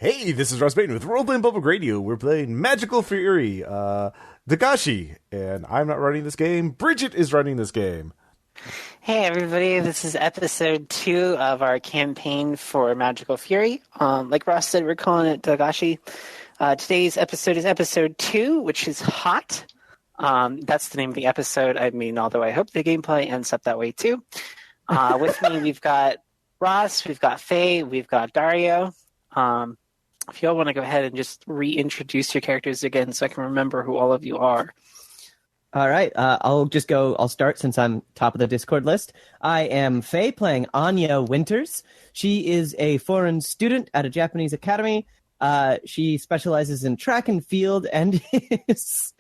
Hey, this is Ross Payton with Roleplaying Public Radio. We're playing Magical Fury, Dagashi, and I'm not running this game. Bridget is running this game. Hey everybody, this is episode 2 of our campaign for Magical Fury. Like Ross said, we're calling it Dagashi. Today's episode is episode 2, which is Hot. That's the name of the episode. I mean, although I hope the gameplay ends up that way too. With me, we've got Ross, we've got Faye, we've got Dario. If you all want to go ahead and just reintroduce your characters again so I can remember who all of you are. All right, I'll start since I'm top of the Discord list. I am Faye, playing Anya Winters. She is a foreign student at a Japanese academy. She specializes in track and field and is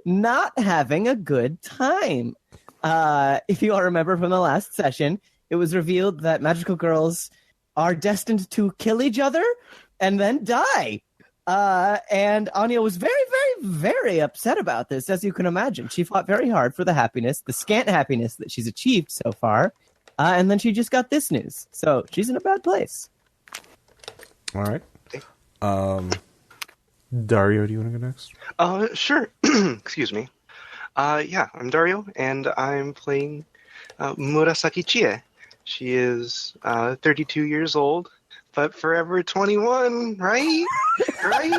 not having a good time. If you all remember from the last session, it was revealed that magical girls are destined to kill each other and then die. And Anya was very, very, very upset about this, as you can imagine. She fought very hard for the scant happiness that she's achieved so far. And then she just got this news. So she's in a bad place. All right. Dario, do you want to go next? Sure. Excuse me. I'm Dario, and I'm playing Murasaki Chie. She is 32 years old, but forever 21, right? Right?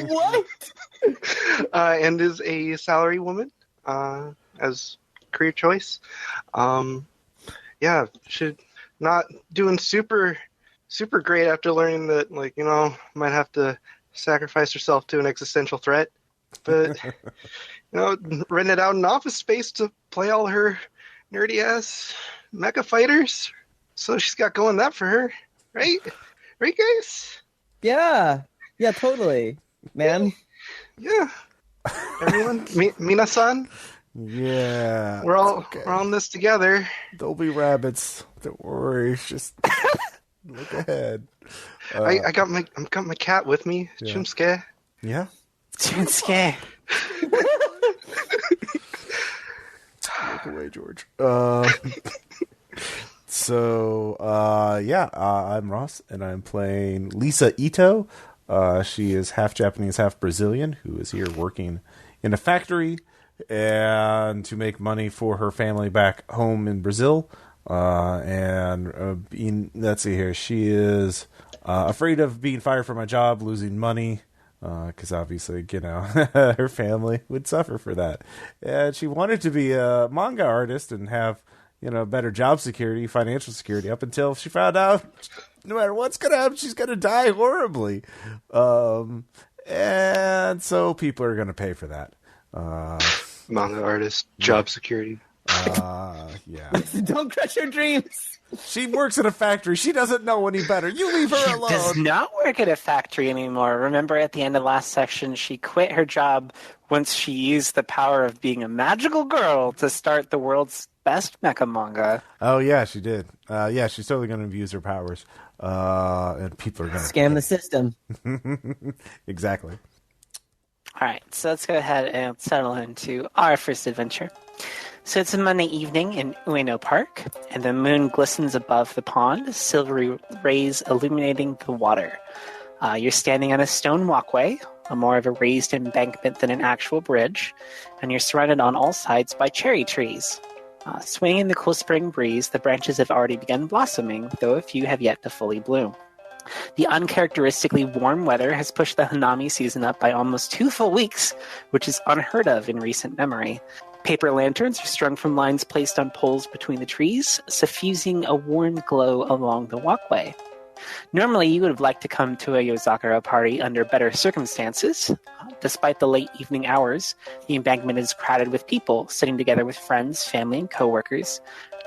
What? And is a salary woman as career choice. Should not doing super great after learning that, might have to sacrifice herself to an existential threat. But, rented out an office space to play all her nerdy-ass mecha fighters. So she's got going that for her, right? Right, guys? Yeah, totally, man. Yeah. Everyone, Minasan? Yeah. We're all okay. we're on this together. There'll be rabbits. Don't worry. Just look ahead. I got my cat with me, Yeah. Chumsuke. Yeah? Chunsuke. Look away, George. I'm Ross, and I'm playing Lisa Ito. She is half Japanese, half Brazilian, who is here working in a factory and to make money for her family back home in Brazil. Let's see here. She is afraid of being fired from my job, losing money, because obviously, her family would suffer for that. And she wanted to be a manga artist and have, better job security, financial security, up until she found out no matter what's going to happen, she's going to die horribly. And so people are going to pay for that. Manga artist, job security. Yeah. Don't crush your dreams. She works at a factory. She doesn't know any better. You leave her She alone. does not work at a factory anymore. Remember at the end of last section, she quit her job once she used the power of being a magical girl to start the world's best mecha manga. Oh, yeah, she did. She's totally going to abuse her powers. And people are going to Scam the system. Exactly. All right, so let's go ahead and settle into our first adventure. So it's a Monday evening in Ueno Park, and the moon glistens above the pond, silvery rays illuminating the water. You're standing on a stone walkway, more of a raised embankment than an actual bridge, and you're surrounded on all sides by cherry trees. Swinging in the cool spring breeze, the branches have already begun blossoming, though a few have yet to fully bloom. The uncharacteristically warm weather has pushed the Hanami season up by almost 2 full weeks, which is unheard of in recent memory. Paper lanterns are strung from lines placed on poles between the trees, suffusing a warm glow along the walkway. Normally, you would have liked to come to a Yozakura party under better circumstances. Despite the late evening hours, the embankment is crowded with people, sitting together with friends, family, and coworkers,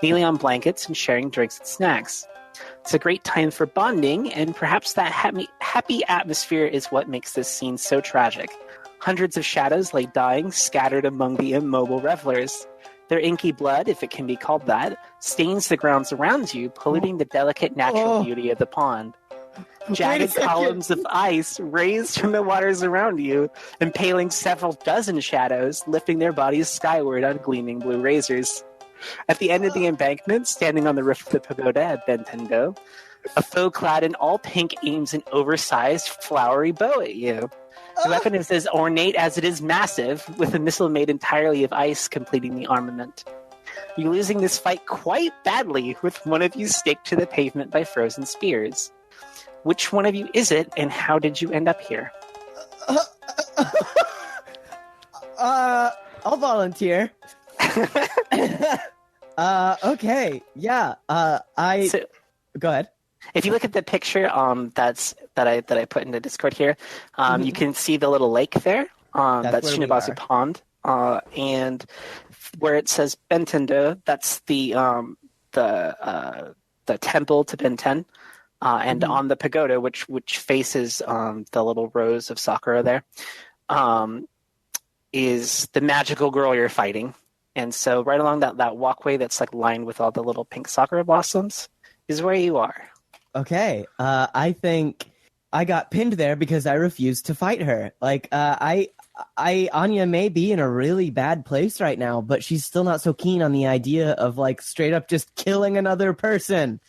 kneeling on blankets and sharing drinks and snacks. It's a great time for bonding, and perhaps that happy atmosphere is what makes this scene so tragic. Hundreds of shadows lay dying, scattered among the immobile revelers. Their inky blood, if it can be called that, stains the grounds around you, polluting the delicate natural beauty of the pond. Jagged columns of ice raised from the waters around you, impaling several dozen shadows, lifting their bodies skyward on gleaming blue razors. At the end of the embankment, standing on the roof of the pagoda at Bentendo, A foe clad in all pink aims an oversized, flowery bow at you. The weapon is as ornate as it is massive, with a missile made entirely of ice completing the armament. You're losing this fight quite badly, with one of you staked to the pavement by frozen spears. Which one of you is it, and how did you end up here? I'll volunteer. Okay, yeah. Go ahead. If you look at the picture that I put in the Discord here, you can see the little lake there. That's Shinabazu Pond, and where it says Bentendo, that's the temple to Benten, and on the pagoda, which faces the little rows of sakura there, is the magical girl you're fighting. And so right along that walkway that's like lined with all the little pink sakura blossoms is where you are. Okay, I think I got pinned there because I refused to fight her. Like, Anya may be in a really bad place right now, but she's still not so keen on the idea of like straight up just killing another person.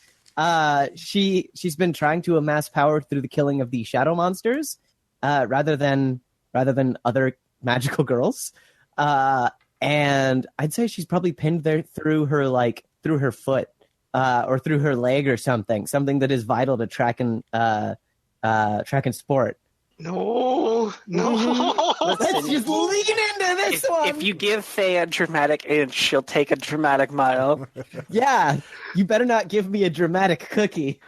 She's been trying to amass power through the killing of the shadow monsters, rather than other magical girls. And I'd say she's probably pinned there through her foot, or through her leg or something that is vital to track and sport. No. Let's just lean into this one. If you give Faye a dramatic inch, she'll take a dramatic mile. Yeah, you better not give me a dramatic cookie.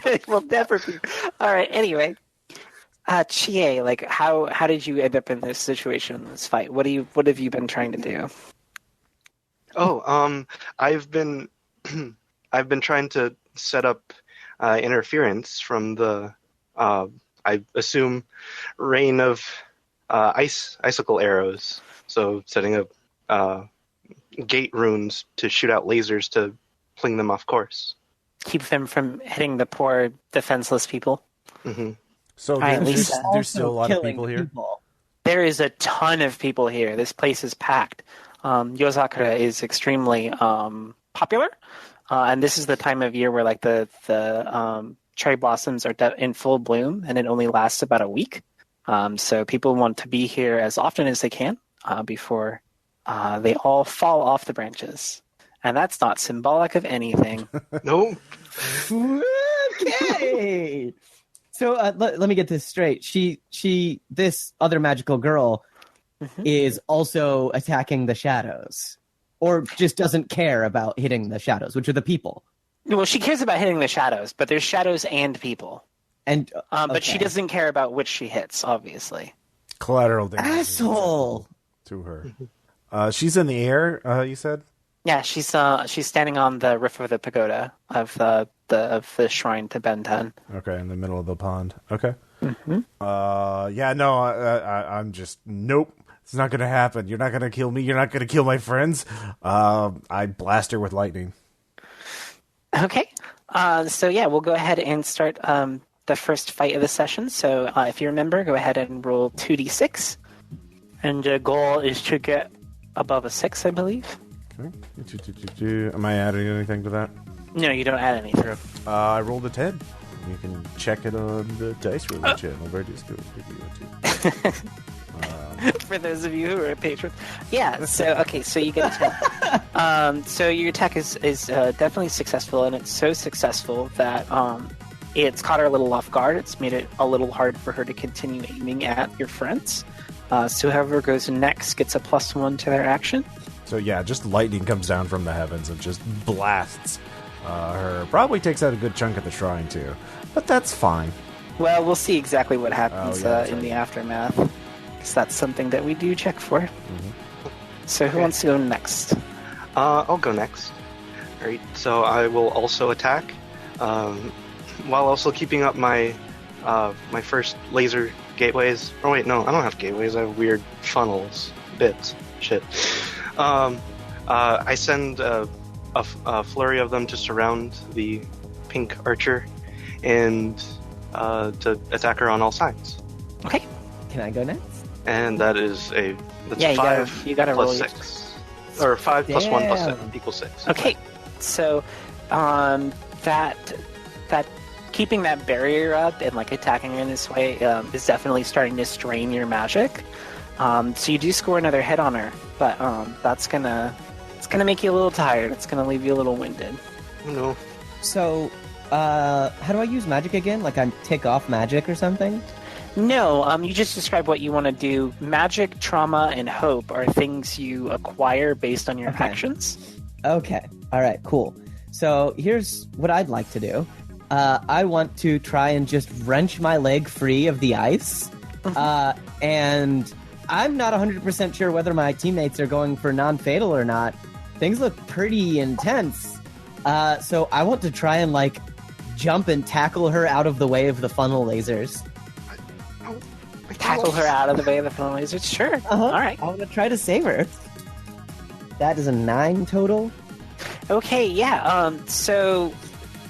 It will never be. All right. Anyway, Chie, like how did you end up in this situation, in this fight? What have you been trying to do? I've been trying to set up interference from the I assume rain of icicle arrows. So setting up gate runes to shoot out lasers to fling them off course. Keep them from hitting the poor defenseless people. Mm-hmm. So there's still a lot of people here. There is a ton of people here. This place is packed. Yozakura is extremely popular, and this is the time of year where like the cherry blossoms are in full bloom, and it only lasts about a week. So people want to be here as often as they can before they all fall off the branches, and that's not symbolic of anything. No. Okay. So let me get this straight. This other magical girl is also attacking the shadows, or just doesn't care about hitting the shadows, which are the people. Well, she cares about hitting the shadows, but there's shadows and people. And but she doesn't care about which she hits, obviously. Collateral damage. Asshole. To her. She's in the air, you said? Yeah, she's standing on the roof of the pagoda of the shrine to Benten. Okay, in the middle of the pond. Okay. Mm-hmm. I'm just nope. It's not gonna happen. You're not gonna kill me. You're not gonna kill my friends. I blast her with lightning. Okay. So yeah, we'll go ahead and start the first fight of the session. So if you remember, go ahead and roll 2d6, and the goal is to get above a 6, I believe. Okay. Am I adding anything to that? No, you don't add anything. I rolled a 10. You can check it on the Dice Roller channel. Where do you For those of you who are patrons. Yeah, so you get a 10. So your attack is definitely successful, and it's so successful that it's caught her a little off guard. It's made it a little hard for her to continue aiming at your friends. So whoever goes next gets a +1 to their action. So yeah, just lightning comes down from the heavens and just blasts her. Probably takes out a good chunk of the shrine too, but that's fine. Well, we'll see exactly what happens in the aftermath, because that's something that we do check for. Mm-hmm. So who wants to go next? I'll go next. All right, so I will also attack, while also keeping up my my first laser gateways. Oh wait, no, I don't have gateways. I have weird funnels, bits, shit. I send a flurry of them to surround the pink archer and to attack her on all sides. Okay. Can I go next? And that is that's Yeah, 5 you gotta roll plus 6. Or 5 plus 1 plus 7 equals 6. Okay, so that keeping that barrier up and like attacking in this way is definitely starting to strain your magic. So you do score another hit on her, but it's gonna make you a little tired. It's gonna leave you a little winded. Oh, no. So, how do I use magic again? Like I take off magic or something? No, you just describe what you want to do. Magic, trauma, and hope are things you acquire based on your actions. Okay. All right, cool. So here's what I'd like to do. I want to try and just wrench my leg free of the ice. And I'm not 100% sure whether my teammates are going for non-fatal or not. Things look pretty intense. So I want to try and, like, jump and tackle her out of the way of the funnel lasers. Tackle her out of the way of the funnel lasers? Sure. All right. I want to try to save her. That is a 9 total. Okay, yeah. So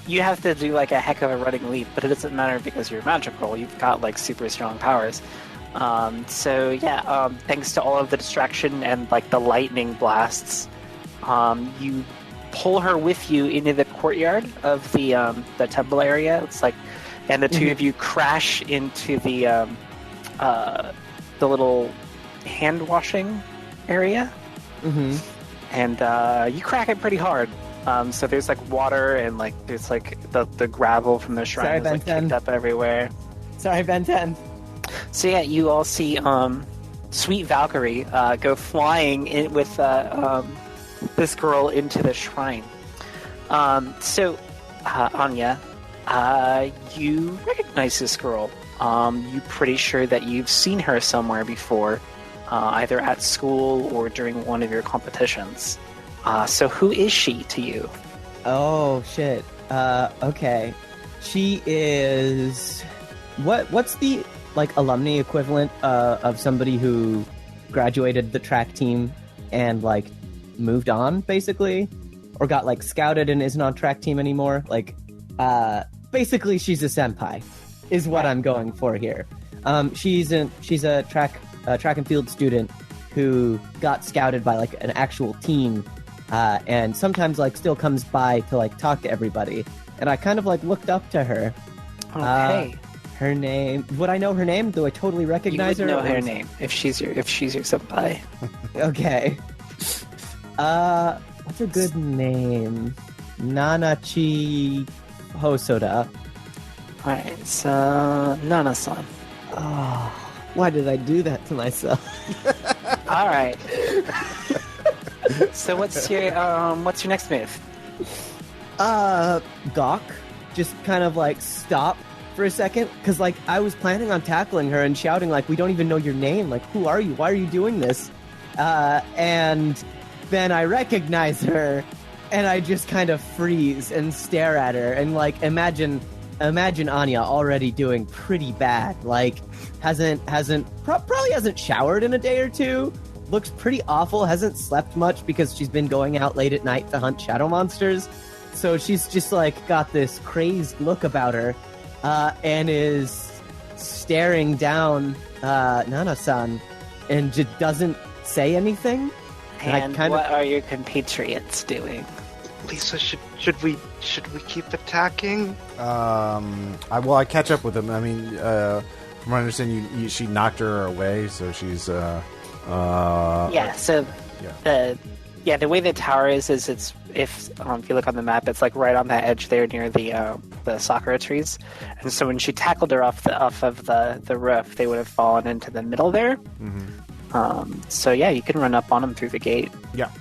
you have to do like a heck of a running leap, but it doesn't matter because you're magical. You've got like super strong powers. Thanks to all of the distraction and like the lightning blasts, you pull her with you into the courtyard of the temple area. It's like, and the two of you crash into the little hand washing area. And you crack it pretty hard. So there's like water and like there's like the gravel from the shrine is like kicked up everywhere. Sorry, Ben 10. So yeah, you all see Sweet Valkyrie go flying in with this girl into the shrine. Anya, you recognize this girl. You're pretty sure that you've seen her somewhere before. Either at school or during one of your competitions. So who is she to you? Oh, shit. Okay. She is... What's the, like, alumni equivalent of somebody who graduated the track team and, like, moved on, basically? Or got, like, scouted and isn't on track team anymore? Like, basically she's a senpai, is what I'm going for here. She's a track and field student who got scouted by like an actual team, and sometimes like still comes by to like talk to everybody. And I kind of like looked up to her. Okay. Her name? Would I know her name? Do I totally recognize her? You would know her name if she's your senpai. Okay. What's a good name? Nanachi Hosoda. Alright, so Nana-san. Oh. Why did I do that to myself? All right. So what's your next move? Gawk. Just kind of like stop for a second, because like I was planning on tackling her and shouting like, "We don't even know your name. Like, who are you? Why are you doing this?" And then I recognize her, and I just kind of freeze and stare at her, and like imagine Anya already doing pretty bad. Like, probably hasn't showered in a day or two. Looks pretty awful. Hasn't slept much because she's been going out late at night to hunt shadow monsters. So she's just like got this crazed look about her, and is staring down Nana-san, and just doesn't say anything. And what are your compatriots doing? Lisa, should we keep attacking? I catch up with them. I mean, from my understanding, she knocked her away, so she's the way the tower is it's if you look on the map, it's like right on that edge there near the sakura trees, and so when she tackled her off of the roof, they would have fallen into the middle there. So yeah, you can run up on them through the gate. Yeah.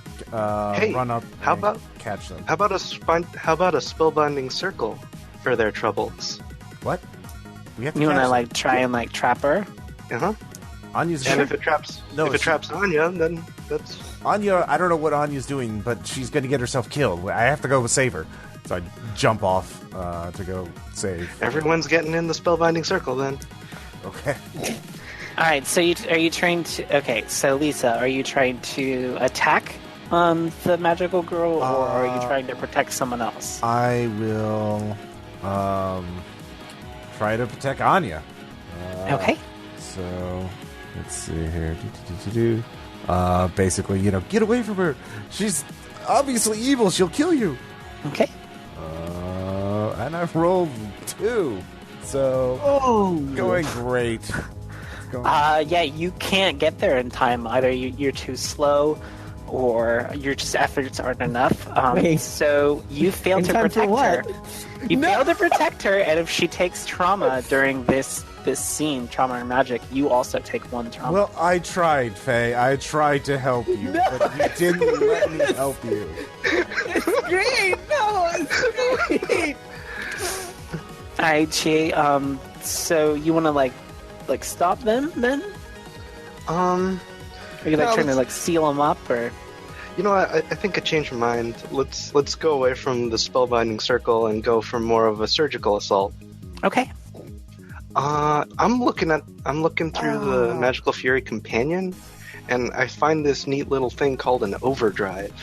Hey, run up. How about catch them? How about a spellbinding circle for their troubles? What? We have to you want to catch like try and like trap her? Anya's and if it traps Anya, then that's Anya. I don't know what Anya's doing, but she's going to get herself killed. I have to go save her. So I jump off to go save. Everyone's getting in the spellbinding circle then. Okay. All right. So are you trying to? Okay. So Lisa, are you trying to attack the magical girl, or are you trying to protect someone else? I will try to protect Anya. Okay. So let's see here. Basically, get away from her. She's obviously evil. She'll kill you. Okay. and I rolled 2. So, going great. Yeah, you can't get there in time. Either you're too slow, or your just efforts aren't enough. Wait. So you fail In to time for protect what? her. You fail to protect her, and if she takes trauma during this scene, trauma and magic, you also take 1 trauma. Well, I tried, Faye. I tried to help you, but you didn't let me help you. It's great! No, it's great! Alright, Chi, so you want to, like stop them, then? Are you, trying to, seal them up, or...? You know what? I think I changed my mind. Let's go away from the spellbinding circle and go for more of a surgical assault. Okay. I'm looking through the Magical Fury Companion, and I find this neat little thing called an overdrive.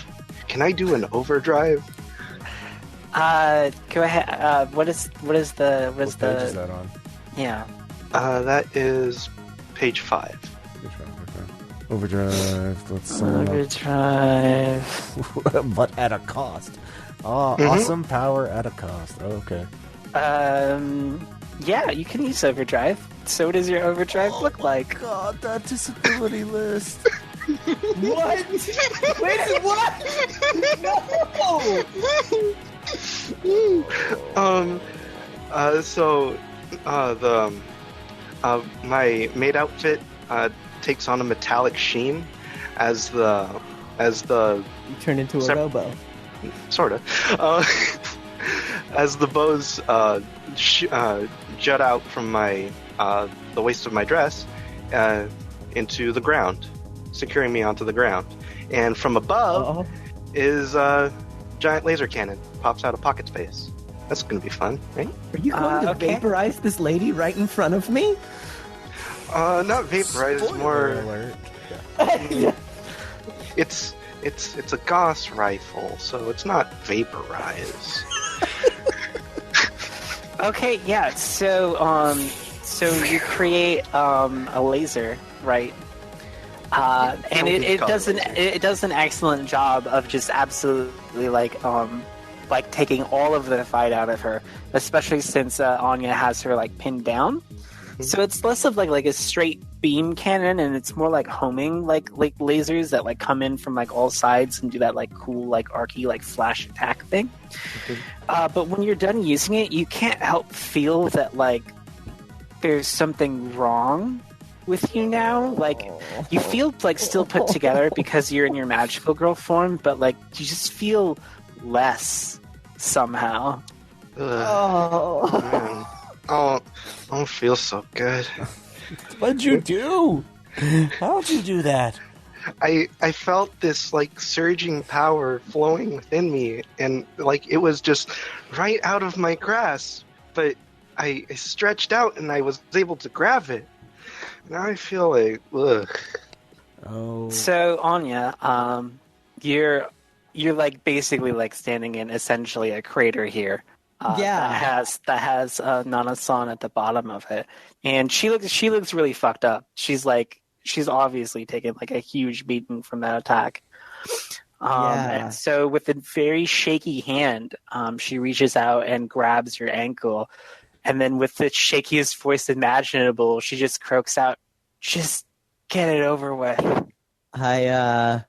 Can I do an overdrive? Go ahead. What is the What page is that on? Yeah. That is page 5. Okay. Overdrive. Let's Overdrive. but at a cost. Awesome power at a cost. Okay. Yeah, you can use overdrive. So what does your overdrive look like? God, that disability list. What? Wait, what? No! So my maid outfit takes on a metallic sheen as the You turn into a robo. sorta as the bows jut out from my the waist of my dress into the ground, securing me onto the ground, and from above is a giant laser cannon pops out of pocket space. That's gonna be fun, right? Are you going to vaporize this lady right in front of me? Not vaporize, it's more. Alert. It's a Gauss rifle, so it's not vaporize. Okay, yeah. So you create a laser, right? And it does an excellent job of just absolutely taking all of the fight out of her, especially since Anya has her pinned down. So it's less of like a straight beam cannon, and it's more like homing like lasers that come in from all sides and do that cool arky flash attack thing. But when you're done using it, you can't help feel that there's something wrong with you now. You feel still put together because you're in your magical girl form, but you just feel less somehow. Man. Oh, I don't feel so good. What'd you do? How'd you do that? I felt this surging power flowing within me, and it was just right out of my grasp. But I stretched out and I was able to grab it. Now I feel ugh. Oh. So Anya, you're basically standing in essentially a crater here. That has Nana-san at the bottom of it, and she looks really fucked up. She's obviously taken a huge beating from that attack. And so with a very shaky hand, she reaches out and grabs your ankle, and then with the shakiest voice imaginable, she just croaks out, "Just get it over with." I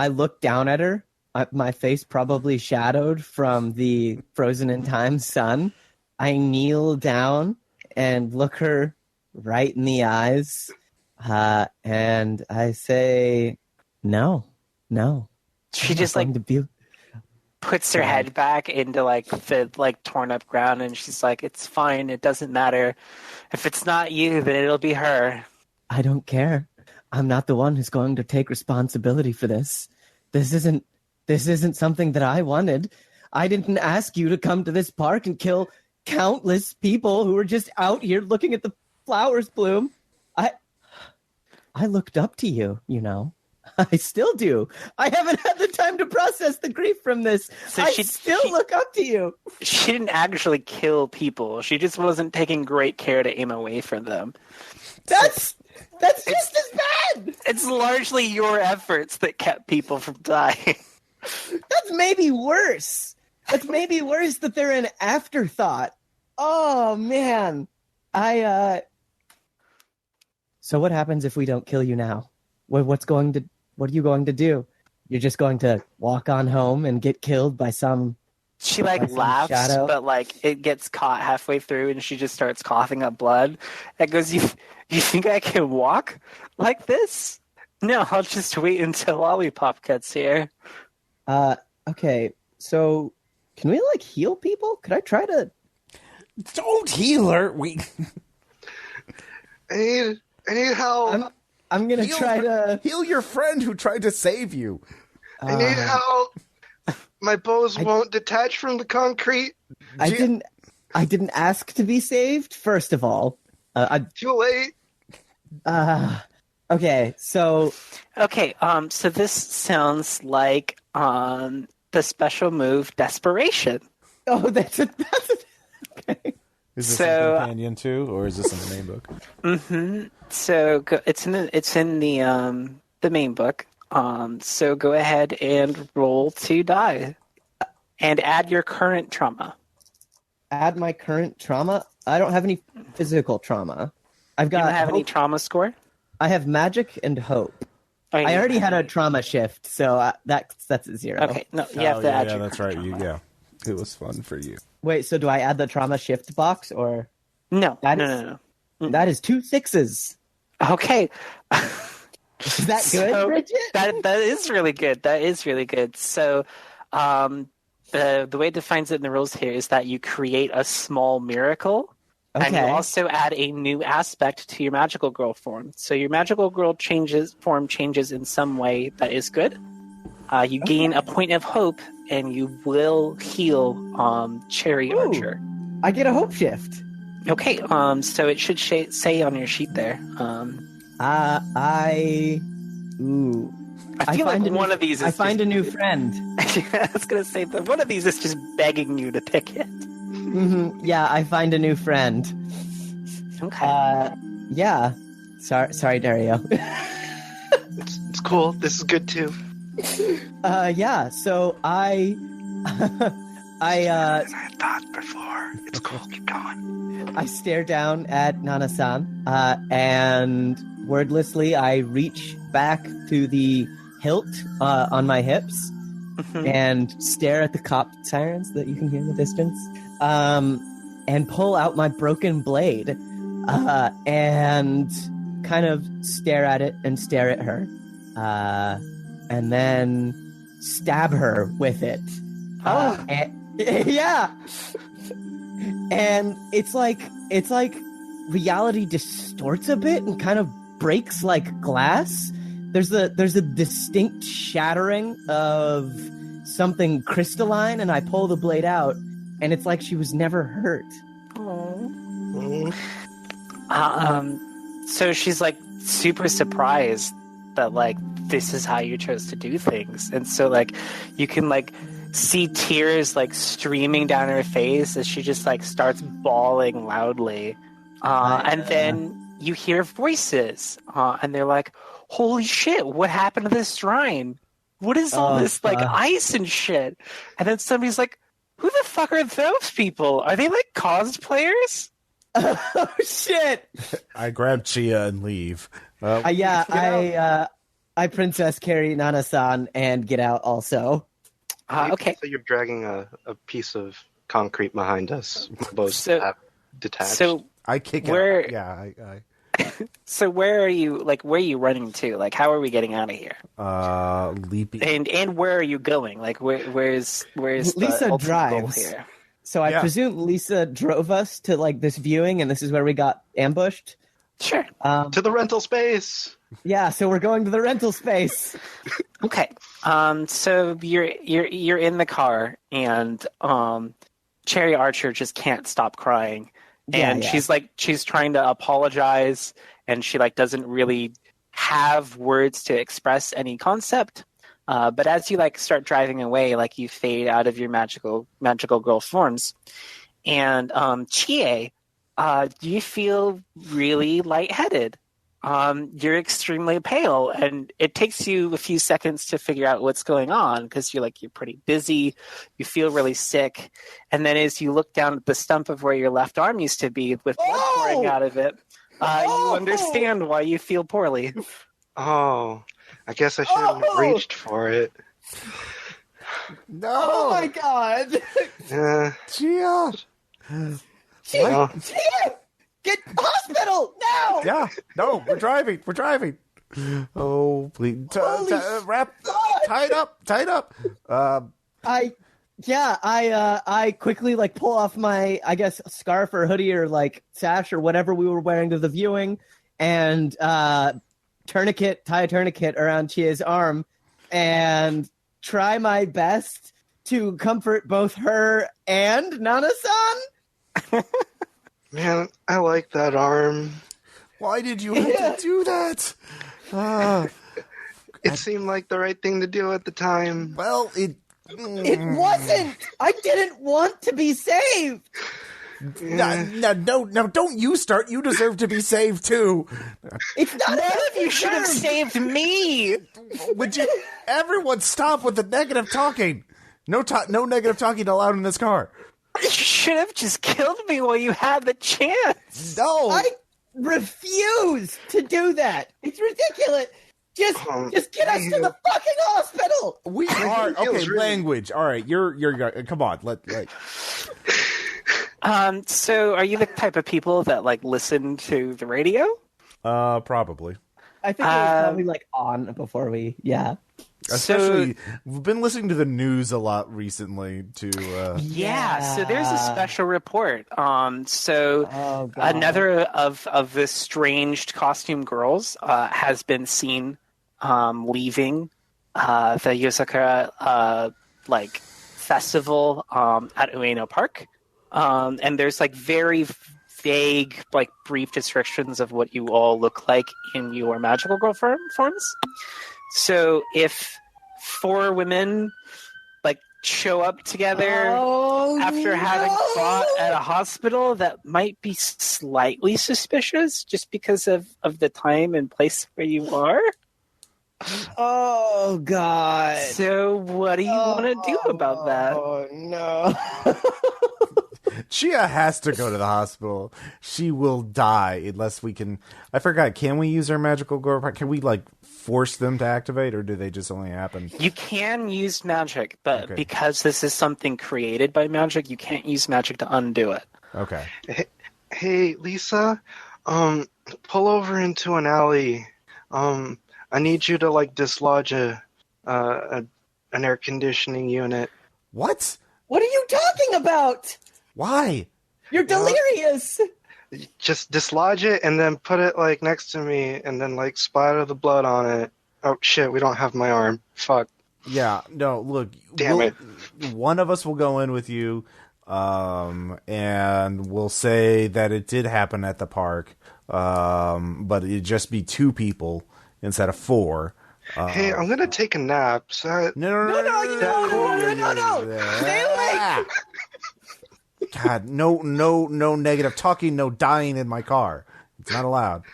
look down at her. My face probably shadowed from the frozen in time sun. I kneel down and look her right in the eyes, and I say, "No." She just puts her head back into the torn up ground, and she's like, "It's fine. It doesn't matter. If it's not you, then it'll be her." I don't care. I'm not the one who's going to take responsibility for this. This isn't something that I wanted. I didn't ask you to come to this park and kill countless people who were just out here looking at the flowers bloom. I looked up to you, you know. I still do. I haven't had the time to process the grief from this. So I still look up to you. She didn't actually kill people. She just wasn't taking great care to aim away from them. That's just as bad. It's largely your efforts that kept people from dying. That's maybe worse. That's maybe worse that they're an afterthought. Oh man. So what happens if we don't kill you now? What are you going to do? You're just going to walk on home and get killed by some She by some laughs, shadow? but it gets caught halfway through, and she just starts coughing up blood. And goes, "You think I can walk like this? No, I'll just wait until Lollipop gets here." Okay. So can we heal people? Could I try to? Don't heal her. I need help. I'm gonna try to heal your friend who tried to save you. I need help. My bows won't detach from the concrete. I didn't ask to be saved. First of all, Too late. Okay. So this sounds like the special move Desperation. oh, that's okay. Is this So- a companion too, or is this in the main book? Mm-hmm. So it's in the main book. So go ahead and roll 2 die, and add your current trauma. Add my current trauma. I don't have any physical trauma. I've You got. don't have any hope. trauma score. I have magic and hope. Oh, I you already have had a any- that's shift, so that's a 0. Okay, no, you have to yeah, add yeah, your that's current right. trauma. It was fun for you. Wait, so do I add the trauma shift box or No, That no, is- no, no. that is 2 6s? Okay. Is that good, So, Bridget? That is really good. That is really good. So, the way it defines it in the rules here is that you create a small miracle, and you Okay. also add a new aspect to your magical girl form. So your magical girl form changes in some way that is good. You gain a point of hope, and you will heal Cherry Ooh. Archer. I get a hope shift. Okay. So it should say on your sheet there. Ooh. I feel like find a one new- of these is I find just, a new friend. I was gonna say that one of these is just begging you to pick it. Yeah, I find a new friend. Okay. Yeah. Sorry, Dario. It's cool. This is good too. Yeah. So I I had thought before. It's cool. Keep going. I stare down at Nana-san, and wordlessly I reach back to the hilt on my hips and stare at the cop sirens that you can hear in the distance, and pull out my broken blade, and kind of stare at it and stare at her, and then stab her with it. Yeah. And it's like reality distorts a bit and kind of breaks like glass. There's a distinct shattering of something crystalline, and I pull the blade out, and it's like she was never hurt. Mhm. So she's super surprised that this is how you chose to do things, and so you can see tears streaming down her face as she just starts bawling loudly, and then you hear voices, and they're like, "Holy shit! What happened to this shrine? What is all this ice and shit?" And then somebody's like, "Who the fuck are those people? Are they cosplayers?" Oh shit! I grab Chia and leave. I princess carry Nana-san and get out also. Okay. So you're dragging a piece of concrete behind us, both So- detached. So I kick Where- it. Yeah, I So where are you? Where are you running to? How are we getting out of here? leaping. And where are you going? Where's Lisa the ultimate goal drives. here? So I Yeah. presume Lisa drove us to this viewing, and this is where we got ambushed. Sure. to the rental space. Yeah, so we're going to the rental space. Okay. So you're in the car, and Cherry Archer just can't stop crying, and she's trying to apologize, and she doesn't really have words to express any concept. But as you start driving away, you fade out of your magical girl forms, and Chie, do you feel really lightheaded? you're extremely pale, and it takes you a few seconds to figure out what's going on because you're pretty busy, you feel really sick, and then as you look down at the stump of where your left arm used to be with blood pouring out of it, you understand why you feel poorly. Oh, I guess I shouldn't have reached for it. No! Oh my god! Gia! Gia! Get hospital now! Yeah, no, we're driving. Oh, please. Tie it up. I quickly pull off my, I guess, scarf or hoodie or sash or whatever we were wearing to the viewing, and tie a tourniquet around Chia's arm, and try my best to comfort both her and Nana-san. Man, I like that arm. Why did you have to do that? It seemed like the right thing to do at the time. Well, It wasn't! I didn't want to be saved! No, don't you start. You deserve to be saved, too. It's not None of you should have saved me! Would you... Everyone stop with the negative talking. No negative talking allowed in this car. You should have just killed me while you had the chance! No! I refuse to do that! It's ridiculous! Just get us to the fucking hospital! We are... Okay, language. All right, you're... Come on, So are you the type of people that listen to the radio? Probably. I think it was probably on before we... Yeah. Especially, we've been listening to the news a lot recently, too. So there's a special report. Another of the strange costume girls has been seen leaving the Yozakura festival at Ueno Park. And there's very vague, brief descriptions of what you all look like in your magical girl forms. So if 4 women show up together after having fought at a hospital, that might be slightly suspicious just because of the time and place where you are. Oh god. So what do you want to do about that? Oh no. Chia has to go to the hospital. She will die unless we can... I forgot, can we use our magical girl? Can we, force them to activate, or do they just only happen? You can use magic, but because this is something created by magic, you can't use magic to undo it. Okay. Hey, Lisa, pull over into an alley. I need you to, dislodge an air conditioning unit. What? What are you talking about? Why? You're delirious. Just dislodge it and then put it next to me and then splatter the blood on it. Oh shit, we don't have my arm. Fuck. Yeah, no, look. Damn it. One of us will go in with you, and we'll say that it did happen at the park, but it'd just be 2 people instead of 4. Hey, I'm gonna take a nap. So No. Stay awake. God, no negative talking, no dying in my car. It's not allowed.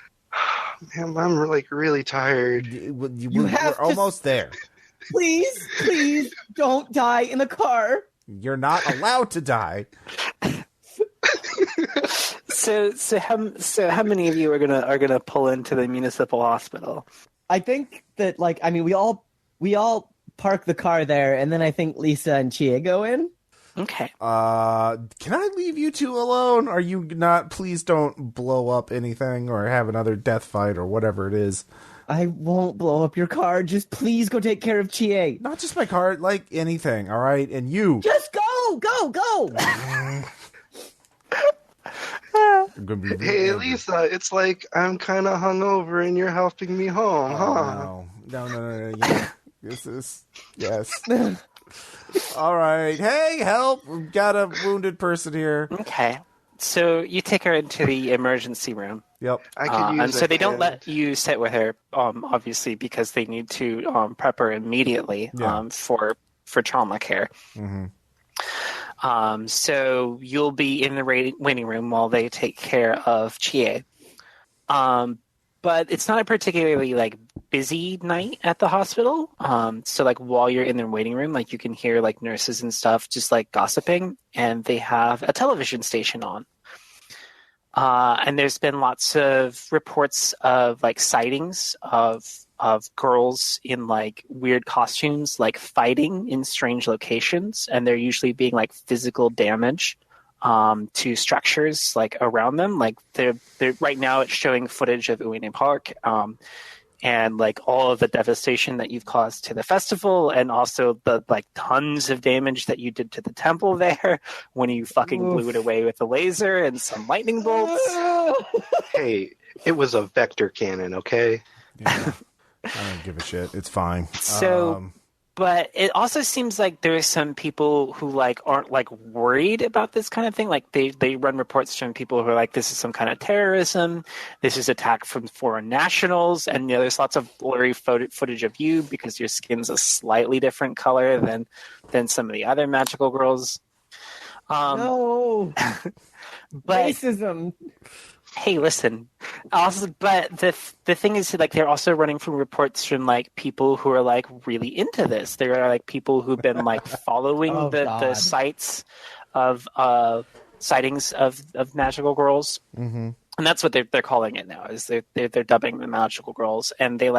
Man, I'm really tired. We're almost there. Please, don't die in the car. You're not allowed to die. So how many of you are gonna pull into the municipal hospital? I think that we all park the car there, and then I think Lisa and Chia go in. Okay. Can I leave you 2 alone? Are you not? Please don't blow up anything or have another death fight or whatever it is. I won't blow up your car. Just please go take care of Chia. Not just my car, anything, all right? And you. Just go. Hey, Lisa, it's I'm kind of hungover and you're helping me home, huh? No. Yeah. This is... Yes. All right. Hey, help! We've got a wounded person here. Okay. So you take her into the emergency room. Yep. I could use and so they don't hand. let you sit with her, obviously, because they need to prep her immediately for trauma care. Mm-hmm. So you'll be in the waiting room while they take care of Chie. But but it's not a particularly like busy night at the hospital. So like while you're in their waiting room, like you can hear like nurses and stuff just like gossiping, and they have a television station on. And there's been lots of reports of like sightings of girls in like weird costumes, like fighting in strange locations, and they're usually being like physical damage to structures like around them. Like they're right now it's showing footage of Ueno Park, and like all of the devastation that you've caused to the festival, and also the like tons of damage that you did to the temple there when you fucking blew it away with a laser and some lightning bolts. Hey, it was a vector cannon, okay? Yeah. I don't give a shit. It's fine. So, but it also seems like there's some people who like aren't like worried about this kind of thing. Like they run reports from people who are like, this is some kind of terrorism. This is attack from foreign nationals. And there's lots of blurry footage of you because your skin's a slightly different color than some of the other magical girls. No, But racism. hey, listen. Also, but the thing is, like, they're also running from reports from like people who are like really into this. There are like people who've been like following the sites of sightings of magical girls, and that's what they're calling it now. Is they're dubbing them magical girls, and they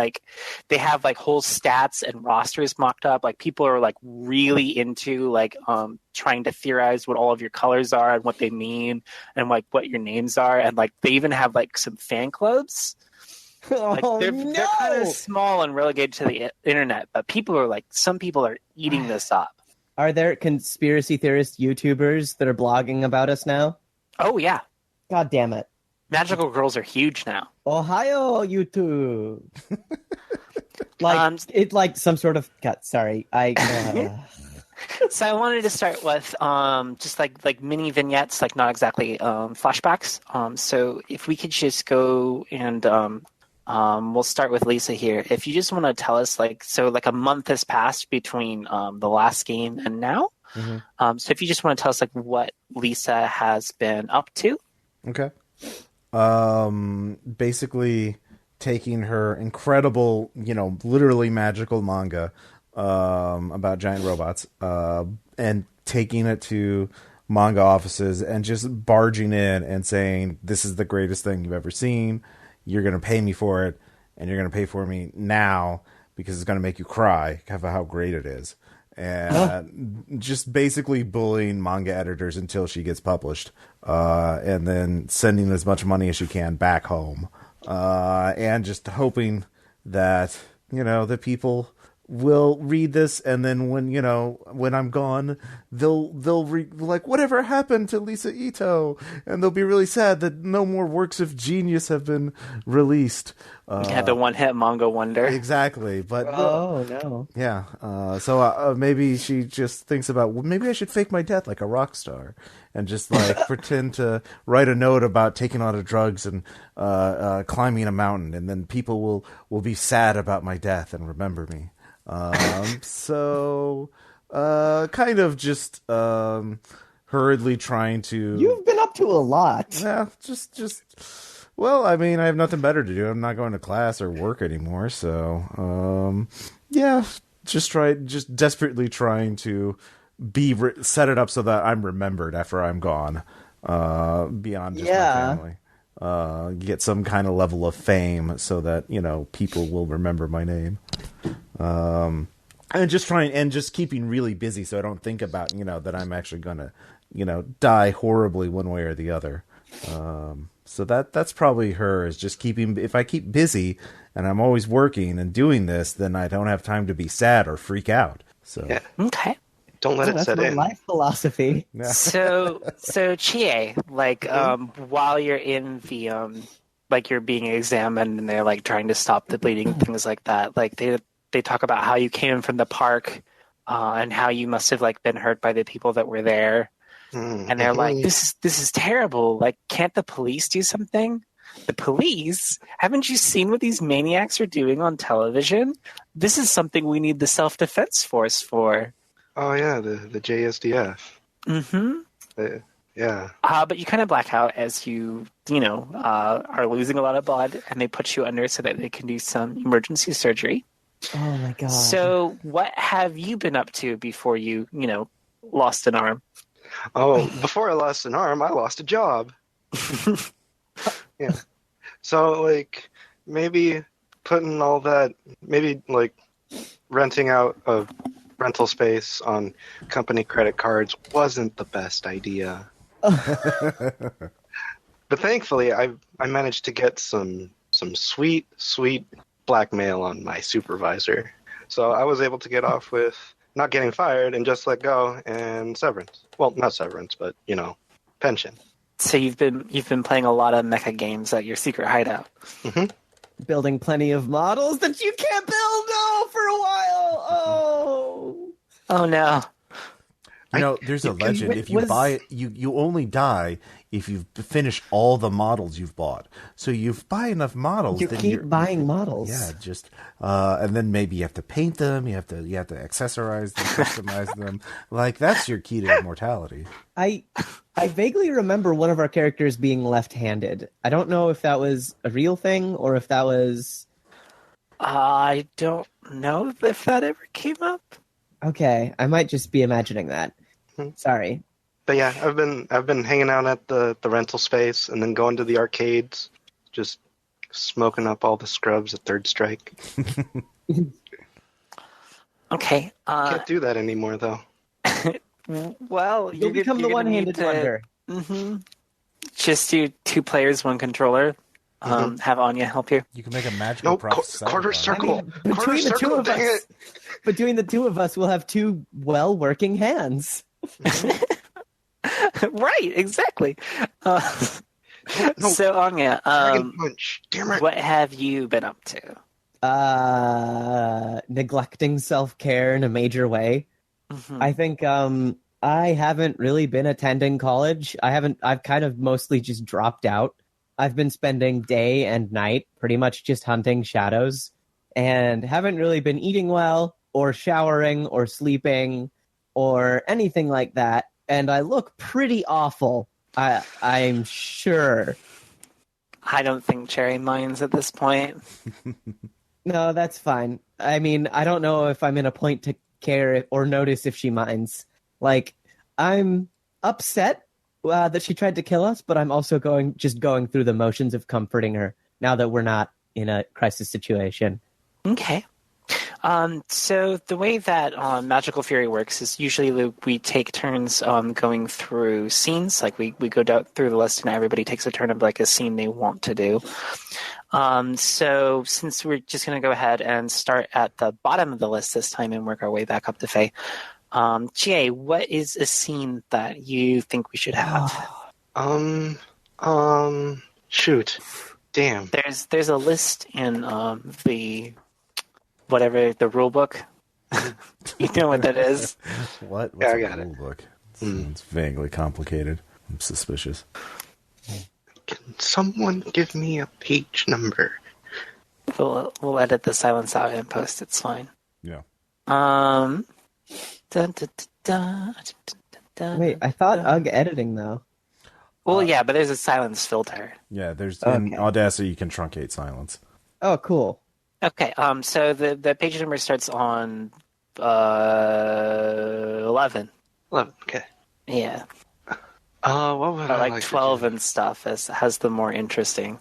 have like whole stats and rosters mocked up. Like people are like really into like trying to theorize what all of your colors are and what they mean and like what your names are, and like they even have like some fan clubs. Like they're kind of small and relegated to the internet, but some people are eating this up. Are there conspiracy theorist YouTubers that are blogging about us now? Oh yeah, God damn it! magical girls are huge now. Ohio YouTube. Like it's like some sort of cut. Sorry, So I wanted to start with just like mini vignettes, like not exactly flashbacks. So if we could just go and we'll start with Lisa here. If you just want to tell us like a month has passed between the last game and now. So if you just want to tell us like what Lisa has been up to. Okay. Basically taking her incredible, literally magical manga about giant robots, and taking it to manga offices and just barging in and saying, this is the greatest thing you've ever seen. You're going to pay me for it, and you're going to pay for me now because it's going to make you cry of how great it is. And just basically bullying manga editors until she gets published, and then sending as much money as she can back home, and just hoping that the people will read this, and then when I'm gone, they'll read like, whatever happened to Lisa Ito, and they'll be really sad that no more works of genius have been released. The one-hit manga wonder. Exactly, but no. Yeah, so maybe she just thinks about, well, maybe I should fake my death like a rock star and just like pretend to write a note about taking a lot of drugs and climbing a mountain, and then people will be sad about my death and remember me. So kind of just hurriedly trying to. You've been up to a lot. Yeah, just. Well, I mean, I have nothing better to do. I'm not going to class or work anymore, so yeah, just desperately trying to set it up so that I'm remembered after I'm gone, beyond just my family. Get some kind of level of fame so that people will remember my name, and just keeping really busy so I don't think about that I'm actually gonna die horribly one way or the other. So that's probably her, is just if I keep busy and I'm always working and doing this, then I don't have time to be sad or freak out. So Yeah. Okay. Don't let it set That's my in. life philosophy. yeah. So Chie, like while you're in the like you're being examined and they're like trying to stop the bleeding, things like that, like they talk about how you came from the park, and how you must have like been hurt by the people that were there. And they're like, this is terrible. Like, can't the police do something? The police? Haven't you seen what these maniacs are doing on television? This is something we need the self-defense force for. Oh yeah, the JSDF. Mm-hmm. Yeah. But you kind of black out as are losing a lot of blood, and they put you under so that they can do some emergency surgery. Oh my god. So, what have you been up to before you lost an arm? Oh, before I lost an arm, I lost a job. Yeah. So, like, maybe putting all that, maybe, like, renting out a rental space on company credit cards wasn't the best idea. But thankfully, I managed to get some sweet blackmail on my supervisor. So I was able to get off with not getting fired and just let go and severance. Well, not severance, but pension. So you've been playing a lot of mecha games at your secret hideout. Mm-hmm. Building plenty of models that you can't build for a while. Oh no. There's a legend. If you buy it, you only die if you finish all the models you've bought. So you buy enough models. You keep buying models. Yeah, and then maybe you have to paint them. You have to accessorize them, customize them. Like that's your key to immortality. I vaguely remember one of our characters being left-handed. I don't know if that was a real thing or if that was. I don't know if that ever came up. Okay, I might just be imagining that. Sorry. But yeah, I've been hanging out at the rental space and then going to the arcades, just smoking up all the scrubs at Third Strike. Okay. Can't do that anymore though. Well, You'll become the one-handed wonder. Mm-hmm. Just do 2 players, 1 controller. Have Anya help you. You can make a magical quarter circle. Between the two of us, we'll have 2 well-working hands. Right, exactly. So Anya, Dragon Punch. Damn it. what have you been up to? Neglecting self-care in a major way. Mm-hmm. I think I haven't really been attending college. I've kind of mostly just dropped out. I've been spending day and night pretty much just hunting shadows and haven't really been eating well or showering or sleeping or anything like that. And I look pretty awful, I'm sure. I don't think Cherry minds at this point. No, that's fine. I mean, I don't know if I'm in a point to care or notice if she minds. Like, I'm upset that she tried to kill us, but I'm also going through the motions of comforting her now that we're not in a crisis situation. Okay. So the way that Magical Fury works is usually we take turns going through scenes. Like we go down through the list and everybody takes a turn of like a scene they want to do. So since we're just going to go ahead and start at the bottom of the list this time and work our way back up to Faye. GA, what is a scene that you think we should have? Shoot. Damn. There's a list in the the rule book. You know what that is? What's yeah, I a got rule it. book? It's vaguely complicated. I'm suspicious. Can someone give me a page number? We'll edit the silence out and post. It's fine. Yeah. Wait, I thought UG editing though. Well, yeah, but there's a silence filter. Yeah, in Audacity you can truncate silence. Oh, cool. Okay, so the page number starts on 11. 11. Okay. Yeah. What would I like 12 to do? and stuff has the more interesting.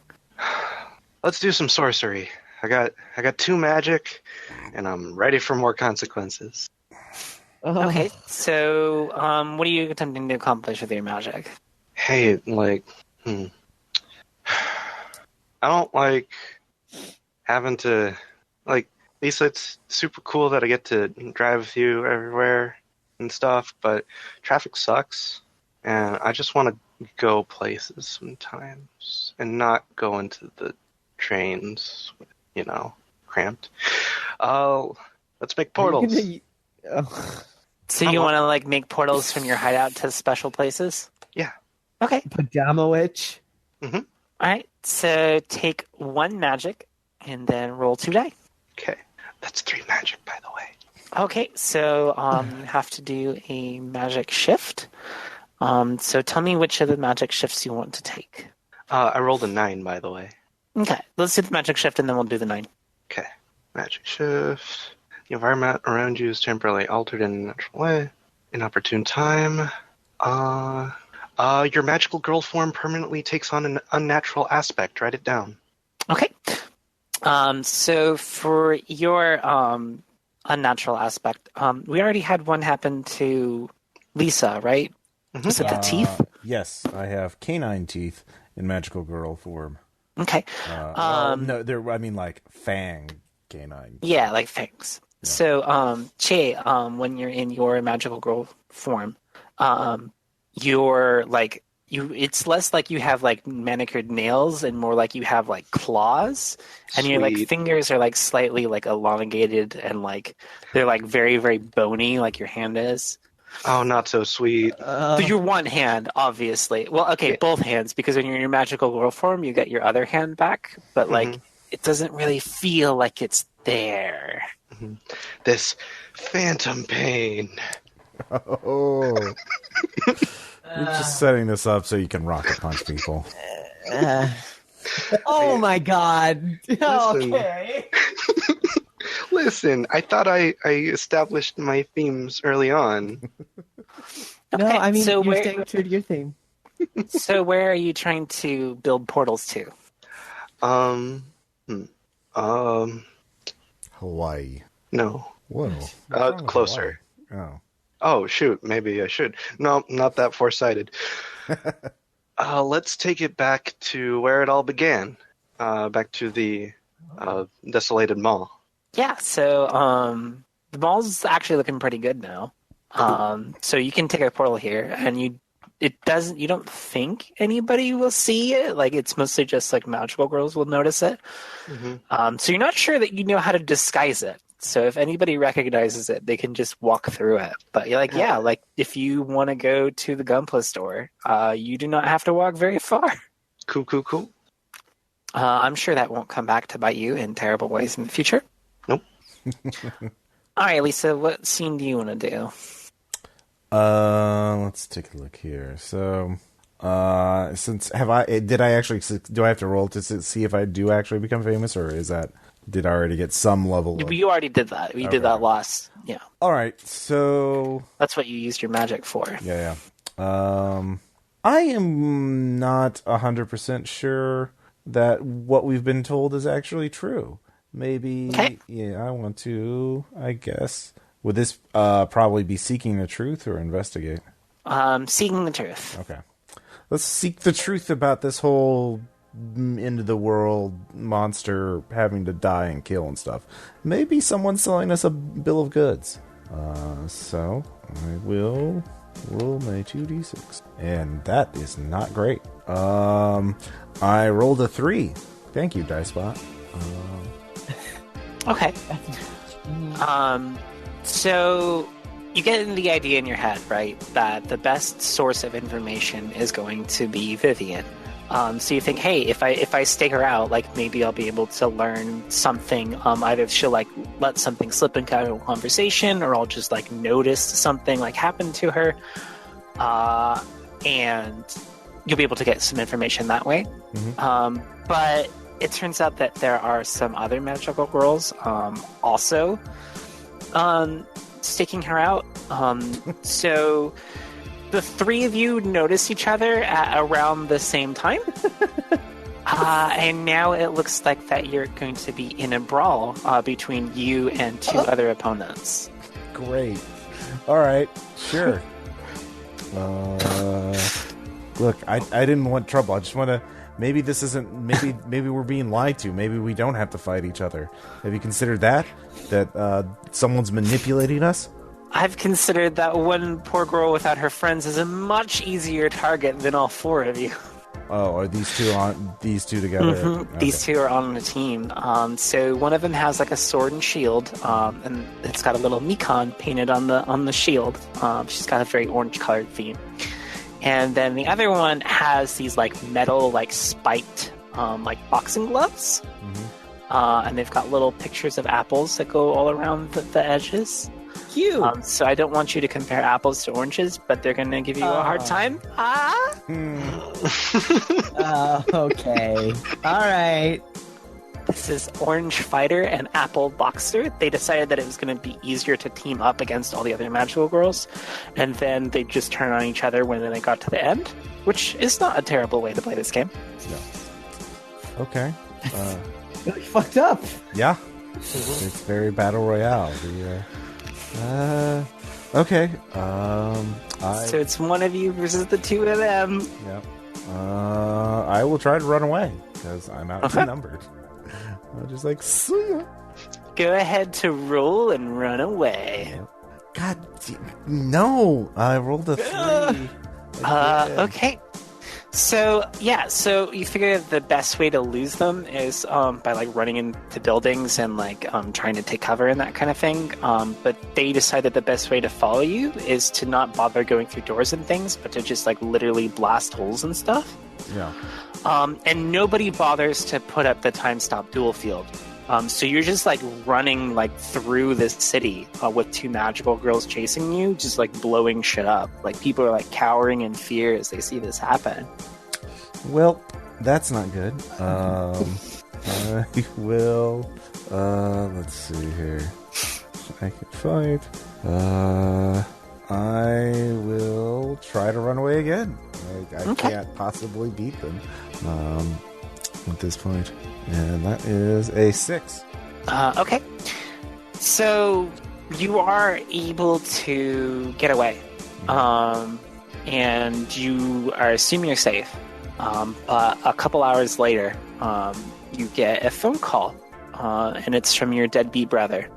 Let's do some sorcery. I got 2 magic, and I'm ready for more consequences. Okay, so what are you attempting to accomplish with your magic? Hey, I don't like having to, Lisa, it's super cool that I get to drive with you everywhere and stuff, but traffic sucks, and I just want to go places sometimes and not go into the trains, cramped. Let's make portals. So you want to make portals from your hideout to special places? Yeah. Okay. Pajama witch. Mm-hmm. All right. So take 1 magic and then roll 2 die. Okay. That's 3 magic, by the way. Okay. So you have to do a magic shift. So tell me which of the magic shifts you want to take. I rolled a 9, by the way. Okay, let's do the magic shift and then we'll do the 9. Okay. Magic shift. The environment around you is temporarily altered in a natural way. Inopportune time. Your magical girl form permanently takes on an unnatural aspect. Write it down. Okay. So for your unnatural aspect, we already had one happen to Lisa, right? Mhm. Was it the teeth? Yes, I have canine teeth in magical girl form. Okay. No, I mean like fang canine. Yeah, like fangs. Yeah. So, Che, when you're in your magical girl form, you're like it's less like you have like manicured nails and more like you have like claws, and your like Sweet. fingers are like slightly like elongated and like they're like very very bony, like your hand is. Oh, not so sweet. So your one hand, obviously. Well, okay, Yeah. both hands, because when you're in your magical girl form, you get your other hand back, but like it doesn't really feel like it's there. This phantom pain. Oh, you're just setting this up so you can rocket punch people. Oh my god. Okay. Listen, I thought I established my themes early on. No, Okay, I mean, so you're where- staying true to your theme. So where are you trying to build portals to? Hawaii. No. Whoa. Closer. Oh. Oh, shoot. Maybe I should. No, not that foresighted. Let's take it back to where it all began. Back to the desolated mall. Yeah, so the mall's actually looking pretty good now. So you can take a portal here, and you don't think anybody will see it. Like, it's mostly just like magical girls will notice it. So you're not sure that you know how to disguise it. So if anybody recognizes it, they can just walk through it. But you're like, yeah, like if you want to go to the Gunpla store, you do not have to walk very far. Cool. I'm sure that won't come back to bite you in terrible ways in the future. Nope. All right, Lisa, what scene do you want to do? Let's take a look here. So, do I have to roll to see if I do actually become famous, or did I already get some level of... You already did that. You did that last. Yeah. All right, so... That's what you used your magic for. Yeah. I am not 100% sure that what we've been told is actually true. Maybe, I want to, I guess. Would this probably be seeking the truth or investigate? Seeking the truth. Okay. Let's seek the truth about this whole end of the world monster having to die and kill and stuff. Maybe someone's selling us a bill of goods. So I will roll my 2d6. And that is not great. I rolled a 3. Thank you, DiceBot. Okay. So you get the idea in your head, right, that the best source of information is going to be Vivian. So you think, hey, if I stake her out, like maybe I'll be able to learn something. Either she'll like let something slip in casual conversation, or I'll just like notice something like happen to her, and you'll be able to get some information that way. But it turns out that there are some other magical girls also staking her out. So the three of you notice each other at around the same time. And now it looks like that you're going to be in a brawl between you and two other opponents. Great. All right. Sure. Look, I didn't want trouble. I just want to... Maybe this isn't... Maybe we're being lied to. Maybe we don't have to fight each other. Have you considered that? That someone's manipulating us? I've considered that one poor girl without her friends is a much easier target than all four of you. Oh, are these two together? Okay. These two are on a team. So one of them has like a sword and shield, and it's got a little Nikon painted on the shield. She's got a very orange colored theme. And then the other one has these like metal like spiked like boxing gloves. And they've got little pictures of apples that go all around the edges. Thank you. So I don't want you to compare apples to oranges, but they're going to give you a hard time. Okay. All right. This is Orange Fighter and Apple Boxer. They decided that it was going to be easier to team up against all the other magical girls, and then they just turn on each other when they got to the end, which is not a terrible way to play this game. No. Okay. Really fucked up. Yeah. It's very battle royale. Okay. So it's one of you versus the two of them. Yeah. I will try to run away because I'm outnumbered. I'm just like, see ya. Go ahead to roll and run away. God, no! I rolled a 3. Okay. So you figure the best way to lose them is by like running into buildings and like trying to take cover and that kind of thing. But they decided the best way to follow you is to not bother going through doors and things, but to just like literally blast holes and stuff. Yeah. And nobody bothers to put up the time stop dual field. So you're just like running like through this city with two magical girls chasing you, just like blowing shit up. Like people are like cowering in fear as they see this happen. Well, that's not good. I will. Let's see here. I can fight. I will try to run away again. I can't possibly beat them at this point. And that is a 6. Okay. So you are able to get away. And you are assuming you're safe. But a couple hours later, you get a phone call. And it's from your deadbeat brother.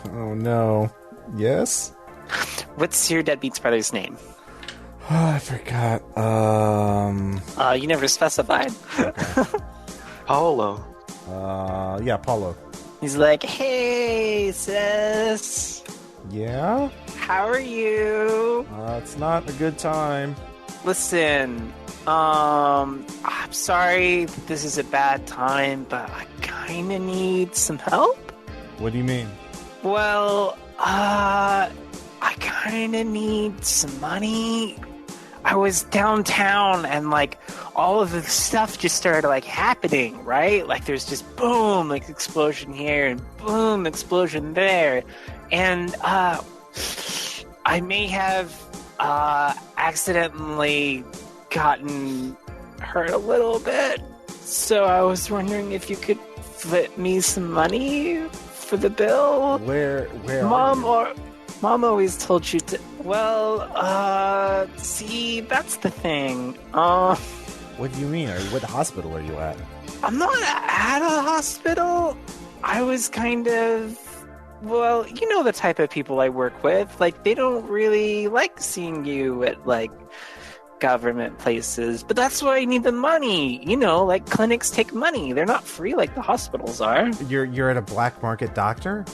Oh, no. Yes? What's your deadbeat's brother's name? Oh, I forgot. You never specified. Okay. Paolo. Yeah, Paulo. He's like, hey, sis. Yeah? How are you? It's not a good time. Listen, I'm sorry this is a bad time, but I kind of need some help. What do you mean? Well, I kind of need some money. I was downtown and like all of the stuff just started like happening, right? Like there's just boom, like explosion here and boom, explosion there. And I may have accidentally gotten hurt a little bit. So I was wondering if you could flip me some money for the bill. Where Mom always told you to. Well, see, that's the thing. What do you mean? What hospital are you at? I'm not at a hospital. I was kind of. Well, you know the type of people I work with. Like, they don't really like seeing you at, like, government places. But that's why I need the money. You know, like, clinics take money. They're not free like the hospitals are. You're at a black market doctor?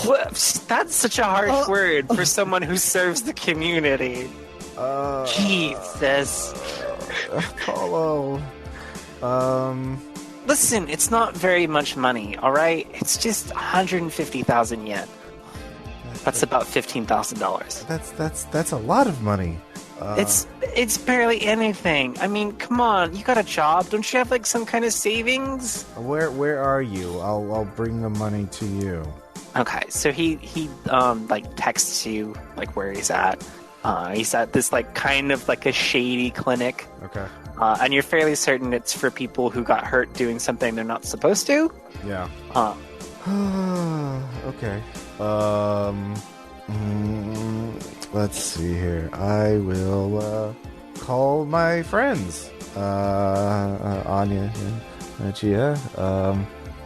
That's such a harsh word for someone who serves the community. Jesus. Paulo. Listen, it's not very much money, all right? It's just 150,000 yen. That's about $15,000. That's a lot of money. It's barely anything. I mean, come on, you got a job. Don't you have like some kind of savings? Where are you? I'll bring the money to you. Okay, so he like texts you like where he's at. He's at this like kind of like a shady clinic. Okay. And you're fairly certain it's for people who got hurt doing something they're not supposed to. Yeah. Okay. Let's see here. I will call my friends. Anya and Chia.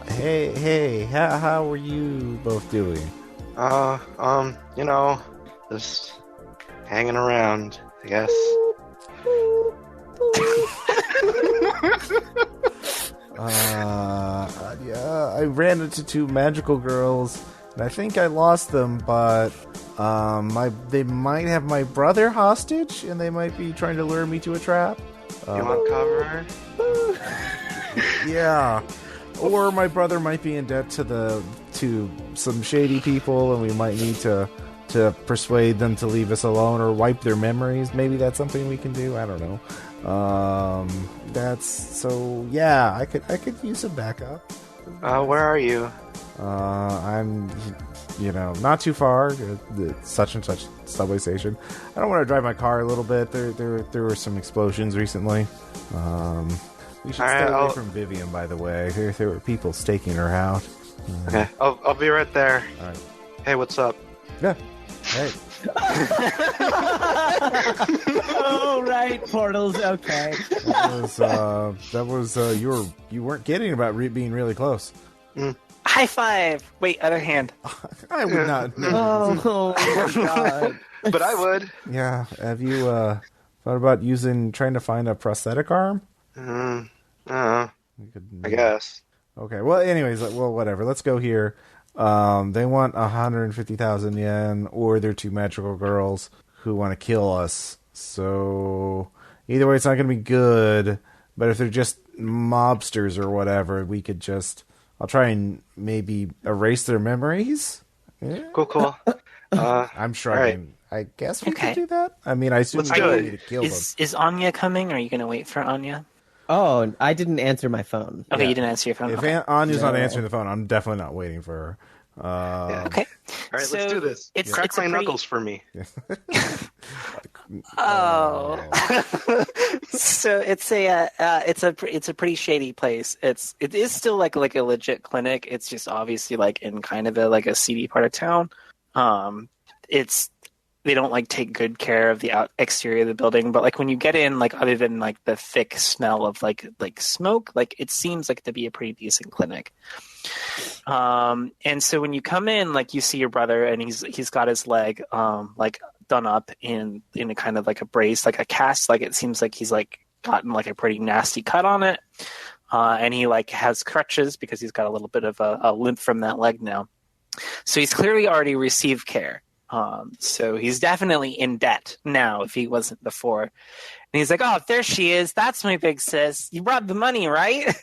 Hey, how are you both doing? You know, just hanging around, I guess. Yeah, I ran into 2 magical girls, and I think I lost them, but they might have my brother hostage, and they might be trying to lure me to a trap. You want cover? Yeah. Or my brother might be in debt to some shady people, and we might need to to persuade them to leave us alone or wipe their memories. Maybe that's something we can do. I don't know. I could use some backup. Where are you? I'm, not too far. The such and such subway station. I don't want to drive my car a little bit. There were some explosions recently. We should stay away from Vivian, by the way. There were people staking her out. Okay, I'll be right there. All right. Hey, what's up? Yeah. Hey. Oh, right, portals. Okay. That was you weren't kidding about being really close. High five. Wait, other hand. I would not. Oh my god. But I would. Yeah. Have you thought about trying to find a prosthetic arm? I guess. Okay. Well, anyways, whatever. Let's go here. They want 150,000 yen, or they're two magical girls who want to kill us. So either way, it's not going to be good. But if they're just mobsters or whatever, we could I'll try and maybe erase their memories. Yeah. Cool. I'm shrugging. Right. I guess we could do that. I mean, I assume we need to kill them. Is Anya coming? Or are you going to wait for Anya? Oh, I didn't answer my phone. Okay, you didn't answer your phone. If Anya's not answering the phone, I'm definitely not waiting for her. Okay. All right, let's do this. Crack my knuckles for me. Oh. So it's a pretty shady place. It is still like a legit clinic. It's just obviously like in kind of a seedy part of town. They don't take good care of the exterior of the building, but when you get in, other than the thick smell of like smoke, it seems to be a pretty decent clinic. And so when you come in, you see your brother, and he's got his leg done up in a kind of a brace, a cast. It seems like he's gotten a pretty nasty cut on it, and he has crutches because he's got a little bit of a limp from that leg now. So he's clearly already received care. So he's definitely in debt now if he wasn't before. And he's like, oh, there she is. That's my big sis. You brought the money, right?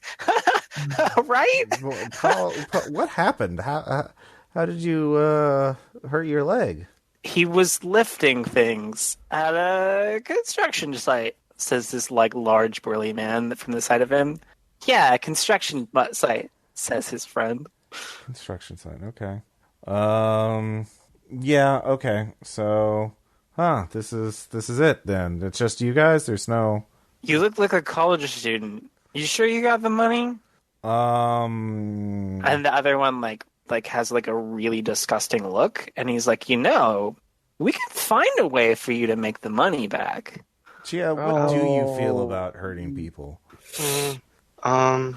Right? Paul, what happened? How did you hurt your leg? He was lifting things at a construction site, says this large burly man from the side of him. Yeah, construction site, says his friend. Construction site, okay. Yeah, okay. So, this is it then. It's just you guys? There's no... You look like a college student. You sure you got the money? And the other one has a really disgusting look, and he's like, we can find a way for you to make the money back. Chia, what do you feel about hurting people? I'm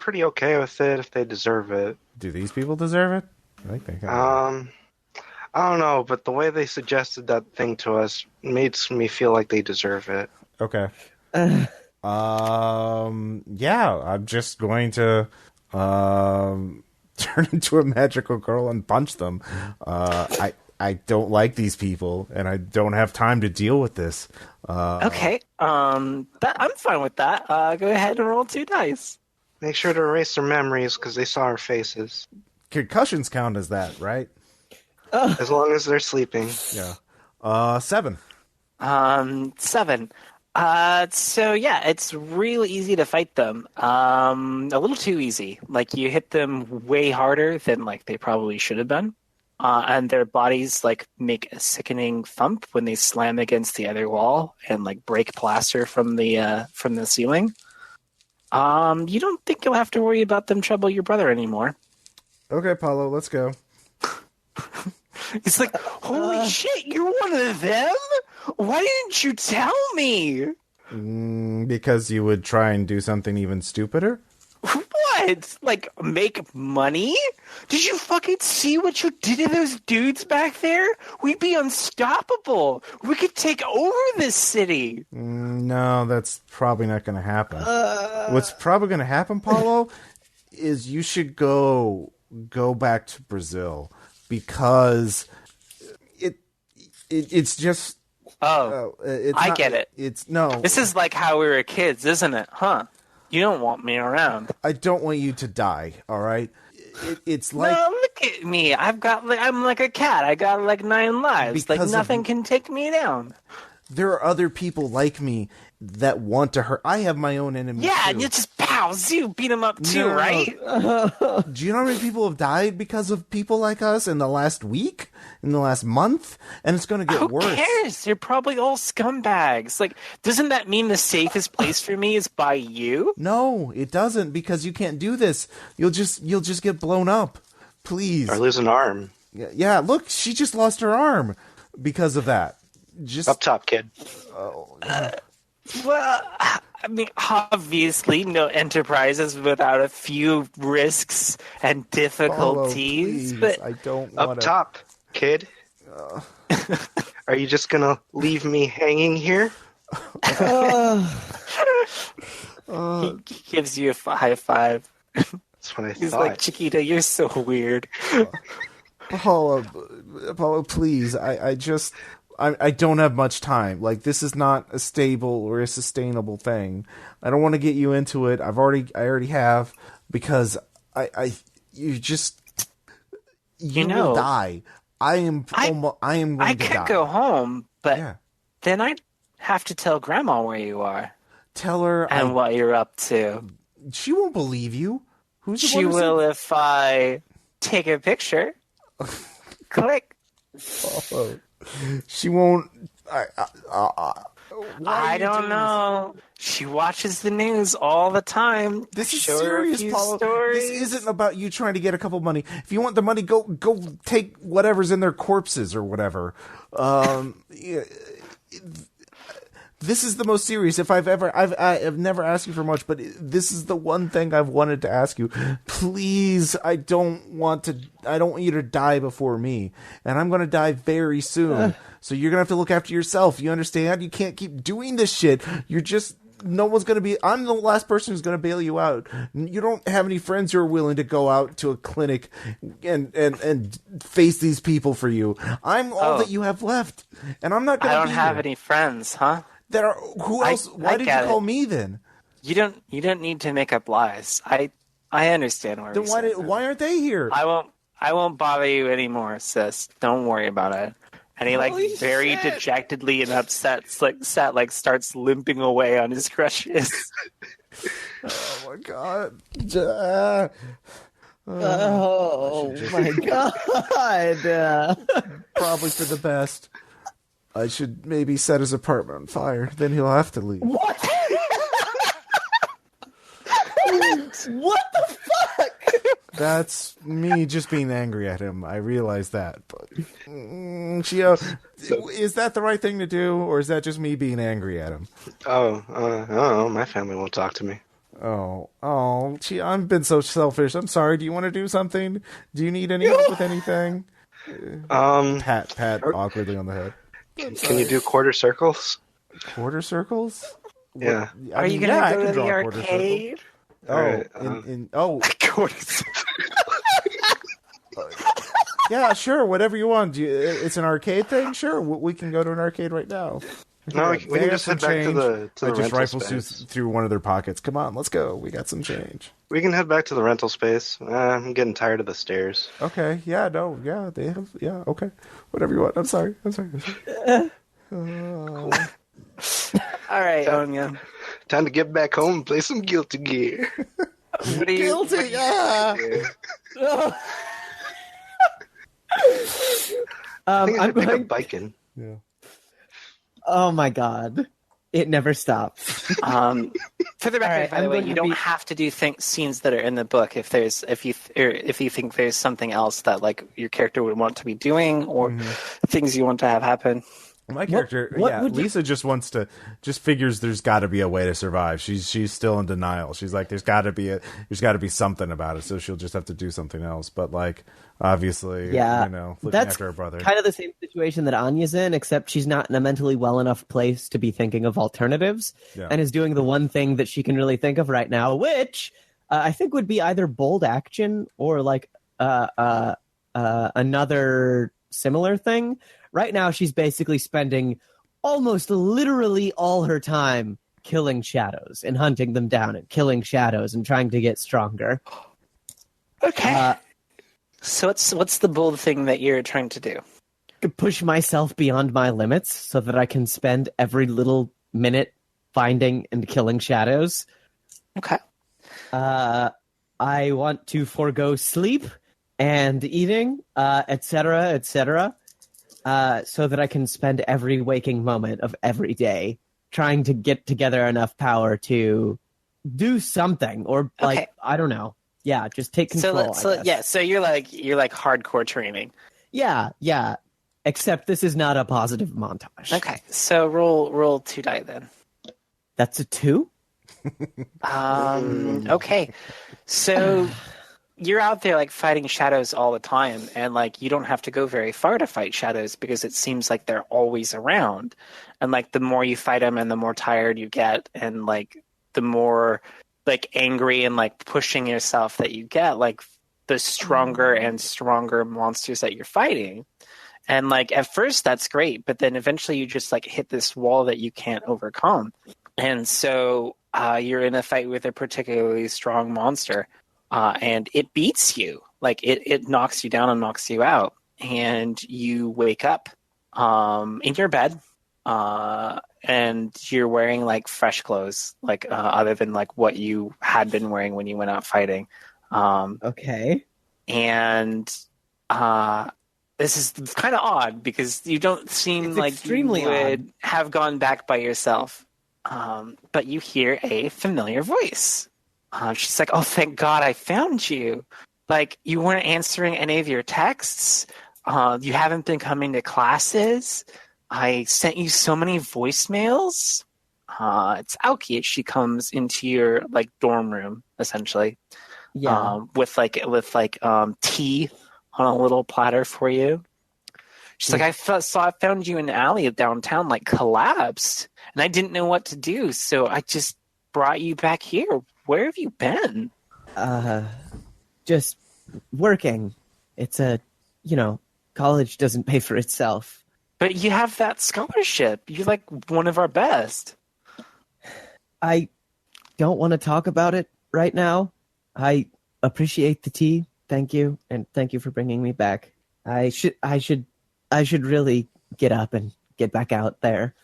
pretty okay with it if they deserve it. Do these people deserve it? I think they can. I don't know, but the way they suggested that thing to us makes me feel like they deserve it. Okay. Yeah, I'm just going to turn into a magical girl and punch them. I don't like these people, and I don't have time to deal with this. Okay. I'm fine with that. Go ahead and roll 2 dice. Make sure to erase their memories because they saw our faces. Concussions count as that, right? As long as they're sleeping. Yeah. 7. 7. So yeah, it's real easy to fight them. A little too easy. You hit them way harder than they probably should have been. And their bodies make a sickening thump when they slam against the other wall and break plaster from the ceiling. You don't think you'll have to worry about them trouble your brother anymore. Okay, Paulo, let's go. It's holy shit, you're one of them? Why didn't you tell me? Because you would try and do something even stupider? What? Make money? Did you fucking see what you did to those dudes back there? We'd be unstoppable. We could take over this city. No, that's probably not going to happen. What's probably going to happen, Paulo, is you should go back to Brazil because it's just... I get it. It's no. This is how we were kids, isn't it? Huh? You don't want me around. I don't want you to die, all right? it's like No, look at me. I'm like a cat. I got like 9 lives. Like nothing can take me down. there are other people like me that want to hurt. I have my own enemies. Yeah, too. and you just you beat them up too, No. right? Do you know how many people have died because of people like us in the last week, in the last month? And it's going to get Who worse. cares? They're probably all scumbags. Like, doesn't that mean the safest place for me is by you? No, it doesn't, because you can't do this. You'll just get blown up. Please. Or lose an arm. Yeah, look, she just lost her arm because of that. Just Up top, kid. Well, I mean, obviously, no enterprise is without a few risks and difficulties. please. But I don't Up want to. top, kid. Are you just gonna leave me hanging here? he gives you a high five. That's what I He's thought. like, Chiquita, you're so weird. Apollo, please. I don't have much time. Like, this is not a stable or a sustainable thing. I don't want to get you into it. I already have, because you will die. I am going I to could die. go home, but Yeah. then I'd have to tell Grandma where you are Tell her and what you're up to. she won't believe you. Who's the She one who will if I take a picture. Click. said- She won't. I don't know. She watches the news all the time. This is Show her a serious, few Paulo. stories. This isn't about you trying to get a couple money. If you want the money, go take whatever's in their corpses or whatever. Yeah, this is the most serious. If I've never asked you for much, but this is the one thing I've wanted to ask you. Please, I don't want you to die before me, and I'm going to die very soon. So you're going to have to look after yourself. You understand? You can't keep doing this shit. No one's going to be. I'm the last person who's going to bail you out. You don't have any friends who are willing to go out to a clinic and face these people for you. I'm all that you have left, and I'm not going to. I don't have any friends, huh? Who else? Why did you call me then? You don't need to make up lies. I understand where. Then why aren't they here? I won't bother you anymore, sis. Don't worry about it. And he Holy very shit. dejectedly and upset starts limping away on his crutches. Oh my god! Oh my god! Probably for the best. I should maybe set his apartment on fire. Then he'll have to leave. What? What the fuck? That's me just being angry at him. I realize that, but Shio, is that the right thing to do, or is that just me being angry at him? Oh, my family won't talk to me. Oh, gee, I've been so selfish. I'm sorry. Do you want to do something? Do you need any help with anything? Pat awkwardly on the head. Can you do quarter circles? Quarter circles? Yeah. Are you gonna go to the arcade? Alright, yeah, sure, whatever you want. It's an arcade thing? Sure, we can go to an arcade right now. No, we can just head back to the just rental rifles space. through one of their pockets. Come on, let's go. We got some change. We can head back to the rental space. I'm getting tired of the stairs. Okay, yeah, no, yeah, they have, yeah, okay. Whatever you want. I'm sorry. All right, Anya. Time to get back home and play some Guilty Gear. What are you? Guilty, I think I I'm should pick going. up biking. Yeah. Oh my god! It never stops. For the record, right, by the I'm way, going you to don't be- have to do scenes that are in the book if you think there's something else that like your character would want to be doing or things you want to have happen. My character, what would you- Lisa just figures there's got to be a way to survive. She's still in denial. She's like, there's got to be something about it. So she'll just have to do something else. But like, obviously, Yeah, looking that's after her brother. kind of the same situation that Anya's in, except she's not in a mentally well enough place to be thinking of alternatives, Yeah. and is doing the one thing that she can really think of right now, which I think would be either bold action or like another similar thing. Right now, she's basically spending almost literally all her time killing shadows and hunting them down and killing shadows and trying to get stronger. Okay. So what's the bold thing that you're trying to do? To push myself beyond my limits so that I can spend every little minute finding and killing shadows. Okay. I want to forego sleep and eating, etc., etc., so that I can spend every waking moment of every day trying to get together enough power to do something, or like Okay. I don't know. Yeah, just take control. I guess. So you're like hardcore training. Yeah. Except this is not a positive montage. Okay. So roll 2 die then. That's a 2? Okay. So you're out there like fighting shadows all the time, and like you don't have to go very far to fight shadows because it seems like they're always around. And like the more you fight them and the more tired you get, and like the more like angry and like pushing yourself that you get, like the stronger and stronger monsters that you're fighting. And like at first that's great, but then eventually you just like hit this wall that you can't overcome. And so you're in a fight with a particularly strong monster, and it beats you. Like it knocks you down and knocks you out, and you wake up in your bed, and you're wearing like fresh clothes, like other than like what you had been wearing when you went out fighting. Okay. And this is kind of odd because you don't seem It's like extremely you would have gone back by yourself. But you hear a familiar voice. She's like, "Oh, thank God I found you. Like, you weren't answering any of your texts. You haven't been coming to classes. I sent you so many voicemails." It's Aoki. She comes into your like dorm room essentially, Yeah. with tea on a little platter for you. She's like, I found you in an alley downtown, like collapsed, and I didn't know what to do, so I just brought you back here. Where have you been? Just working. It's college doesn't pay for itself. But you have that scholarship. You're like one of our best. I don't want to talk about it right now. I appreciate the tea. Thank you, and thank you for bringing me back. I should really get up and get back out there.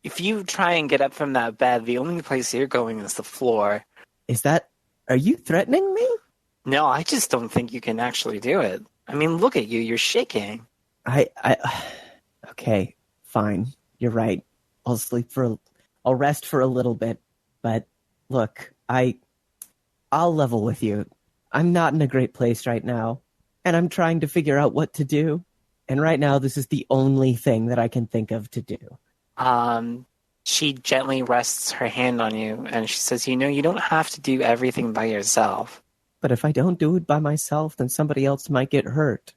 If you try and get up from that bed, the only place you're going is the floor. Are you threatening me? No, I just don't think you can actually do it. I mean, look at you. You're shaking. Okay, fine. You're right. I'll rest for a little bit. But look, I'll level with you. I'm not in a great place right now, and I'm trying to figure out what to do. And right now, this is the only thing that I can think of to do. She gently rests her hand on you, and she says, you don't have to do everything by yourself. But if I don't do it by myself, then somebody else might get hurt.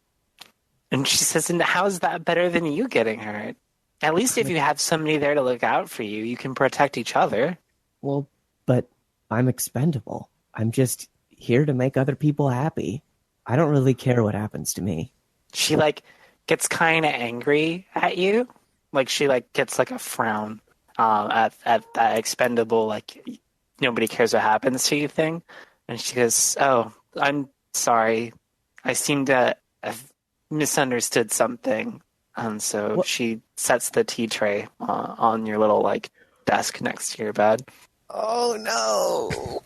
And she says, and how's that better than you getting hurt? At least if you have somebody there to look out for you, you can protect each other. Well, but I'm expendable. I'm just here to make other people happy. I don't really care what happens to me. She, gets kind of angry at you. She, gets, a frown at that expendable, nobody cares what happens to you thing. And she goes, "Oh, I'm sorry. I seem to have misunderstood something." And so she sets the tea tray on your little, desk next to your bed. Oh, no.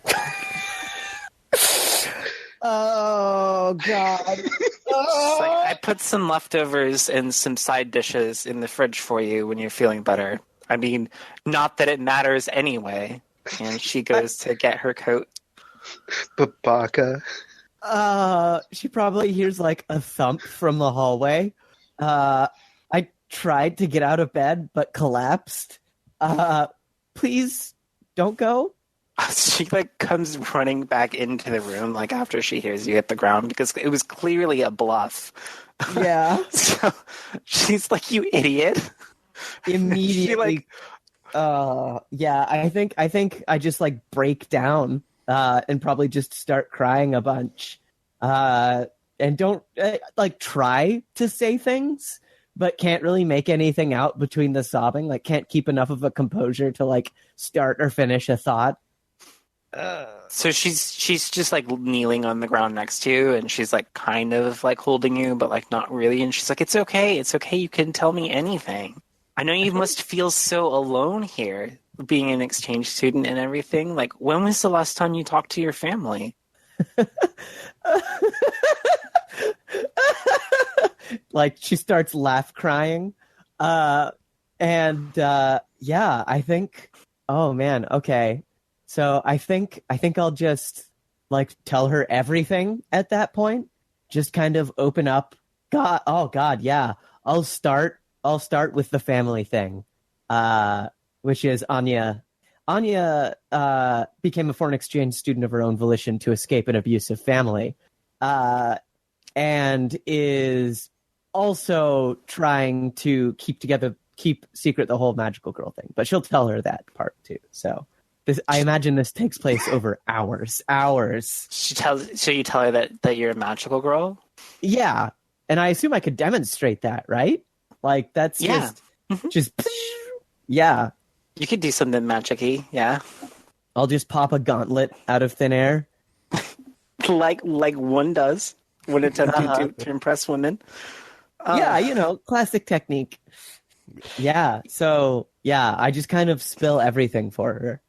Oh, God. It's I put some leftovers and some side dishes in the fridge for you when you're feeling better. I mean, not that it matters anyway. And she goes to get her coat. Babaka. She probably hears, a thump from the hallway. I tried to get out of bed, but collapsed. Please don't go. She comes running back into the room after she hears you hit the ground because it was clearly a bluff. Yeah. So she's like, "You idiot!" Immediately. Yeah. I think I just break down and probably just start crying a bunch. And don't try to say things, but can't really make anything out between the sobbing. Can't keep enough of a composure to start or finish a thought. So she's just like kneeling on the ground next to you, and she's like kind of like holding you, but like not really. And she's like, "It's okay, it's okay. You can tell me anything. I know you must feel so alone here, being an exchange student and everything. Like, when was the last time you talked to your family?" Like she starts crying. Yeah, I think, oh man, okay. So I think I'll just like tell her everything at that point. Just kind of open up. God, yeah. I'll start with the family thing. Which is Anya. Anya became a foreign exchange student of her own volition to escape an abusive family. And is also trying to keep secret the whole magical girl thing. But she'll tell her that part too. So I imagine this takes place over hours. So you tell her that you're a magical girl? Yeah. And I assume I could demonstrate that, right? Like that's just yeah. You could do something magic-y, yeah. I'll just pop a gauntlet out of thin air. like one does when attempting to impress women. Yeah, classic technique. Yeah, so, yeah, I just kind of spill everything for her.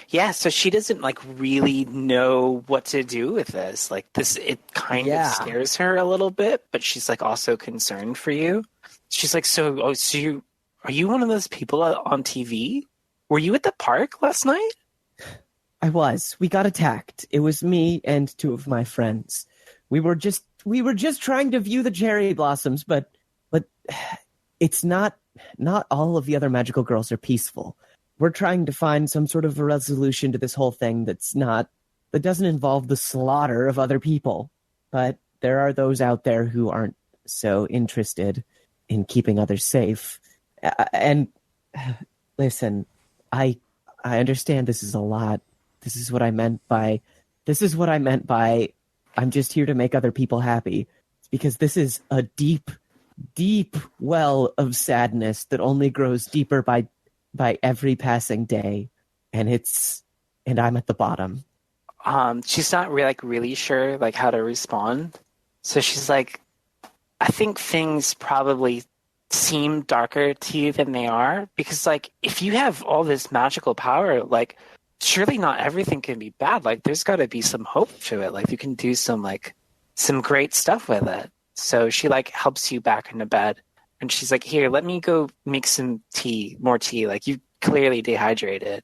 Yeah, so she doesn't, like, really know what to do with this. Like, it kind of scares her a little bit, but she's, like, also concerned for you. She's like, are you one of those people on TV? Were you at the park last night? I was. We got attacked. It was me and two of my friends. We were just trying to view the cherry blossoms, but it's not all of the other magical girls are peaceful. We're trying to find some sort of a resolution to this whole thing that doesn't involve the slaughter of other people. But there are those out there who aren't so interested in keeping others safe. And listen, I understand this is a lot. This is what I meant by I'm just here to make other people happy. It's because this is a deep, deep well of sadness that only grows deeper by every passing day. And I'm at the bottom. She's not really sure like how to respond. So she's like, I think things probably seem darker to you than they are, because like if you have all this magical power, like surely not everything can be bad. Like there's got to be some hope to it. Like you can do some great stuff with it. So she like helps you back into bed, and she's like, here, let me go make more tea. Like you clearly dehydrated.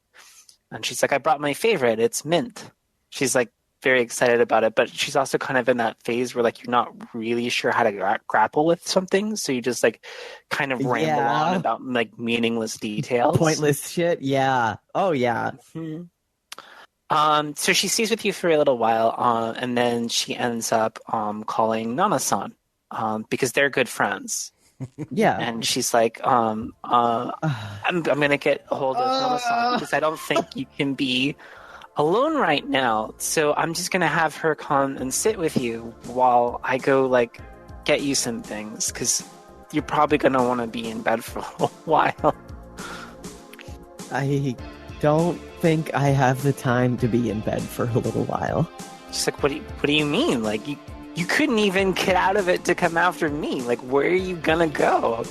And she's like, I brought my favorite. It's mint. She's like very excited about it, but she's also kind of in that phase where like you're not really sure how to grapple with something, so you just like kind of ramble on about like meaningless details, pointless shit. Yeah. Oh yeah. Mm-hmm. So she stays with you for a little while, and then she ends up calling Nana-san, because they're good friends. Yeah. And she's like, I'm gonna get a hold of Nana-san because I don't think you can be alone right now. So I'm just gonna have her come and sit with you while I go like get you some things, because you're probably gonna want to be in bed for a while. I don't think I have the time to be in bed for a little while. She's like, what do you mean? Like you couldn't even get out of it to come after me. Like, where are you gonna go?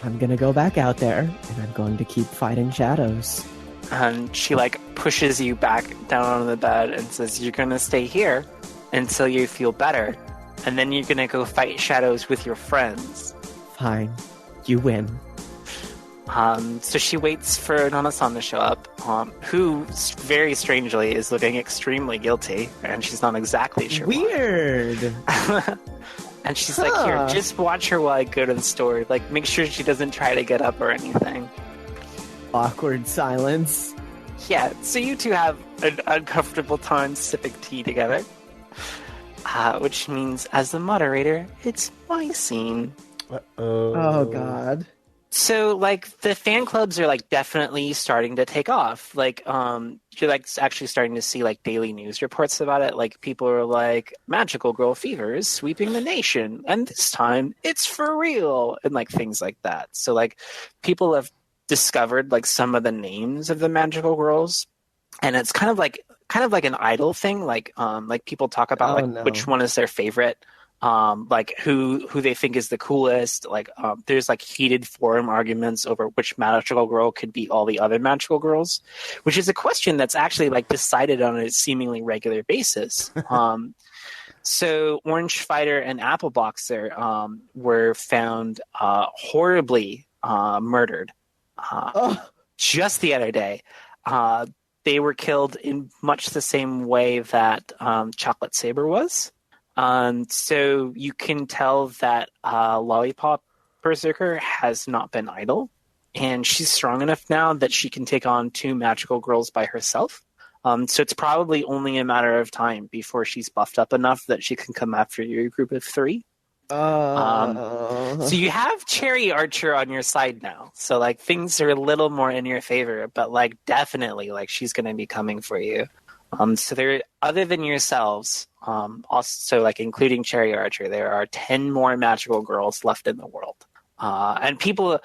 I'm gonna go back out there, and I'm going to keep fighting shadows. And she like pushes you back down on the bed and says, you're gonna stay here until you feel better, and then you're gonna go fight shadows with your friends. Fine. You win. So she waits for Nana-san to show up, who very strangely is looking extremely guilty, and she's not exactly sure Weird. why. And she's like, here, just watch her while I go to the store. Like, make sure she doesn't try to get up or anything. Awkward silence. Yeah, so you two have an uncomfortable time sipping tea together. Which means, as the moderator, it's my scene. Oh, God. So, like, the fan clubs are, like, definitely starting to take off. Like, you're, like, actually starting to see, like, daily news reports about it. Like, people are like, magical girl fever is sweeping the nation, and this time, it's for real, and, like, things like that. So, like, people have discovered, like, some of the names of the magical girls, and it's kind of, like, kind of like an idol thing. Like people talk about Oh, like no. which one is their favorite. Like who they think is the coolest. Like there's like heated forum arguments over which magical girl could beat all the other magical girls, which is a question that's actually like decided on a seemingly regular basis. So Orange Fighter and Apple Boxer were found horribly murdered just the other day. They were killed in much the same way that Chocolate Saber was. So you can tell that Lollipop Berserker has not been idle, and she's strong enough now that she can take on 2 magical girls by herself. So it's probably only a matter of time before she's buffed up enough that she can come after your group of 3. So you have Cherry Archer on your side now. So like things are a little more in your favor, but like definitely like she's going to be coming for you. So there, other than yourselves, also like including Cherry Archer, there are 10 more magical girls left in the world. And people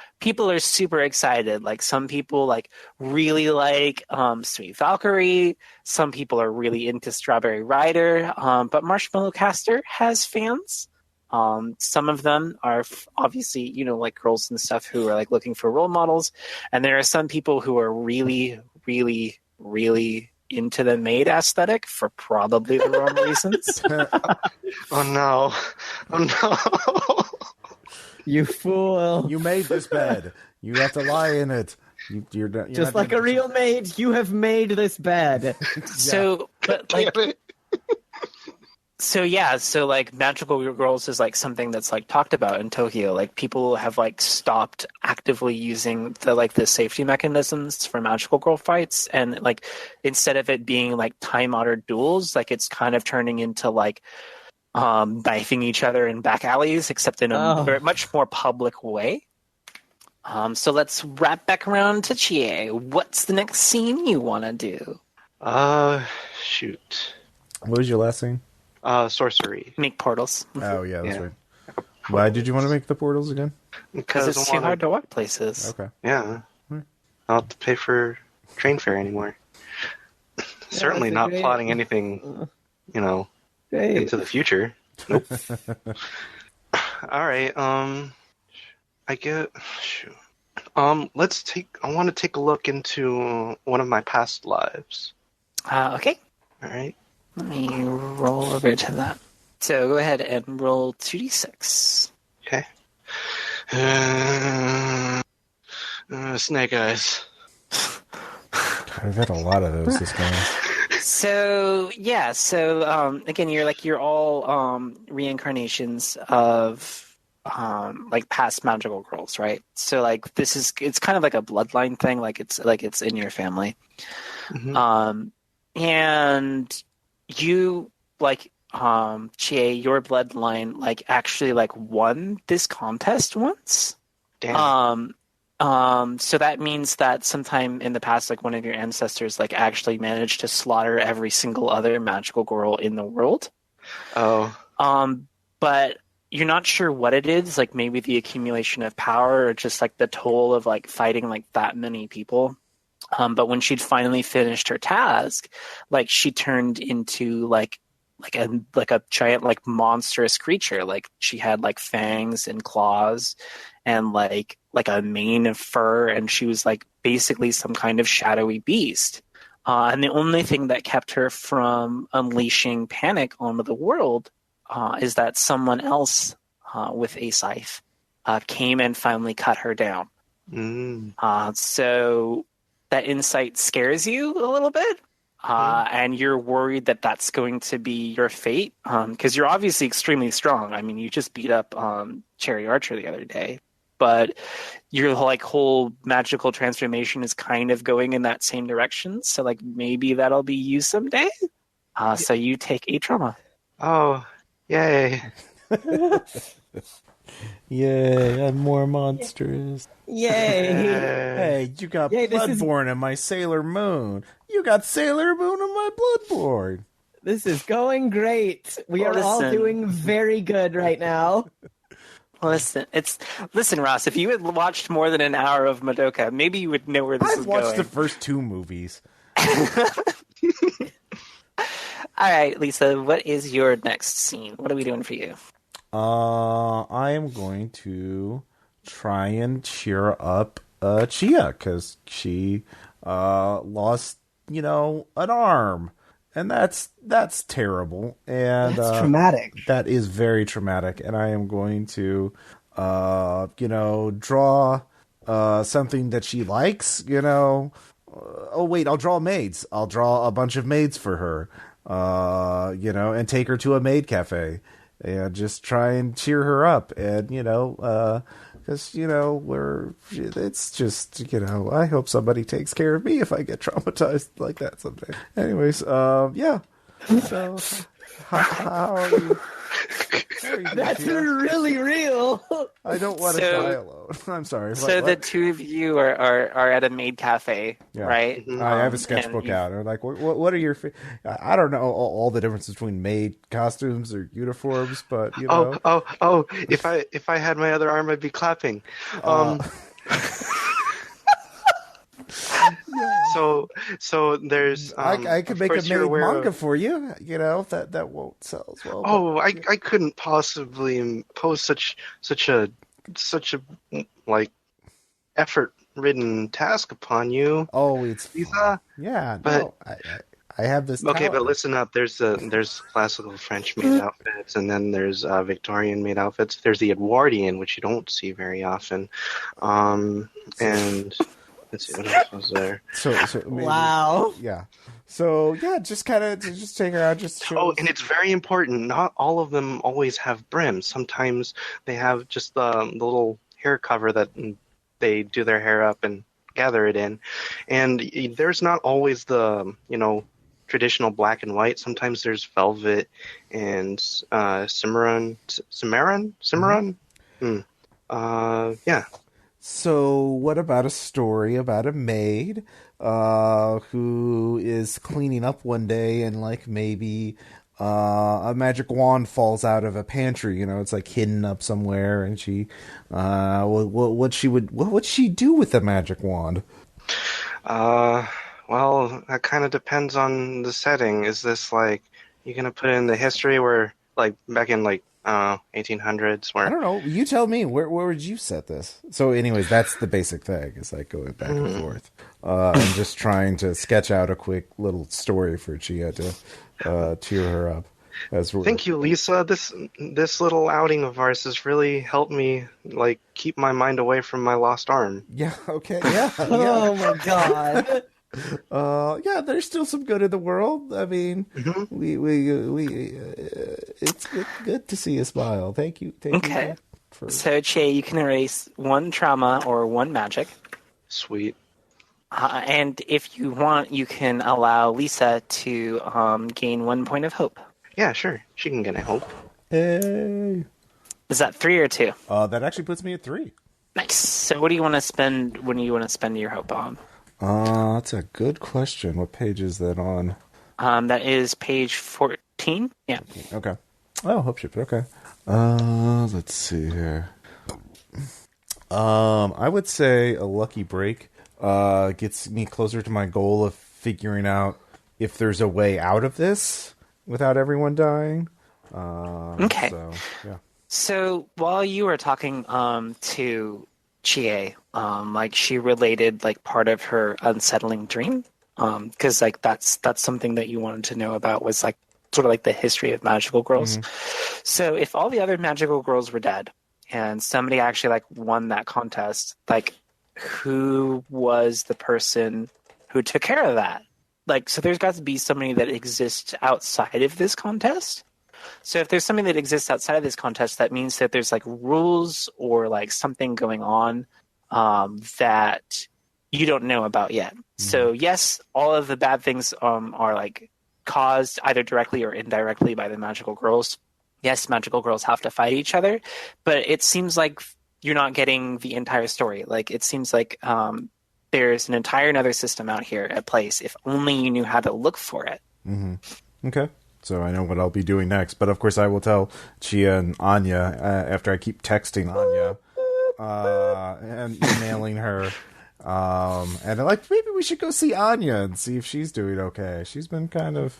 are super excited. Like some people like really like Sweet Valkyrie. Some people are really into Strawberry Rider. But Marshmallow Caster has fans. Some of them are obviously, you know, like girls and stuff who are like looking for role models. And there are some people who are really, really, really into the maid aesthetic for probably the wrong reasons. Oh no. Oh no. You fool. You made this bed. You have to lie in it. You're Just like a real maid, you have made this bed. So, but like, Damn it. so like magical girls is like something that's like talked about in Tokyo. Like people have like stopped actively using the safety mechanisms for magical girl fights, and like instead of it being like time honored duels, like it's kind of turning into like knifing each other in back alleys, except in a very, much more public way. So let's wrap back around to Chie. What's the next scene you want to do? Shoot. What was your last scene? Sorcery. Make portals. Oh yeah, that's right. Why did you want to make the portals again? Because it's too hard to walk places. Okay. Yeah. I'll have to pay for train fare anymore. Certainly that's a not great- plotting anything, you know, Great. into the future. Nope. All right. I get. Shoot. Let's take. I want to take a look into one of my past lives. Okay. All right. Let me roll over to that. So go ahead and roll 2d6. Okay. Snake eyes. I've had a lot of those this game. So yeah, again, you're all reincarnations of like past magical girls, right? So like it's kind of like a bloodline thing, like it's in your family. Mm-hmm. And you like Chie, your bloodline like actually like won this contest once. Damn. So that means that sometime in the past, like one of your ancestors like actually managed to slaughter every single other magical girl in the world. Oh. But you're not sure what it is, like maybe the accumulation of power or just like the toll of like fighting like that many people. But when she'd finally finished her task, like she turned into like a giant like monstrous creature. Like she had like fangs and claws and like a mane of fur, and she was like basically some kind of shadowy beast. And the only thing that kept her from unleashing panic onto the world is that someone else with a scythe came and finally cut her down. So that insight scares you a little bit, and you're worried that that's going to be your fate, because you're obviously extremely strong. I mean, you just beat up Cherry Archer the other day, but your like whole magical transformation is kind of going in that same direction. So like maybe that'll be you someday. So you take a trauma. Oh, yay. Yay, I'm more monstrous. Yay! Hey, you got Yay, this is- Bloodborne and my Sailor Moon. You got Sailor Moon and my Bloodborne. This is going great. We are all Listen. doing very good right now. Listen, Ross. If you had watched more than an hour of Madoka, maybe you would know where this is I've watched going. the first 2 movies. All right, Lisa, what is your next scene? What are we doing for you? I am going to try and cheer up Chia because she lost, an arm, and that's terrible, and That's traumatic. That is very traumatic, and I am going to, draw something that she likes. Oh wait, I'll draw maids. I'll draw a bunch of maids for her. And take her to a maid cafe. And just try and cheer her up, and because it's just I hope somebody takes care of me if I get traumatized like that someday. Anyways, yeah. So how are you? That's really real. I don't want to die alone. I'm sorry. So the two of you are at a maid cafe, right? I have a sketchbook out. I'm like, what are your? I don't know all the differences between maid costumes or uniforms, but Oh! If I had my other arm, I'd be clapping. So there's. I could make a maid manga for you. That won't sell as well. Oh, I couldn't possibly impose such a like effort-ridden task upon you. Oh, it's Lisa. Yeah, but no, I have this. Okay, talent. but listen up. There's classical French made outfits, and then there's Victorian made outfits. There's the Edwardian, which you don't see very often, and. Let's see what else was there. So maybe, wow. Yeah. So yeah, just take her out. Just shows. Oh, and it's very important. Not all of them always have brims. Sometimes they have just the little hair cover that they do their hair up and gather it in. And there's not always the traditional black and white. Sometimes there's velvet and cimarron. Yeah. So what about a story about a maid who is cleaning up one day and maybe a magic wand falls out of a pantry, it's hidden up somewhere, and she what would she do with the magic wand? Well, that kind of depends on the setting. Is this you going to put in the history where back in 1800s where I don't know, you tell me, where would you set this? So anyways, that's the basic thing, is going back and forth and just trying to sketch out a quick little story for Chia to cheer her up. Thank you, Lisa. This little outing of ours has really helped me keep my mind away from my lost arm. Yeah, okay. Yeah. Oh my god. Yeah, there's still some good in the world. I mean, we it's good to see you smile. Thank you. Okay. So, Che, you can erase one trauma or one magic. Sweet. And if you want, you can allow Lisa to gain 1 point of hope. Yeah, sure. She can get a hope. Hey. Is that 3 or 2? That actually puts me at 3. Nice. So what do you want to spend when you want to spend your hope on? That's a good question. What page is that on? That is page 14. Yeah. Okay. Oh, hope ship. Okay. Let's see here. I would say a lucky break gets me closer to my goal of figuring out if there's a way out of this without everyone dying. Okay. So, yeah. So while you were talking to Chie, she related part of her unsettling dream, because that's something that you wanted to know about, was sort of the history of magical girls. Mm-hmm. So if all the other magical girls were dead and somebody actually won that contest, who was the person who took care of that? So there's got to be somebody that exists outside of this contest. So if there's something that exists outside of this contest, that means that there's rules or something going on that you don't know about yet. Mm-hmm. So yes, all of the bad things are caused either directly or indirectly by the magical girls. Yes, magical girls have to fight each other, but it seems like you're not getting the entire story. It seems like there's an entire another system out here at place if only you knew how to look for it. Mm-hmm. Okay. So I know what I'll be doing next. But of course I will tell Chia and Anya after I keep texting Anya and emailing her And they're like, maybe we should go see Anya and see if she's doing okay. She's been I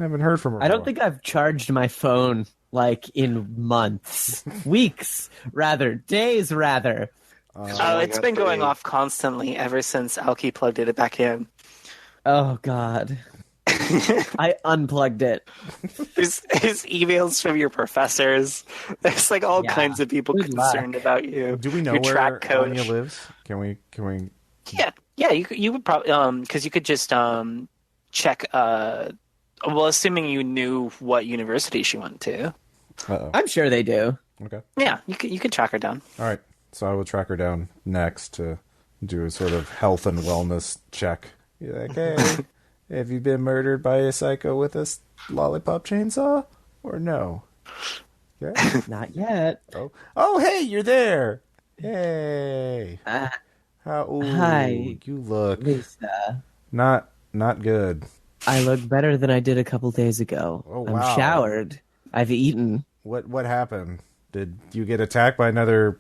haven't heard from her. I don't think I've charged my phone like in months, weeks, rather, days, rather. It's been going off constantly ever since Alki plugged it back in. Oh God. I unplugged it. There's emails from your professors. There's like all kinds of people Good concerned luck. about you. Do we know your where track coach. Anya lives? Can we? Yeah. You would probably because you could just check. Well, assuming you knew what university she went to. Uh-oh. I'm sure they do. Okay. Yeah, you could track her down. All right. So I will track her down next to do a sort of health and wellness check. You're like, hey, have you been murdered by a psycho with a lollipop chainsaw? Or no? Okay. Not yet. Oh, hey, you're there. Hey. Hi, you look Lisa. not good. I look better than I did a couple days ago. Oh, I'm wow. showered. I've eaten. What happened? Did you get attacked by another,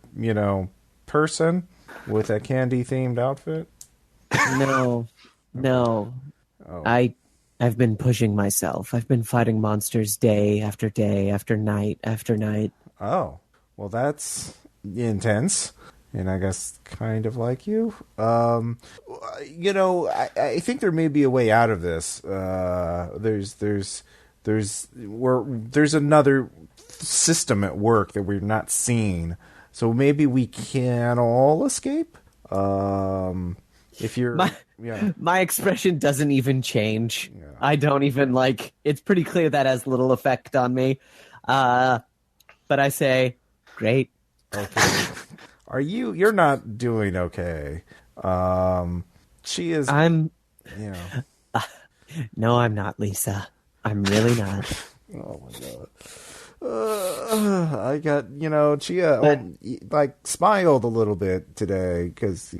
person with a candy-themed outfit? No. Oh. I've been pushing myself. I've been fighting monsters day after day after night after night. Oh. Well, that's intense. And I guess kind of like you. I think there may be a way out of this. There's another system at work that we're not seeing. So maybe we can all escape. If you're My expression doesn't even change. Yeah. I don't even it's pretty clear that has little effect on me. But I say, great. okay. You're not doing okay. She is. No, I'm not, Lisa. I'm really not. Oh my god. I got, Chia smiled a little bit today because,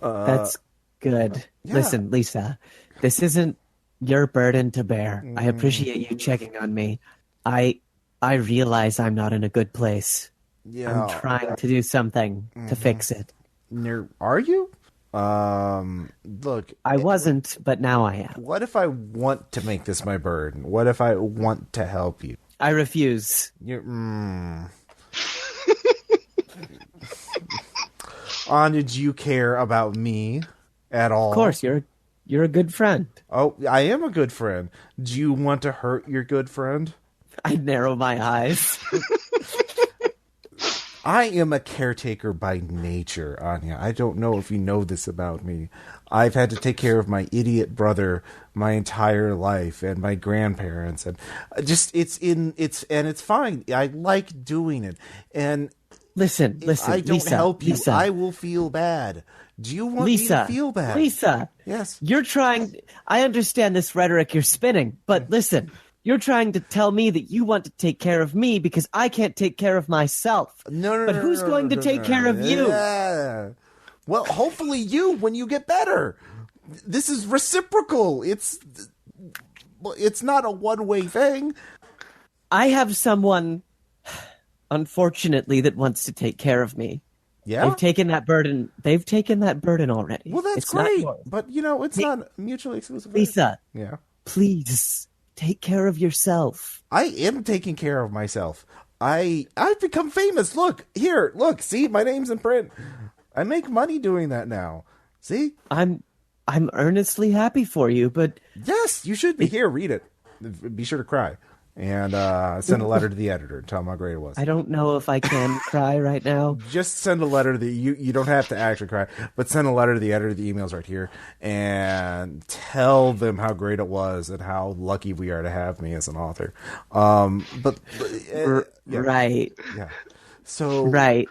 That's good. Yeah. Listen, Lisa, this isn't your burden to bear. I appreciate you checking on me. I realize I'm not in a good place. Yeah. I'm trying to do something to fix it. Are you? Look. I wasn't, but now I am. What if I want to make this my burden? What if I want to help you? I refuse. Anya, do you care about me at all? Of course, you're a good friend. Oh, I am a good friend. Do you want to hurt your good friend? I narrow my eyes. I am a caretaker by nature, Anya. I don't know if you know this about me. I've had to take care of my idiot brother my entire life and my grandparents, and it's fine. I like doing it. And Listen, if I don't Lisa, help you, Lisa. I will feel bad. Do you want me to feel bad? Lisa, Yes. you're trying. I understand this rhetoric you're spinning, but listen. You're trying to tell me that you want to take care of me because I can't take care of myself. No. But who's going to take care of you? Yeah. Well, hopefully you when you get better. This is reciprocal. It's not a one-way thing. I have someone, unfortunately, that wants to take care of me. Yeah. They've taken that burden already. Well, that's It's not great. yours. But it's not mutually exclusive. Lisa, Yeah. please take care of yourself. I am taking care of myself. I've become famous. Look, see, my name's in print. I make money doing that now. See? I'm earnestly happy for you, but Yes, you should be. Here, read it. Be sure to cry. And send a letter to the editor and tell him how great it was. I don't know if I can cry right now. Just send a letter to the you don't have to actually cry, but send a letter to the editor. The email's right here, and tell them how great it was and how lucky we are to have me as an author. Yeah. Right. Yeah. So Right.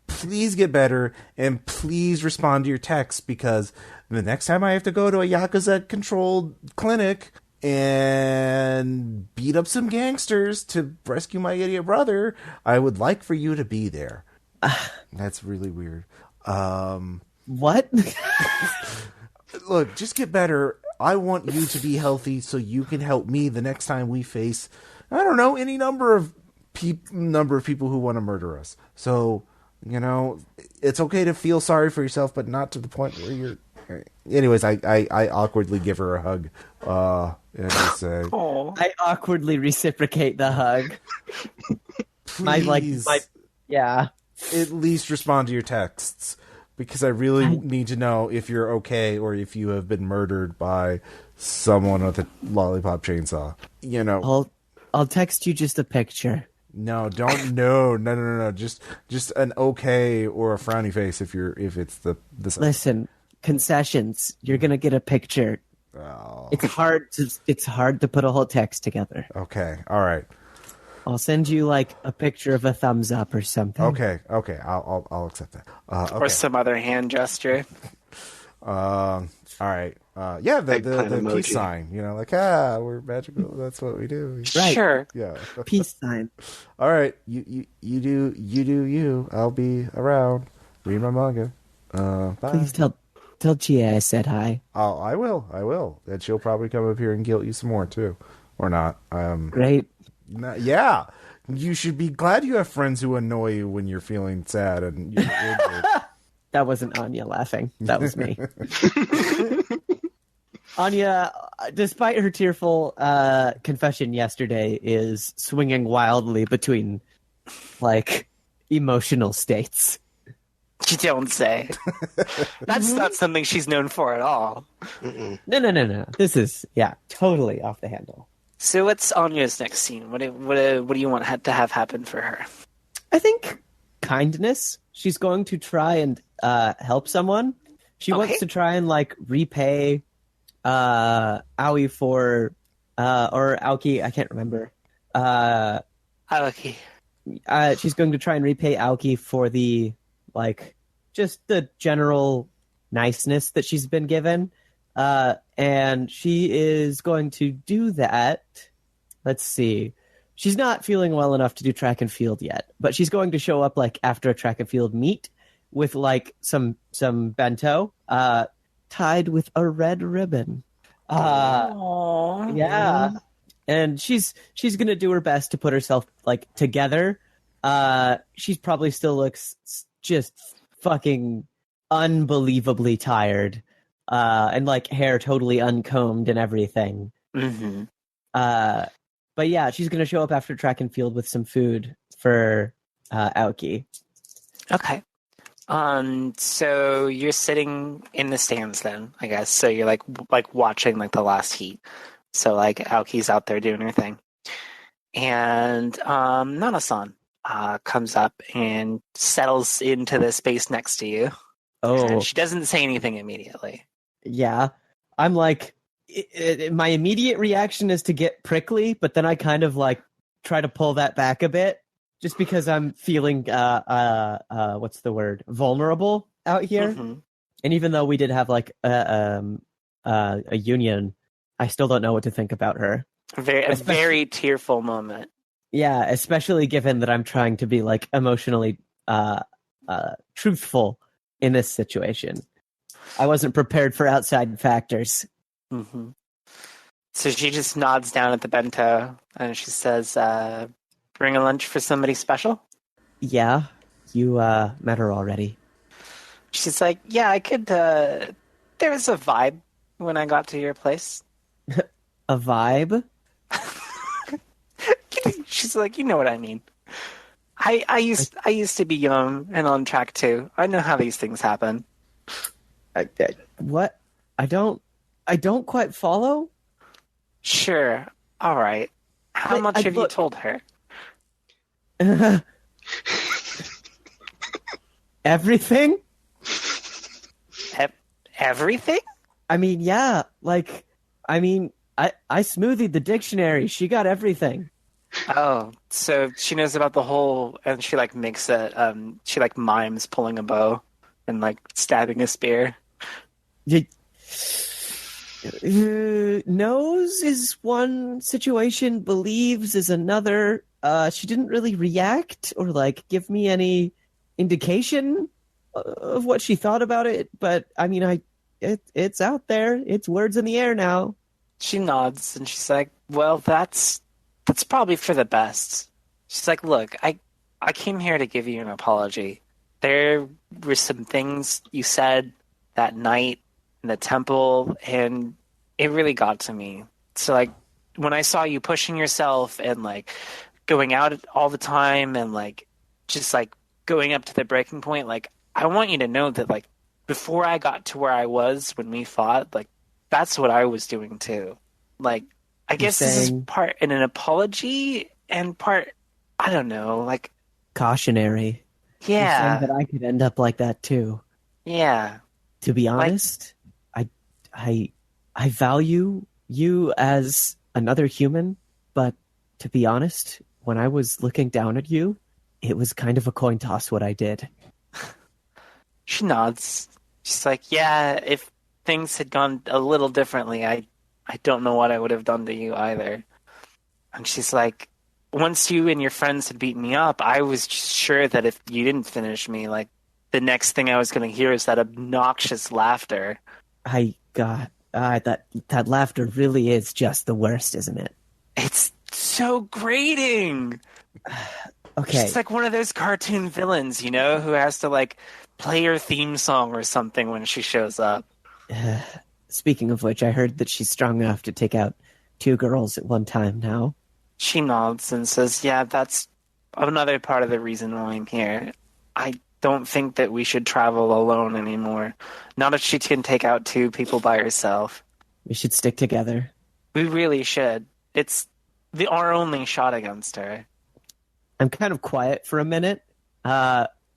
please get better and please respond to your texts, because the next time I have to go to a Yakuza controlled clinic and beat up some gangsters to rescue my idiot brother, I would like for you to be there. That's really weird. What? Look, just get better. I want you to be healthy so you can help me the next time we face, I don't know, any number of people who want to murder us. So it's okay to feel sorry for yourself, but not to the point where you're. Anyways, I awkwardly give her a hug, and I say, I awkwardly reciprocate the hug. please, yeah. at least respond to your texts, because I really need to know if you're okay or if you have been murdered by someone with a lollipop chainsaw. I'll text you just a picture. No, don't. No. Just an okay or a frowny face if it's the. Listen, concessions. You're gonna get a picture. Oh. It's hard to put a whole text together. Okay, all right. I'll send you like a picture of a thumbs up or something. Okay. I'll accept that. Okay. Or some other hand gesture. All right. Yeah, the emoji. peace sign. We're magical. That's what we do. Right. Sure. Yeah. Peace sign. All right. You do you. I'll be around. Read my manga. Bye. Please tell Chia I said hi. Oh, I will. And she'll probably come up here and guilt you some more too, or not. Great. Yeah. You should be glad you have friends who annoy you when you're feeling sad and you're injured. That wasn't Anya laughing. That was me. Anya, despite her tearful confession yesterday, is swinging wildly between, emotional states. You don't say. That's not something she's known for at all. No. This is, totally off the handle. So what's Anya's next scene? What do you want to have happen for her? I think kindness. She's going to try and help someone. She wants to try and repay Aoi for or Aoki, I can't remember. Aoki. She's going to try and repay Aoki for the just the general niceness that she's been given. And she is going to do that. Let's see. She's not feeling well enough to do track and field yet, but she's going to show up after a track and field meet with some bento tied with a red ribbon. Yeah. And she's going to do her best to put herself together. She probably still looks just fucking unbelievably tired. And hair totally uncombed and everything. Mm-hmm. But yeah, she's going to show up after track and field with some food for Aoki. Okay. So you're sitting in the stands then, I guess. So you're watching the last heat. So Aoki's out there doing her thing. And Nana-san comes up and settles into the space next to you. Oh. And she doesn't say anything immediately. Yeah. I'm my immediate reaction is to get prickly, but then I kind of try to pull that back a bit just because I'm feeling what's the word? Vulnerable out here. Mm-hmm. And even though we did have a union, I still don't know what to think about her. A very tearful moment. Yeah, especially given that I'm trying to be emotionally truthful in this situation. I wasn't prepared for outside factors. Mm-hmm. So she just nods down at the bento and she says, bring a lunch for somebody special? Yeah, you met her already. She's like, yeah, I could, there was a vibe when I got to your place. A vibe? She's like, you know what I mean. I used to be young and on track too. I know how these things happen. What? I don't quite follow. Sure. All right. How much have you told her? Everything? Everything? I mean, yeah. I smoothied the dictionary. She got everything. Oh, so she knows about the whole, and she makes it. She mimes pulling a bow and stabbing a spear. Knows is one situation, believes is another. She didn't really react or give me any indication of what she thought about it. But I mean, it's out there. It's words in the air now. She nods and she's like, "Well, that's probably for the best." She's like, "Look, I came here to give you an apology. there were some things you said that night in the temple, and it really got to me. So, like, when I saw you pushing yourself and, like, going out all the time and, like, just, like, going up to the breaking point, like, I want you to know that, like, before I got to where I was when we fought, like, that's what I was doing too. Like, I guess this is part in an apology and part, I don't know, like, cautionary. You're saying that I could end up like that too. Yeah. To be honest, I value you as another human, but to be honest, when I was looking down at you, it was kind of a coin toss what I did. She nods. She's like, yeah, if things had gone a little differently, I don't know what I would have done to you either. And she's like, once you and your friends had beaten me up, I was just sure that if you didn't finish me, like, the next thing I was going to hear is that obnoxious laughter. That laughter really is just the worst, isn't it? It's so grating. Okay. She's like one of those cartoon villains, you know, who has to, like, play her theme song or something when she shows up. Speaking of which, I heard that she's strong enough to take out 2 girls at one time now. She nods and says, yeah, that's another part of the reason why I'm here. I don't think that we should travel alone anymore. Not if she can take out 2 people by herself. We should stick together. We really should. It's our only shot against her. I'm kind of quiet for a minute,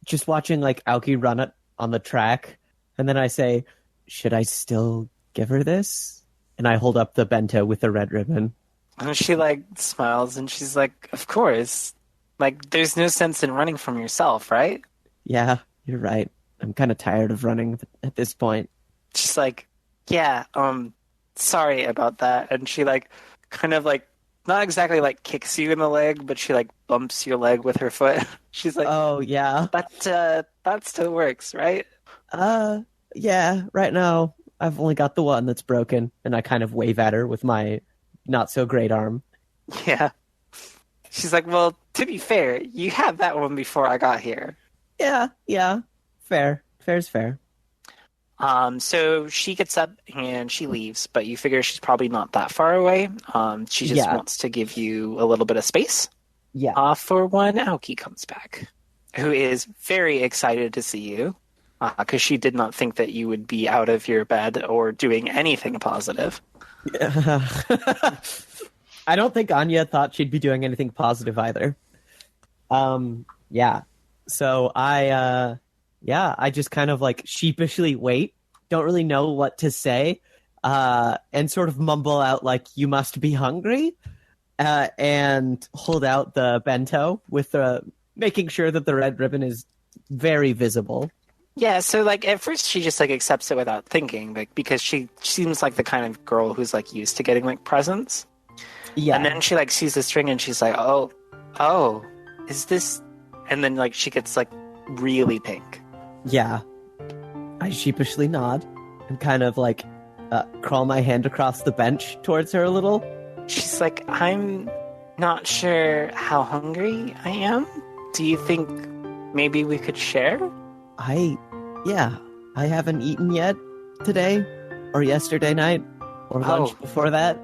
just watching, like, Aoki run it on the track, and then I say, should I still give her this? And I hold up the bento with the red ribbon. And she, like, smiles, and she's like, of course. Like, there's no sense in running from yourself, right? Yeah, you're right. I'm kind of tired of running at this point. She's like, yeah, sorry about that. And she, like, kind of, like, not exactly, like, kicks you in the leg, but she, like, bumps your leg with her foot. She's like, oh, yeah. But that still works, right? Yeah, right now I've only got the one that's broken, and I kind of wave at her with my not-so-great arm. Yeah. She's like, well, to be fair, you had that one before I got here. Yeah. Fair. Fair's fair. So she gets up and she leaves, but you figure she's probably not that far away. She just wants to give you a little bit of space. Yeah. For when Aoki comes back, who is very excited to see you, because she did not think that you would be out of your bed or doing anything positive. I don't think Anya thought she'd be doing anything positive either. Yeah. So I just kind of, like, sheepishly wait, don't really know what to say, and sort of mumble out, like, you must be hungry, and hold out the bento with making sure that the red ribbon is very visible. Yeah, so, like, at first she just, like, accepts it without thinking, like, because she seems like the kind of girl who's, like, used to getting, like, presents. Yeah. And then she, like, sees the string and she's like, oh, is this... And then, like, she gets, like, really pink. Yeah. I sheepishly nod and kind of, like, crawl my hand across the bench towards her a little. She's like, I'm not sure how hungry I am. Do you think maybe we could share? I haven't eaten yet today or yesterday night or lunch before that.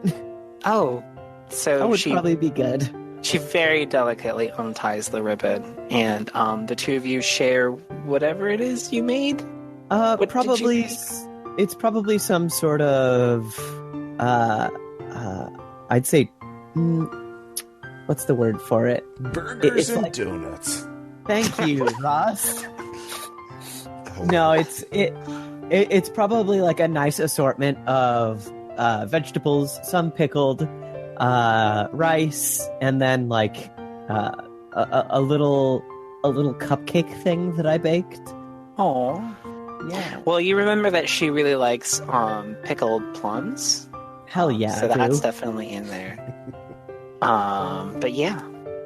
Oh, so that would probably be good. She very delicately unties the ribbon, and the two of you share whatever it is you made. It's probably some sort of I'd say what's the word for it? Burgers and donuts. Thank you, Ross. No, it's probably like a nice assortment of vegetables, some pickled, rice, and then like a little cupcake thing that I baked. Oh, yeah. Well, you remember that she really likes pickled plums. Hell yeah, so that's definitely in there. But yeah.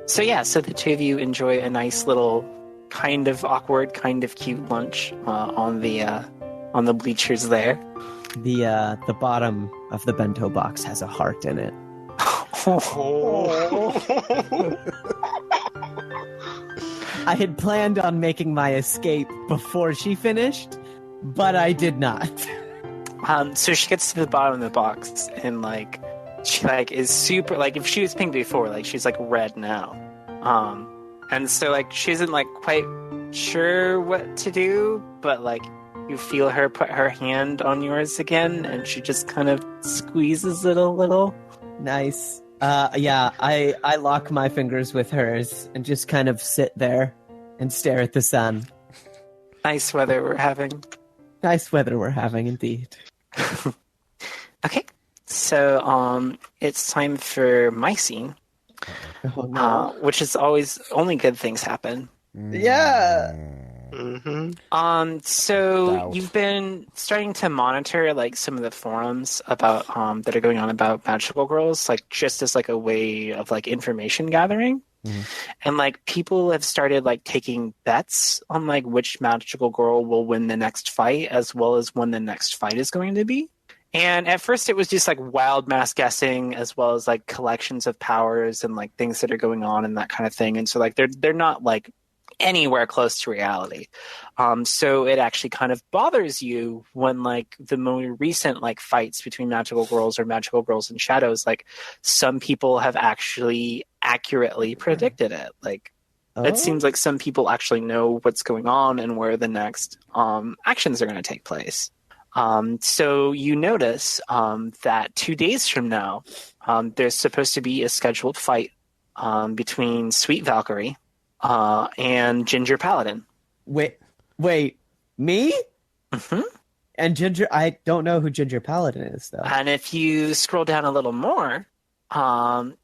So the two of you enjoy a nice little kind of awkward, kind of cute lunch on the bleachers there. The bottom of the bento box has a heart in it. I had planned on making my escape before she finished, but I did not. So she gets to the bottom of the box and like she like is super like if she was pink before, like she's like red now. And so like she isn't like quite sure what to do, but like you feel her put her hand on yours again and she just kind of squeezes it a little. Nice. Yeah, I lock my fingers with hers and just kind of sit there and stare at the sun. Nice weather we're having. Nice weather we're having, indeed. Okay, so it's time for my scene, Oh, no. which is always only good things happen. Yeah. So Doubt. you've been starting to monitor like some of the forums about that are going on about magical girls, like just as like a way of like information gathering. And like people have started like taking bets on like which magical girl will win the next fight as well as when the next fight is going to be. And at first it was just like wild mass guessing as well as like collections of powers and like things that are going on and that kind of thing. And so like they're not like anywhere close to reality. So it actually kind of bothers you when like the more recent like fights between magical girls or magical girls and shadows, like some people have actually accurately predicted it. Like it seems like some people actually know what's going on and where the next actions are going to take place. So you notice that 2 days from now, there's supposed to be a scheduled fight between Sweet Valkyrie and Ginger Paladin. Wait, me? Mm-hmm. And Ginger, I don't know who Ginger Paladin is, though. And if you scroll down a little more,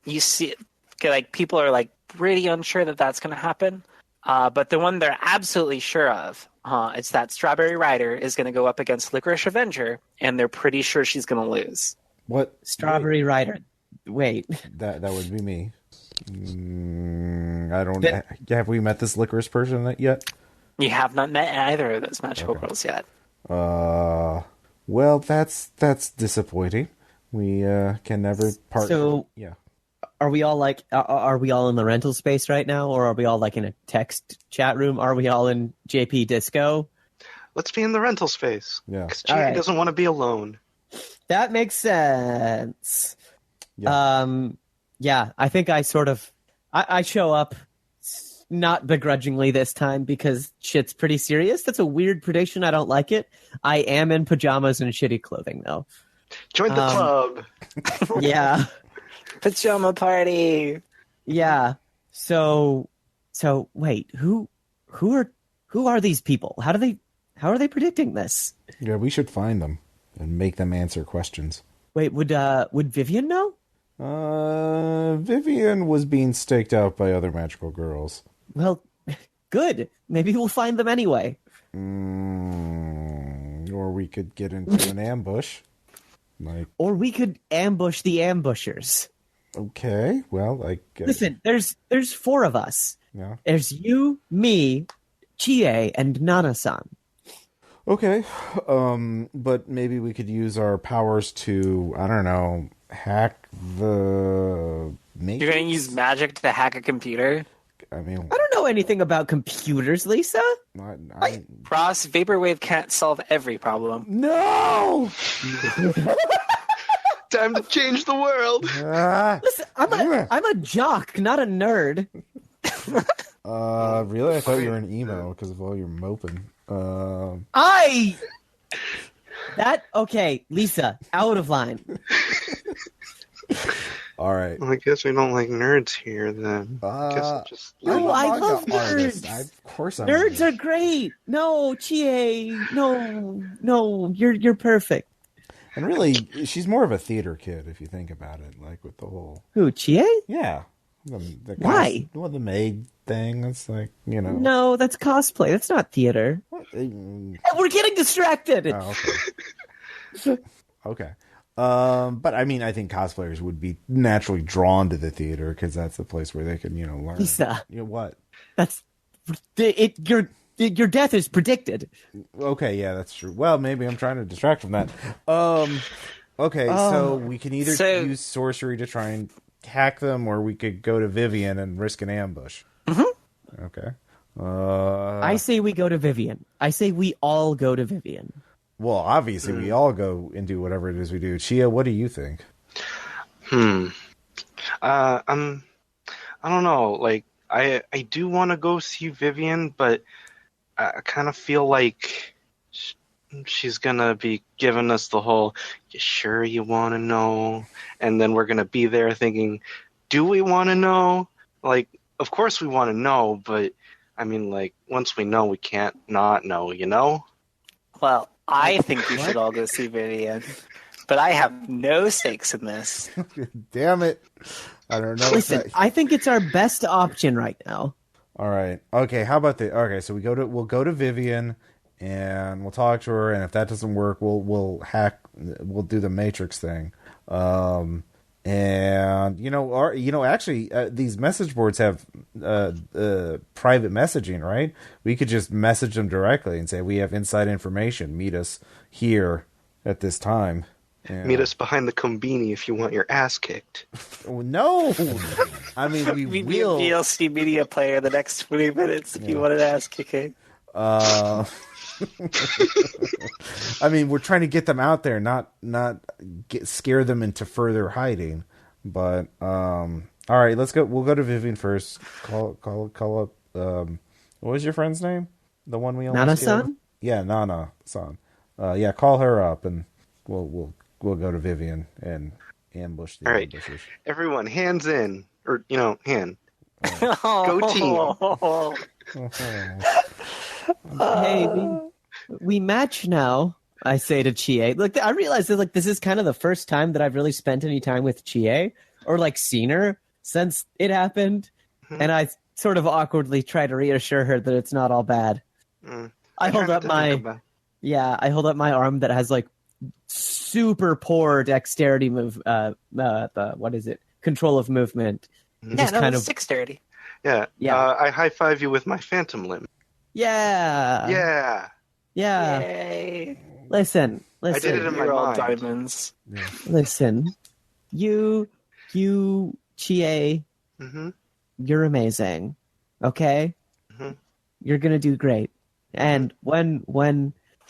you see like people are like pretty unsure that that's going to happen. But the one they're absolutely sure of is that Strawberry Rider is going to go up against Licorice Avenger, and they're pretty sure she's going to lose. What? Strawberry Rider. Wait. That would be me. I don't. Have we met this licorice person yet? You have not met either of those magical girls yet. Well, that's disappointing. We can never part. So, yeah. Are we all like? Are we all in the rental space right now, or are we all like in a text chat room? Are we all in JP Disco? Let's be in the rental space. Yeah. Because GA doesn't want to be alone. That makes sense. Yeah. Yeah, I think I sort of I show up not begrudgingly this time because shit's pretty serious. That's a weird prediction. I don't like it. I am in pajamas and shitty clothing though. Join the club. Yeah. Pajama party. Yeah. So wait, who are these people? How are they predicting this? Yeah, we should find them and make them answer questions. Wait, would Vivian know? Vivian was being staked out by other magical girls. Well, good. Maybe we'll find them anyway. Or we could get into an ambush. Or we could ambush the ambushers. Okay, well, Listen, there's 4 of us. Yeah. There's you, me, Chie, and Nana-san. Okay, but maybe we could use our powers to, I don't know, hack the Matrix? You're going to use magic to hack a computer? I mean, I don't know anything about computers, Lisa. Ross, Vaporwave can't solve every problem. No! Time to change the world. Listen, I'm a jock, not a nerd. Really? I thought you were an emo because of all your moping. Okay, Lisa, out of line. All right. Well, I guess we don't like nerds here then. I love nerds. Of course I'm Nerds are great. No, Chie, no, you're perfect. And really, she's more of a theater kid if you think about it, like with the whole... Who, Chie? Yeah. Why? Well, the maid thing, it's like, you know... No, that's cosplay. That's not theater. We're getting distracted. Oh, okay. Okay. But I mean, I think cosplayers would be naturally drawn to the theater because that's the place where they can, learn. Lisa. What? That's it. Your death is predicted. Okay, yeah, that's true. Well, maybe I'm trying to distract from that. Okay, so we can either use sorcery to try and hack them, or we could go to Vivian and risk an ambush. Mm-hmm. Okay. I say we go to Vivian. I say we all go to Vivian. Well, obviously, we all go and do whatever it is we do. Chia, what do you think? I don't know. Like, I do want to go see Vivian, but I kind of feel like she's gonna be giving us the whole, "You sure you want to know?" And then we're gonna be there thinking, "Do we want to know?" Like, of course we want to know, but I mean, like, once we know, we can't not know, you know? Well, I think we should all go see Vivian, but I have no stakes in this. Damn it. I don't know. Listen, I think it's our best option right now. All right. Okay. How about so we'll go to Vivian and we'll talk to her. And if that doesn't work, we'll do the Matrix thing. And actually, these message boards have private messaging, right? We could just message them directly and say, we have inside information. Meet us here at this time. And meet us behind the Combini if you want your ass kicked. No! I mean, we We'd be a will. DLC media player the next 20 minutes if you wanted to ask kicking. I mean, we're trying to get them out there, not scare them into further hiding. But all right, let's go. We'll go to Vivian first. Call up. What was your friend's name? The one we almost Nana-san? Yeah, Nana-san. Yeah, call her up, and we'll go to Vivian and ambush the All right, ambushers. everyone, hands in, or hand. Go team. Hey, we match now. I say to Chie. Look, I realize that this is kind of the first time that I've really spent any time with Chie or seen her since it happened, and I sort of awkwardly try to reassure her that it's not all bad. I hold up my arm that has super poor dexterity control of movement. Yeah, no, it's 6:30. Yeah. Yeah. I high five you with my phantom limb. Yeah. Yay. Listen. I did it in my You're all mind. diamonds. Yeah. Listen, you, Chie, you're amazing. Okay, you're gonna do great. And when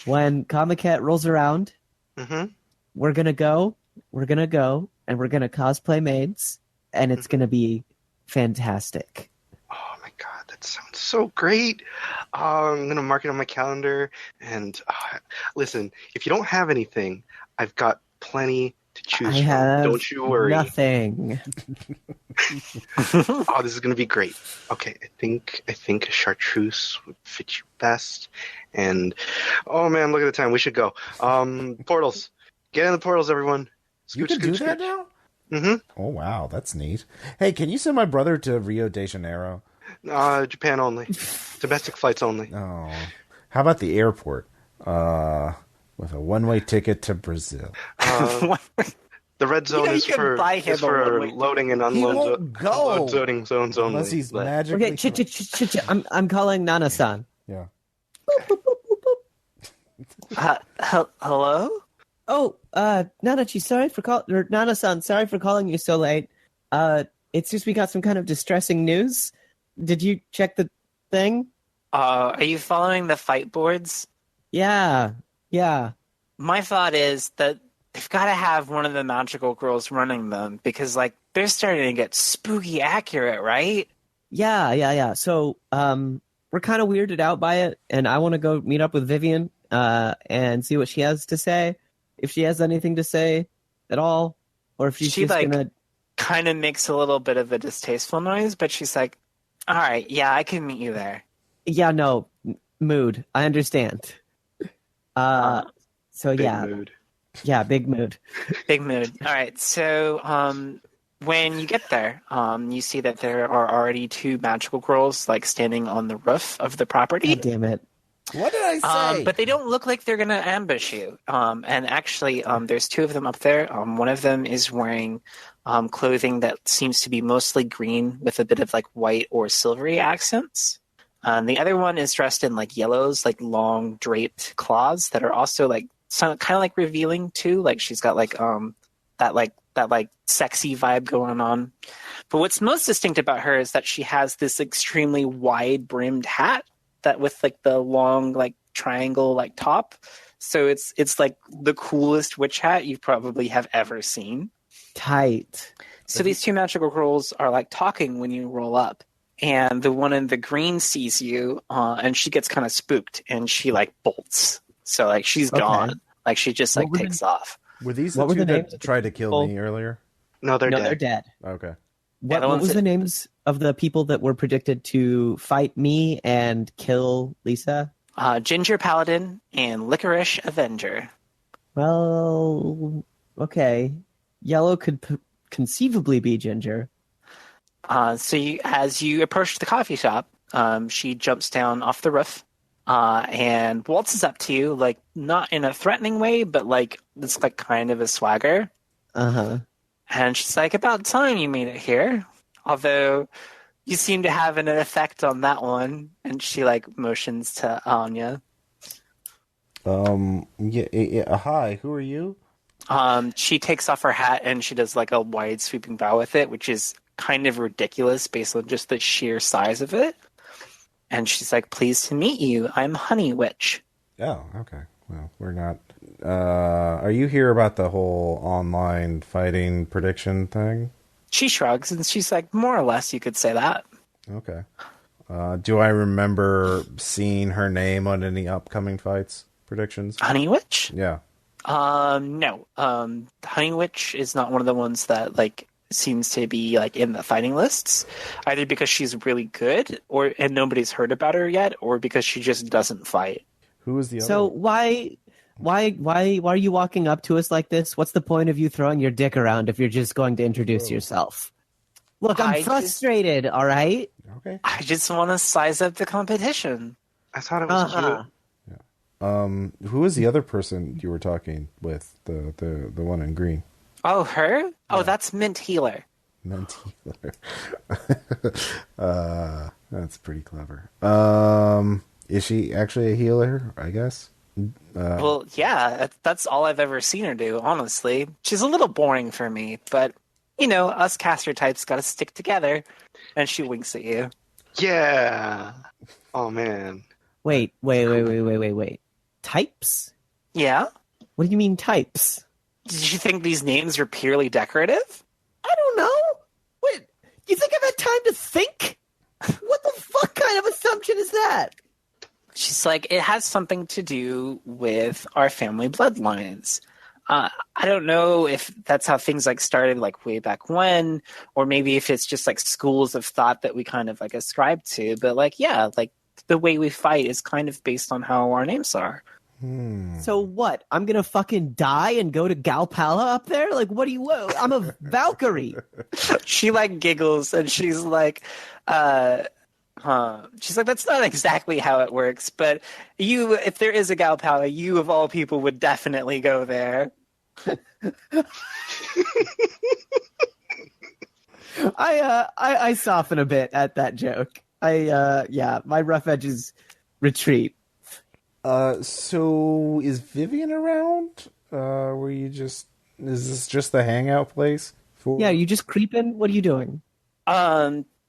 Comiket rolls around, we're gonna go, and we're gonna cosplay maids, and it's gonna be fantastic. Oh my god, that sounds so great. I'm gonna mark it on my calendar. And listen, if you don't have anything, I've got plenty to choose I from. have Don't you worry. nothing. Oh, this is gonna be great. Okay, I think a chartreuse would fit you best. And oh man, look at the time. We should go. Portals. Get in the portals, everyone. You can do that now? Mm-hmm. Oh, wow. That's neat. Hey, can you send my brother to Rio de Janeiro? Japan only. Domestic flights only. Oh. How about the airport? With a one-way ticket to Brazil. The red zone is for loading and unloading zones only. Unless he's but- magically... Okay, I'm calling Nana-san. Yeah. Hello? Oh, Nana-san, sorry for calling you so late. It's just we got some kind of distressing news. Did you check the thing? Are you following the fight boards? Yeah. My thought is that they've got to have one of the magical girls running them because, they're starting to get spooky accurate, right? Yeah. So, we're kind of weirded out by it, and I want to go meet up with Vivian, and see what she has to say. If she has anything to say at all, or if she's She, just gonna... kind of makes a little bit of a distasteful noise, but she's like, all right, yeah, I can meet you there. Yeah, no, mood. I understand. So Big yeah. mood. Yeah, big mood. Big mood. All right, so when you get there, you see that there are already two magical girls, standing on the roof of the property. God damn it. What did I say? But they don't look like they're going to ambush you. And actually, there's two of them up there. One of them is wearing clothing that seems to be mostly green with a bit of white or silvery accents. The other one is dressed in yellows, long draped claws that are also kind of revealing too. She's got that that like sexy vibe going on. But what's most distinct about her is that she has this extremely wide brimmed hat that with like the long like triangle like top. So it's like the coolest witch hat you probably have ever seen. Tight. So these two magical girls are like talking when you roll up, and the one in the green sees you, and she gets kind of spooked, and she like bolts. So like she's gone. Like she just like takes off. Were these What the were two the names that of the tried to kill people? me earlier? No, they're dead. They're dead. Okay. What the ones was that- the names of the people that were predicted to fight me and kill Lisa? Ginger Paladin and Licorice Avenger. Well, okay. Yellow could conceivably be Ginger. As you approach the coffee shop, she jumps down off the roof and waltzes up to you, like not in a threatening way, but like it's like kind of a swagger. Uh-huh. And she's like, "About time you made it here. Although you seem to have an effect on that one." And she like motions to Anya. Hi, who are you? She takes off her hat and she does like a wide sweeping bow with it, which is kind of ridiculous based on just the sheer size of it. And she's like, "Pleased to meet you. I'm Honey Witch." Oh, okay. Well, we're not... are you here about the whole online fighting prediction thing? She shrugs and she's like, "More or less, you could say that." Okay. Do I remember seeing her name on any upcoming fights predictions? Honey Witch? Yeah. No. Honey Witch is not one of the ones that like seems to be like in the fighting lists, either because she's really good and nobody's heard about her yet, or because she just doesn't fight. Who is the other? So why are you walking up to us like this? What's the point of you throwing your dick around if you're just going to introduce yourself? Look, I'm frustrated, all right? Okay. I just want to size up the competition. I thought it was cute. Who is the other person you were talking with? The one in green. Oh, her? Oh, that's Mint Healer. Mint healer. That's pretty clever. Is she actually a healer? I guess. Well, yeah, that's all I've ever seen her do, honestly. She's a little boring for me, but, you know, us caster types gotta stick together. And she winks at you. Yeah. Oh, man. Wait. Types? Yeah? What do you mean types? Did you think these names are purely decorative? I don't know. What? You think I've had time to think? What the fuck kind of assumption is that? She's like, it has something to do with our family bloodlines. I don't know if that's how things like started like way back when, or maybe if it's just like schools of thought that we kind of like ascribe to. But like, yeah, like the way we fight is kind of based on how our names are. So what? I'm gonna fucking die and go to Galpala up there? Like, what do you? I'm a Valkyrie. She like giggles and she's like, she's like, "That's not exactly how it works, but if there is a Galpala, you of all people would definitely go there." I soften a bit at that joke. My rough edges retreat. So is Vivian around? Is this just the hangout place? Yeah, you just creeping? What are you doing?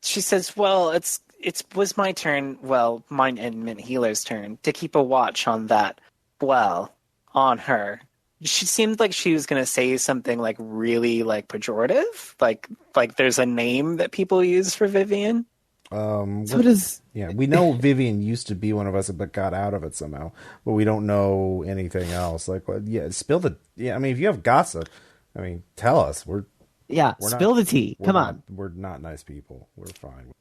She says, "Well, it was my turn, well, mine and Mint Healer's turn, to keep a watch on that, well, on her." She seemed like she was going to say something like really like pejorative, like there's a name that people use for Vivian. Yeah, we know Vivian used to be one of us, but got out of it somehow. But we don't know anything else. Like, I mean, if you have gossip, I mean, tell us. Spill the tea. Come on. We're not nice people. We're fine.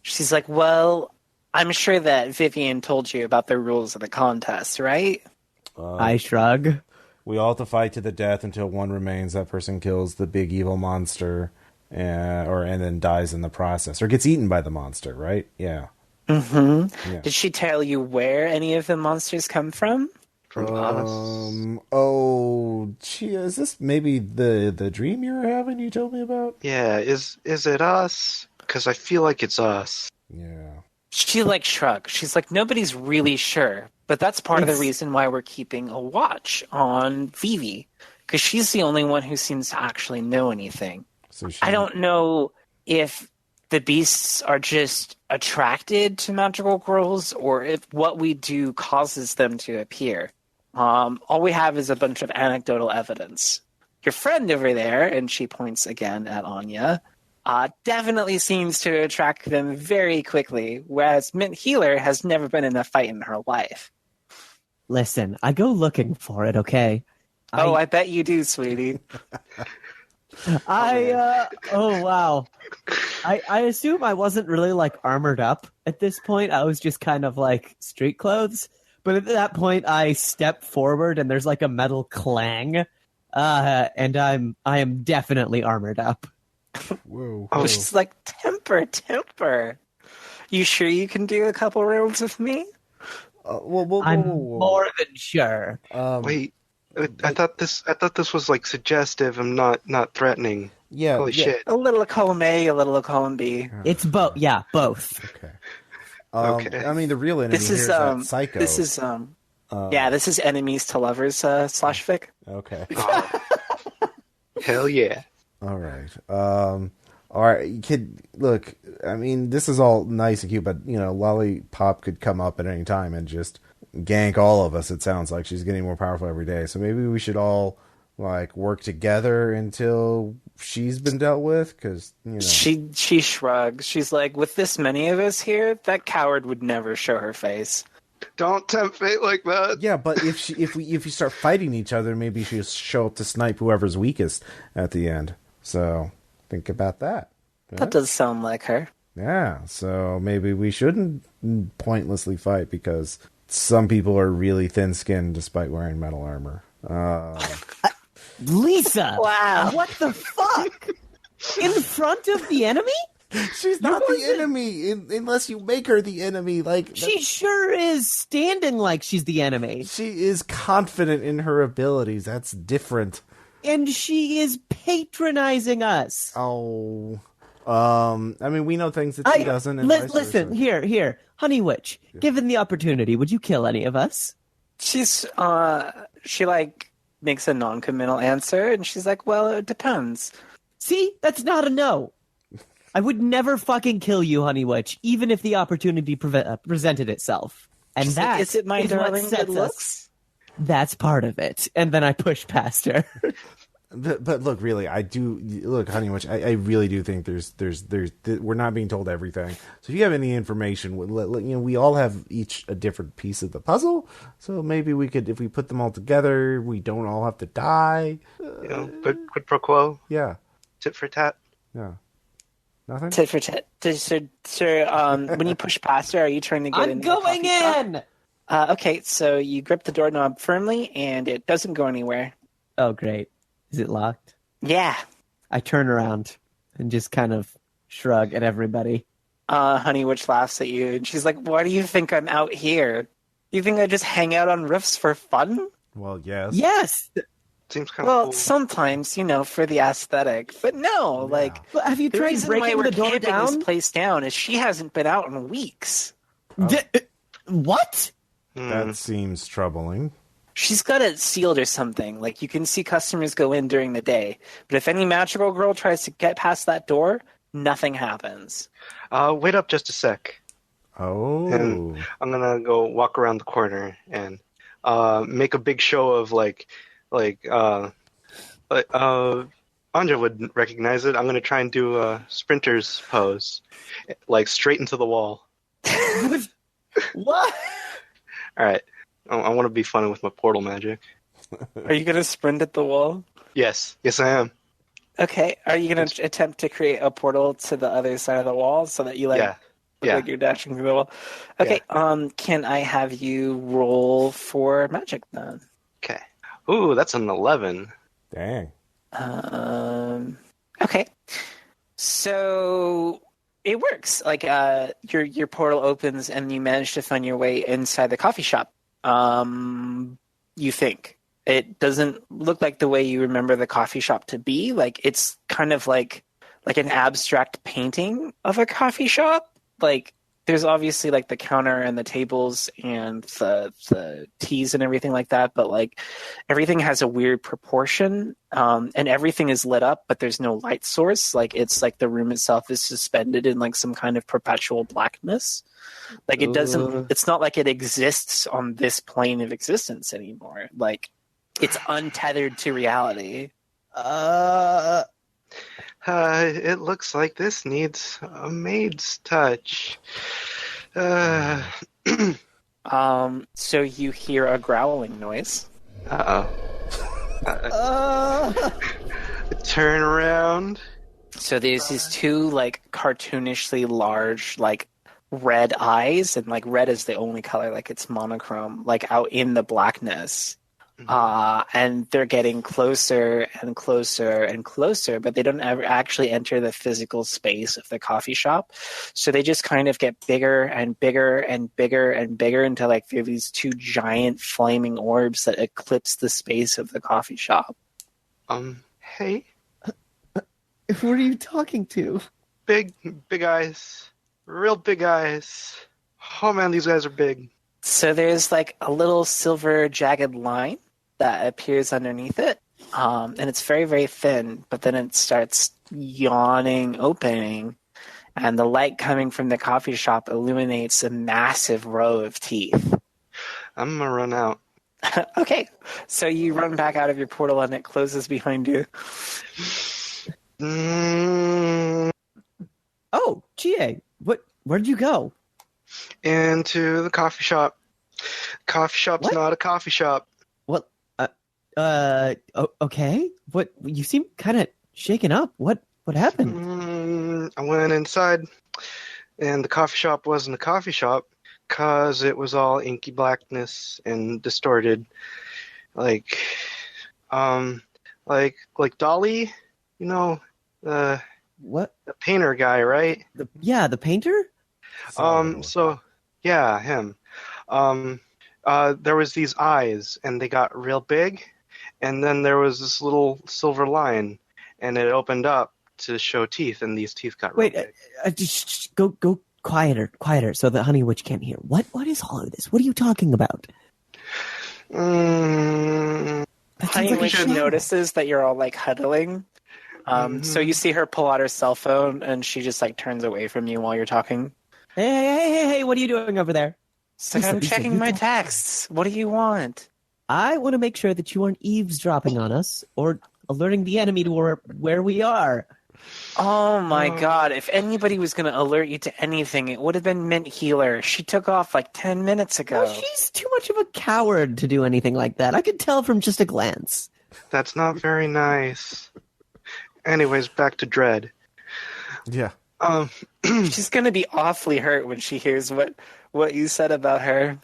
She's like, "Well, I'm sure that Vivian told you about the rules of the contest, right?" I shrug. We all have to fight to the death until one remains. That person kills the big evil monster, and then dies in the process, or gets eaten by the monster. Right? Yeah. Mm-hmm. Yeah. Did she tell you where any of the monsters come from? From us. Is this maybe the dream you were having? You told me about. Yeah, is it us? Because I feel like it's us. Yeah. She like shrugs. She's like, "Nobody's really sure, but that's part of the reason why we're keeping a watch on Vivi, because she's the only one who seems to actually know anything. So she, I don't know if the beasts are just attracted to magical girls or if what we do causes them to appear. All we have is a bunch of anecdotal evidence. Your friend over there, and she points again at Anya, definitely seems to attract them very quickly, whereas Mint Healer has never been in a fight in her life. Listen, I go looking for it, okay? I bet you do, sweetie. Oh, wow. I assume I wasn't really, like, armored up at this point. I was just kind of, like, street clothes. But at that point, I step forward, and there's, like, a metal clang. And I am definitely armored up. whoa. Oh, she's like, temper. You sure you can do a couple rounds with me? I'm more than sure. Wait, I thought this was like suggestive and not threatening. Yeah. Holy shit. A little of column A, a little of column B. It's both. Yeah, both. Okay. Okay. I mean, the real enemy This here is is that psycho. This is this is enemies to lovers / fic. Okay. Hell yeah. All right. All right. Kid, look. I mean, this is all nice and cute, but Lollipop could come up at any time and just gank all of us. It sounds like she's getting more powerful every day. So maybe we should all like work together until she's been dealt with. Because She shrugs. She's like, with this many of us here, that coward would never show her face. Don't tempt fate like that. Yeah, but if we start fighting each other, maybe she'll show up to snipe whoever's weakest at the end. So think about that. Right? That does sound like her. Yeah, so maybe we shouldn't pointlessly fight because some people are really thin-skinned despite wearing metal armor. Lisa! Wow. What the fuck? In front of the enemy? She's not the enemy unless you make her the enemy. Like She sure is standing like she's the enemy. she is confident in her abilities. That's different. And she is patronizing us. Oh, I mean, we know things that she doesn't. And vice listen, versa. here, Honey Witch. Given the opportunity, would you kill any of us? She's she like makes a non-committal answer, and she's like, "Well, it depends." See, that's not a no. I would never fucking kill you, Honey Witch, even if the opportunity presented itself. And She's that like, is it my is darling what good sets looks? us. That's part of it. And then I push past her. But look, really, I do look, Honey Witch. I really do think there's we're not being told everything. So if you have any information, we all have each a different piece of the puzzle. So maybe we could, if we put them all together, we don't all have to die. Quid pro quo, Yeah, tit for tat. yeah. Nothing. Tit for tat. Sir, when you push past her, are you trying to get I'm in? going in! Okay, so you grip the doorknob firmly, and it doesn't go anywhere. Oh, great. Is it locked? Yeah. I turn around and just kind of shrug at everybody. Honey Witch laughs at you, and she's like, "Why do you think I'm out here? You think I just hang out on roofs for fun?" Well, yes. Yes! Seems kind of Well, cool. sometimes, for the aesthetic. But no, like, But have you the tried reason why breaking we're the door camping down? this place down is she hasn't been out in weeks. What? That seems troubling. She's got it sealed or something. Like, you can see customers go in during the day. But if any magical girl tries to get past that door, nothing happens. Wait up just a sec. Oh, And I'm gonna go walk around the corner and make a big show of Anja would recognize it. I'm gonna try and do a sprinter's pose, like straight into the wall. What? All right, I want to be funny with my portal magic. Are you going to sprint at the wall? Yes, I am. Okay. Are you going to attempt to create a portal to the other side of the wall so that you, Yeah. look like you're dashing through the wall? Okay. Can I have you roll for magic then? Okay. Ooh, that's an 11. dang. Okay. So it works. Like, your portal opens and you manage to find your way inside the coffee shop. You think. It doesn't look like the way you remember the coffee shop to be. Like, it's kind of like an abstract painting of a coffee shop. Like, there's obviously like the counter and the tables and the teas and everything like that, but like everything has a weird proportion, and everything is lit up, but there's no light source. Like it's like the room itself is suspended in like some kind of perpetual blackness. Like it doesn't. It's not like it exists on this plane of existence anymore. Like it's untethered to reality. It looks like this needs a maid's touch. So you hear a growling noise. Turn around. So there's these two like cartoonishly large like red eyes, and like red is the only color, like it's monochrome, like out in the blackness. And they're getting closer and closer and closer, but they don't ever actually enter the physical space of the coffee shop. So they just kind of get bigger and bigger and bigger and bigger until like they're these two giant flaming orbs that eclipse the space of the coffee shop. Hey, Who are you talking to? big eyes, real big eyes. Oh man, these guys are big. So there's like a little silver jagged line that appears underneath it. And it's very, very thin, but then it starts yawning, opening, and the light coming from the coffee shop illuminates a massive row of teeth. I'm gonna run out. Okay, so you run back out of your portal and it closes behind you. Oh, GA, where'd you go? Into the coffee shop. Coffee shop's What? not a coffee shop. Okay. What? You seem kind of shaken up. What happened? I went inside, and the coffee shop wasn't a coffee shop because it was all inky blackness and distorted, like Dolly, you know, the What? painter guy, right? The painter? So yeah, him. There was these eyes, and they got real big, and then there was this little silver line, and it opened up to show teeth, and these teeth got real Wait, big. just go quieter, so the honey witch can't hear. What is all of this? What are you talking about? Mm, That sounds Honey like a Witch show. notices that you're all like huddling. So you see her pull out her cell phone, and she just like turns away from you while you're talking. Hey, what are you doing over there? So Lisa, I'm Lisa, checking you my talk- texts. What do you want? I want to make sure that you aren't eavesdropping on us or alerting the enemy to where we are. Oh my god, if anybody was going to alert you to anything, it would have been Mint Healer. She took off like 10 minutes ago. Well, she's too much of a coward to do anything like that. I could tell from just a glance. that's not very nice. Anyways, back to Dread. Yeah. She's going to be awfully hurt when she hears what you said about her.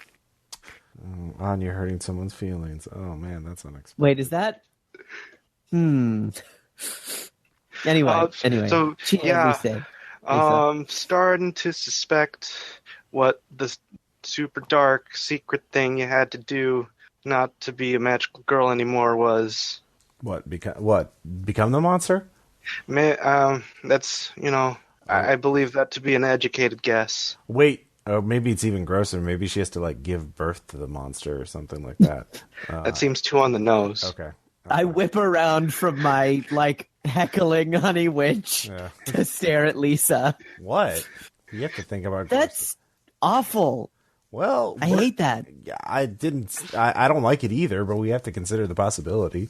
Anya hurting someone's feelings. Oh man, that's unexpected. Wait, is that? Anyway. So, She yeah, say, Lisa. starting to suspect what the super dark secret thing you had to do not to be a magical girl anymore was. What become the monster? That's, I believe that to be an educated guess. Wait, or maybe it's even grosser. Maybe she has to like give birth to the monster or something like that. That seems too on the nose. Okay. I whip around from my heckling honey witch to stare at Lisa. What? You have to think about That's awful. Well, I hate that. Yeah, I don't like it either, but we have to consider the possibility.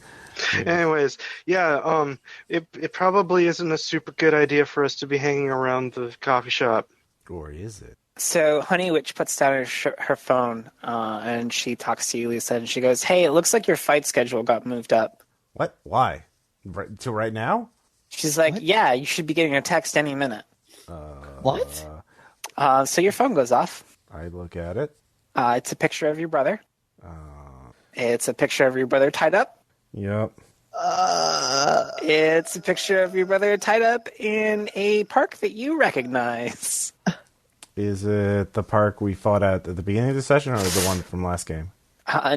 Anyways, yeah, it probably isn't a super good idea for us to be hanging around the coffee shop. Or is it? So Honey Witch puts down her phone, and she talks to you, Lisa, and she goes, "Hey, it looks like your fight schedule got moved up." What? Why? To right now? She's like, "Yeah, you should be getting a text any minute." What? So your phone goes off. I look at it. It's a picture of your brother. It's a picture of your brother tied up. Yep. It's a picture of your brother tied up in a park that you recognize. Is it the park we fought at the beginning of the session, or the one from last game?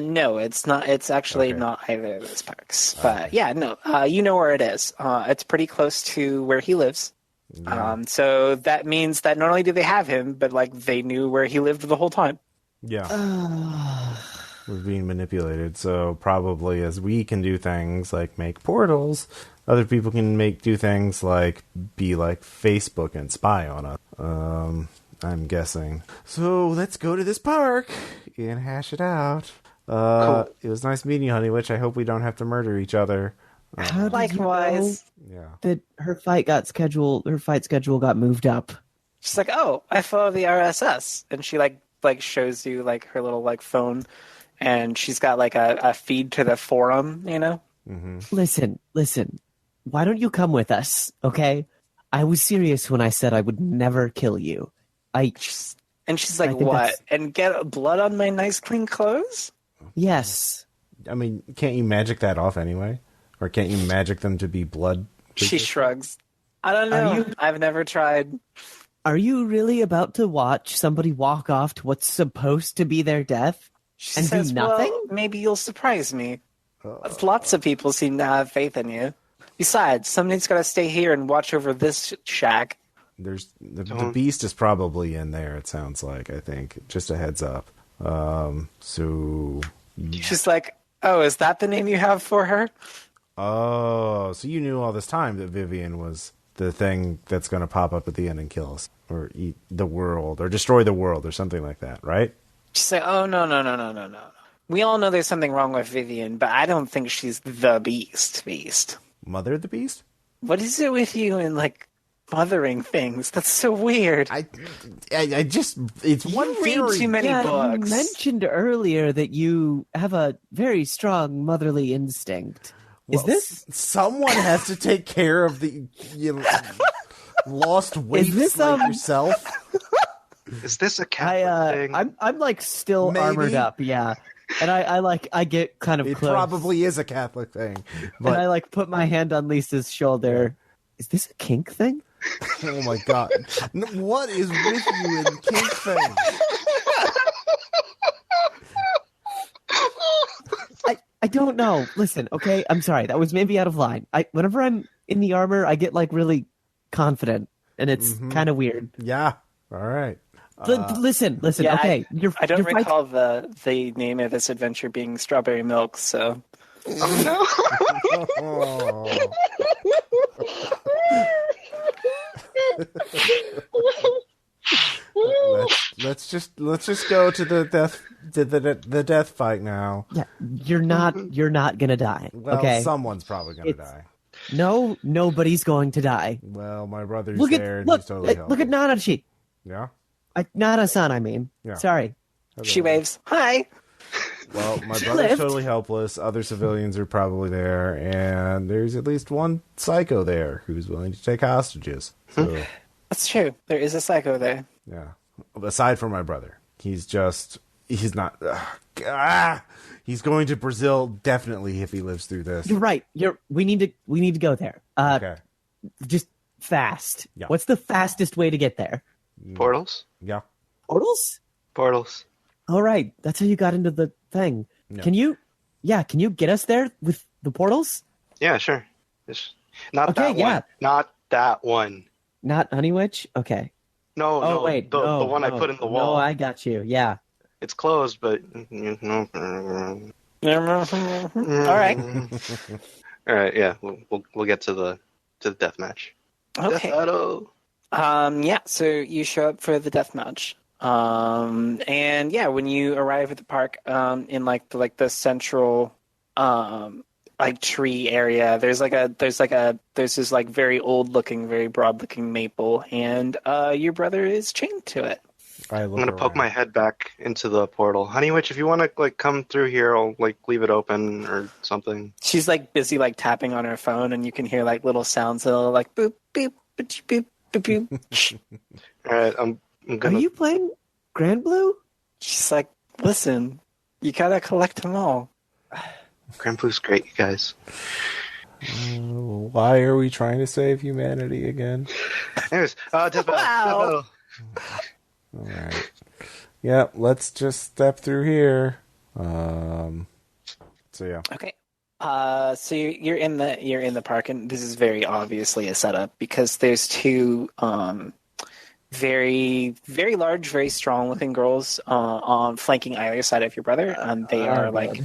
No, it's not. It's actually Okay. not either of those parks. But yeah, no, you know where it is. It's pretty close to where he lives. Yeah. So that means that not only do they have him, but like they knew where he lived the whole time. Yeah. We're being manipulated, so probably as we can do things like make portals, other people can do things like be like Facebook and spy on us. I'm guessing. So let's go to this park and hash it out. Cool. It was nice meeting you, Honey Witch. I hope we don't have to murder each other. How did Likewise. you know Yeah. that her fight schedule got moved up? She's like, oh, I follow the RSS, and she like shows you like her little like phone, and she's got like a feed to the forum, you know. Listen. Why don't you come with us, okay? I was serious when I said I would never kill you. And she's like, I think what? that's- And get blood on my nice clean clothes? Yes. I mean, can't you magic that off anyway? Or can't you magic them to be blood? She shrugs. I don't know. I've never tried. Are you really about to watch somebody walk off to what's supposed to be their death She and says, do nothing? well, maybe you'll surprise me. Lots of people seem to have faith in you. Besides, somebody's got to stay here and watch over this shack. There's the beast is probably in there. It sounds like. I think just a heads up. So She's like, oh, is that the name you have for her? oh, so you knew all this time that Vivian was the thing that's going to pop up at the end and kill us, or eat the world, or destroy the world, or something like that, right? She's like, oh, no. We all know there's something wrong with Vivian, but I don't think she's the beast. Mother the beast? What is it with you and, like, mothering things? That's so weird. I just it's one You read theory. too many You books. mentioned earlier that you have a very strong motherly instinct. Well, Is this? someone has to take care of the lost waifs this, like yourself? Is this a Catholic thing? I'm like still Maybe. armored up, yeah. And I get kind of It close. probably is a Catholic thing, And but I like put my hand on Lisa's shoulder. Is this a kink thing? oh my god, what is with you in the kink thing? I don't know. Listen, okay, I'm sorry. That was maybe out of line. Whenever I'm in the armor, I get like really confident, and it's kind of weird. Yeah, all right. Listen. Yeah, Okay, I don't recall the name of this adventure being Strawberry Milk, so... Oh. let's just go to the death fight now. Yeah, you're not gonna die. Well, okay, someone's probably gonna die. No, nobody's going to die. Well, my brother's Look there, at and he's totally helpful. look at Nanachi. Yeah. Nana-san, I mean. Yeah. Sorry. She waves. Hi! Well, my She brother's lived. totally helpless. Other civilians are probably there, and there's at least one psycho there who's willing to take hostages. So, That's true. There is a psycho there. yeah. Aside from my brother, he's not. He's going to Brazil definitely if he lives through this. You're right. We need to go there. Okay. Just fast. Yeah. What's the fastest way to get there? Portals? Yeah. Portals? Portals. All right. That's how you got into the thing. Yeah. Can you get us there with the portals? Yeah, sure. Not Okay, that yeah. one. Not that one. Not Honey Witch? Okay. No, Oh, no. wait. the no, one I no. put in the wall. No, I got you. Yeah. It's closed, but All right. All right, yeah, we'll get to the death match. Okay. Death battle. Yeah, so you show up for the death match. And yeah, when you arrive at the park, in the central, like tree area, there's this like very old looking, very broad looking maple, and your brother is chained to it. I'm gonna poke my head back into the portal. Honey Witch, if you want to like come through here, I'll like leave it open or something. She's like busy like tapping on her phone, and you can hear like little sounds that are like boop beep boop boop boop boop. All right, I'm gonna. Are you playing Grand Blue? She's like, listen, you gotta collect them all. Grand Blue's great, you guys. Why are we trying to save humanity again? Anyways, death battle. Wow. Death battle. All right. Yeah, let's just step through here. So yeah. Okay. So you're in the park, and this is very obviously a setup because there's two very very large, very strong looking girls on flanking either side of your brother, and they are like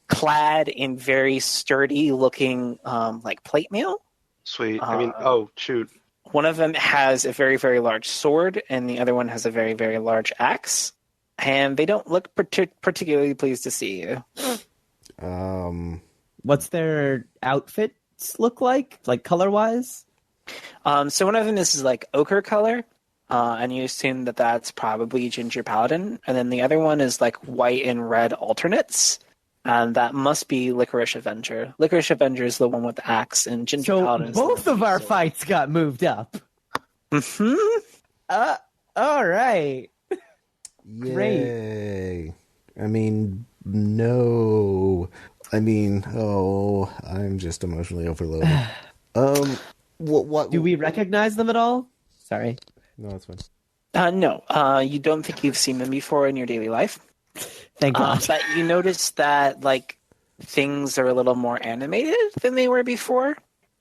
clad in very sturdy looking like plate mail. Sweet. I mean, oh shoot. One of them has a very very large sword, and the other one has a very very large axe, and they don't look particularly pleased to see you. What's their outfits look like color-wise? So one of them is like ochre color, and you assume that that's probably Ginger Paladin, and then the other one is like white and red alternates, and that must be Licorice Avenger. Licorice Avenger is the one with the axe, and Ginger Paladin. So both of our fights got moved up. Mm-hmm. All right. Yay. Great. I mean, no. I mean, I'm just emotionally overloaded. What? Do we recognize them at all? Sorry. No, that's fine. No, you don't think you've seen them before in your daily life. Thank God. But you notice that like things are a little more animated than they were before,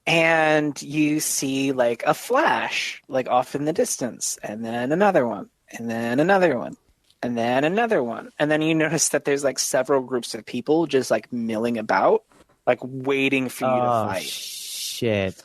and you see like a flash like off in the distance, and then another one, and then another one. And then another one. And then you notice that there's like several groups of people just like milling about, like waiting for you to fight. Shit.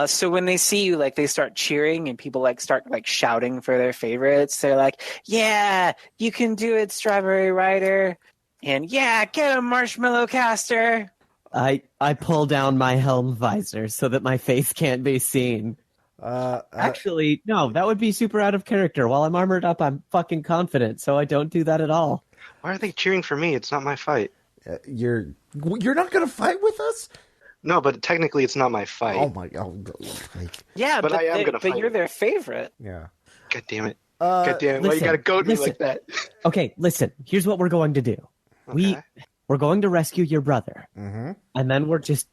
So when they see you, like they start cheering and people like start like shouting for their favorites. They're like, yeah, you can do it, Strawberry Rider. And yeah, get a marshmallow caster. I pull down my helm visor so that my face can't be seen. Actually, no, that would be super out of character. While I'm armored up, I'm fucking confident, so I don't do that at all. Why are they cheering for me? It's not my fight. You're not gonna fight with us? No, but technically it's not my fight. Oh my god! Yeah, But I am gonna but fight you're it. their favorite. Yeah. God damn it. God damn it. Why you listen, gotta goad me listen. like that? Okay, listen. Here's what we're going to do. Okay. We're going to rescue your brother, Mm-hmm. and then we're just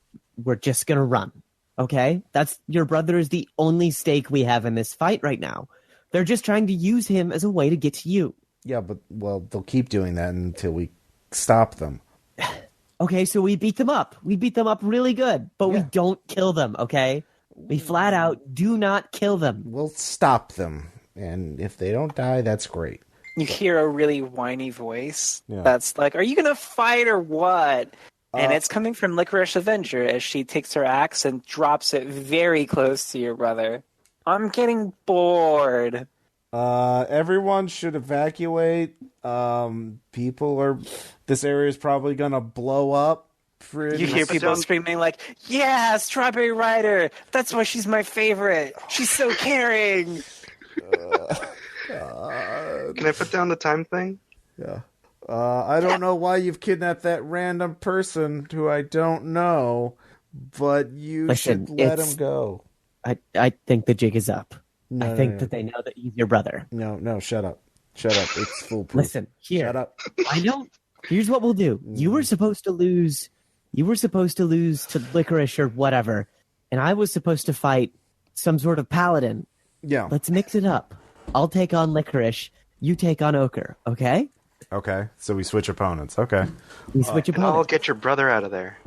gonna run. Okay, that's your brother is the only stake we have in this fight right now. They're just trying to use him as a way to get to you. Yeah, but they'll keep doing that until we stop them. Okay, so we beat them up. We beat them up really good, but we Yeah. don't kill them. Okay, we flat out do not kill them. We'll stop them, and if they don't die, that's great. You hear a really whiny voice Yeah. that's like, are you going to fight or what? And it's coming from Licorice Avenger as she takes her axe and drops it very close to your brother. I'm getting bored. Everyone should evacuate. This area is probably gonna blow up. You hear people screaming like, yeah, Strawberry Rider. That's why she's my favorite. She's so caring. Can I put down the time thing? Yeah. I don't know why you've kidnapped that random person who I don't know, but you Listen, should let him go. I think the jig is up. No, I think no. that they know that he's your brother. No, shut up. Shut up. It's foolproof. Listen, here. Shut up. I don't. Here's what we'll do. You were supposed to lose. You were supposed to lose to Licorice or whatever, and I was supposed to fight some sort of paladin. Yeah. Let's mix it up. I'll take on Licorice. You take on Ochre. Okay? Okay. So we switch opponents. Okay. We switch And I'll opponents. get your brother out of there.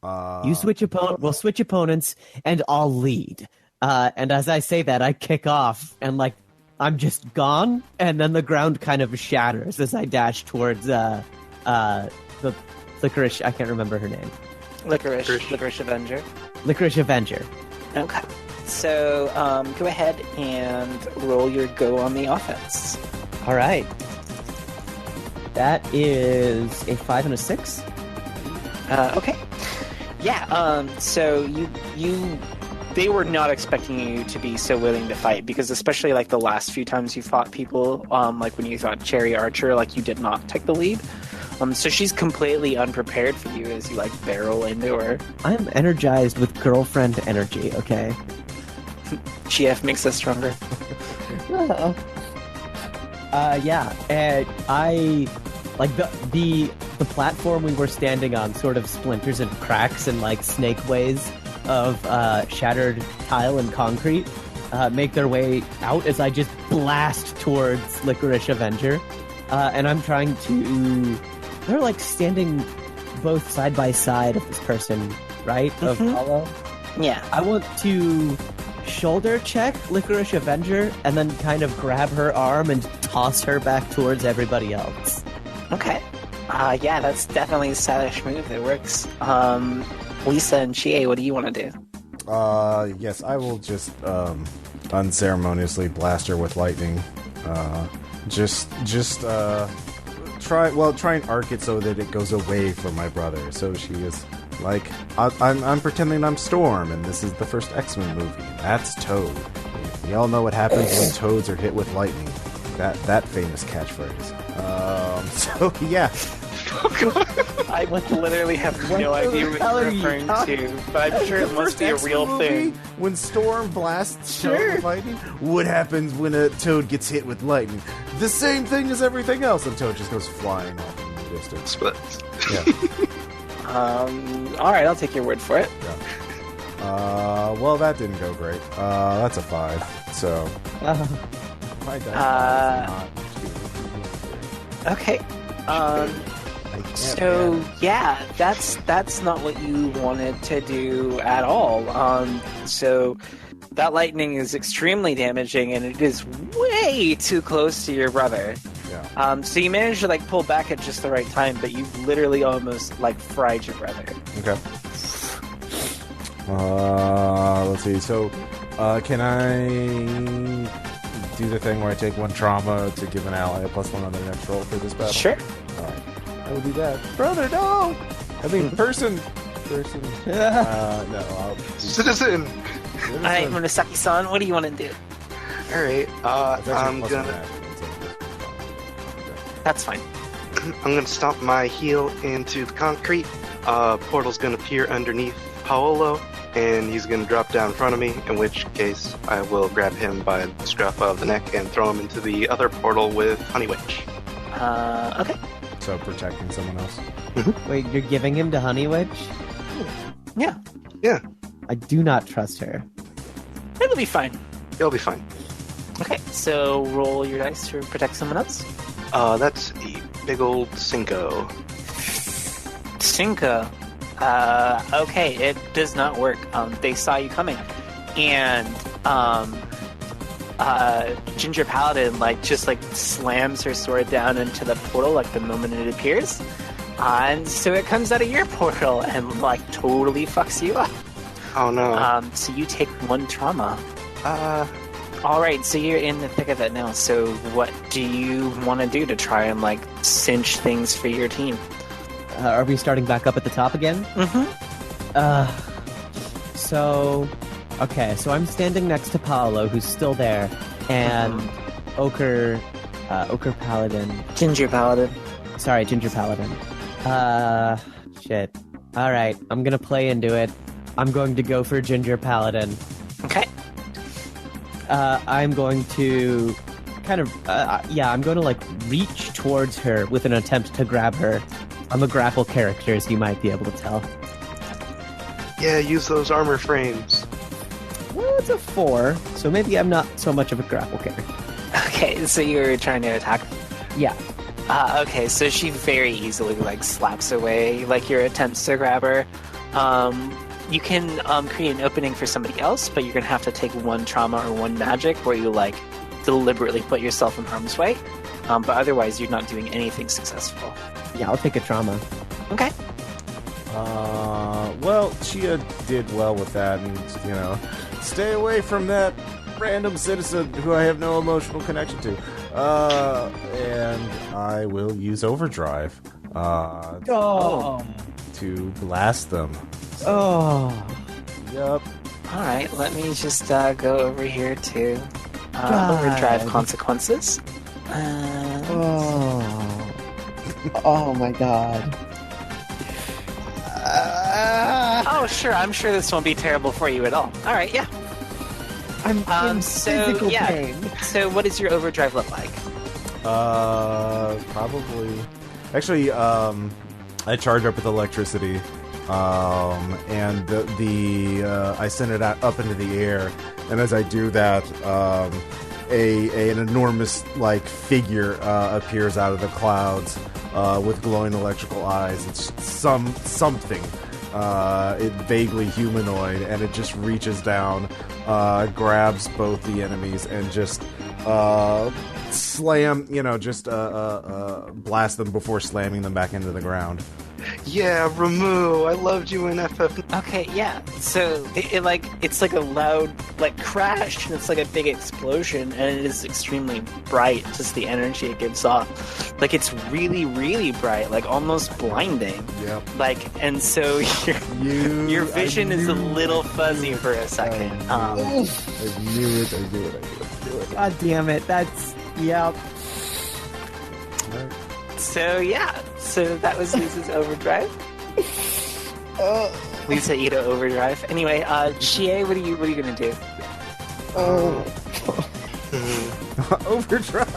You switch opponent. We'll switch opponents, and I'll lead. And as I say that, I kick off, and like I'm just gone, and then the ground kind of shatters as I dash towards the Licorice. I can't remember her name. Licorice Avenger. Licorice Avenger. Okay. So go ahead and roll your go on the offense. All right. That is a 5 and a 6. Okay. Yeah. So they were not expecting you to be so willing to fight because especially like the last few times you fought people, like when you fought Cherry Archer, like you did not take the lead. So she's completely unprepared for you as you like barrel into her. I'm energized with girlfriend energy. Okay. GF makes us stronger. Yeah. And I like the platform we were standing on sort of splinters and cracks and like snake ways of shattered tile and concrete make their way out as I just blast towards Licorice Avenger. And I'm trying to... They're like standing both side by side of this person, right? Of Apollo. Yeah. I want to shoulder check Licorice Avenger and then kind of grab her arm and toss her back towards everybody else. Okay. Yeah, that's definitely a stylish move. It works. Lisa and Chie, what do you want to do? Yes, I will just unceremoniously blast her with lightning. Try and arc it so that it goes away from my brother. So she is like, I'm pretending I'm Storm, and this is the first X-Men movie. That's Toad. We all know what happens when toads are hit with lightning. That famous catchphrase. So yeah. I literally have no idea what you're referring to, but I'm sure it must be a real thing. When Storm blasts Toad with lightning, what happens when a Toad gets hit with lightning? The same thing as everything else, and Toad just goes flying off in the distance. Yeah. Alright, I'll take your word for it. Yeah. Well, that didn't go great. That's a 5, so... My dice Okay. So yeah, that's not what you wanted to do at all. So that lightning is extremely damaging, and it is way too close to your brother. Yeah. So you managed to pull back at just the right time, but you literally almost fried your brother. Okay. Let's see. So, can I do the thing where I take 1 trauma to give an ally a +1 on their next roll for this battle? Sure. Alright. I will do that. Brother, no! I mean, person. No, I'll... Citizen! Alright, Murasaki-san, what do you want to do? Alright, I'm gonna... That's fine. I'm gonna stomp my heel into the concrete. Portal's gonna appear underneath Paolo, and he's gonna drop down in front of me, in which case I will grab him by the scruff of the neck and throw him into the other portal with Honey Witch. Okay. So protecting someone else. Wait, you're giving him to Honey Witch? Yeah. Yeah, I do not trust her. It'll be fine. it'll be fine. Okay, so roll your dice to protect someone else. That's a big old Cinco. Cinco. Okay, it does not work. They saw you coming, and Ginger Paladin just slams her sword down into the portal the moment it appears, and so it comes out of your portal and totally fucks you up. Oh no. So you take 1 trauma. All right, so you're in the thick of it now. So what do you want to do to try and cinch things for your team? Are we starting back up at the top again? Mm-hmm. So I'm standing next to Paolo, who's still there, and Ochre Paladin. Ginger Paladin. Sorry, Ginger Paladin. Shit. Alright, I'm gonna play into it. I'm going to go for Ginger Paladin. Okay. I'm going to I'm going to reach towards her with an attempt to grab her. I'm a grapple character, as you might be able to tell. Yeah, use those armor frames. Well, it's a 4, so maybe I'm not so much of a grapple character. Okay, so you're trying to attack. Yeah. Okay, so she very easily slaps away your attempts to grab her. You can create an opening for somebody else, but you're gonna have to take 1 trauma or 1 magic where you deliberately put yourself in harm's way. But otherwise, you're not doing anything successful. Yeah, I'll take a trauma. Okay. Well, Chia did well with that, and stay away from that random citizen who I have no emotional connection to. And I will use overdrive. To blast them. Oh. Yup. Alright, let me just go over here to overdrive consequences. Oh my god. Oh, sure, I'm sure this won't be terrible for you at all. Alright, yeah. I'm in physical pain. So what does your overdrive look like? Probably... Actually, I charge up with electricity, and I send it out up into the air, and as I do that, an enormous like figure appears out of the clouds with glowing electrical eyes. It's something vaguely humanoid, and it just reaches down, grabs both the enemies, and just slam, blast them before slamming them back into the ground. Yeah, Ramu, I loved you in FF. Okay, yeah. So it's like a loud like crash, and it's like a big explosion, and it is extremely bright. Just the energy it gives off, like it's really, really bright, like almost blinding. Yep. Like, and so your vision is a little fuzzy for a second. I knew it. God damn it! That's yep. So yeah, so that was Lisa's overdrive. Lisa Ida overdrive. Anyway, Chie, what are you gonna do? Overdrive.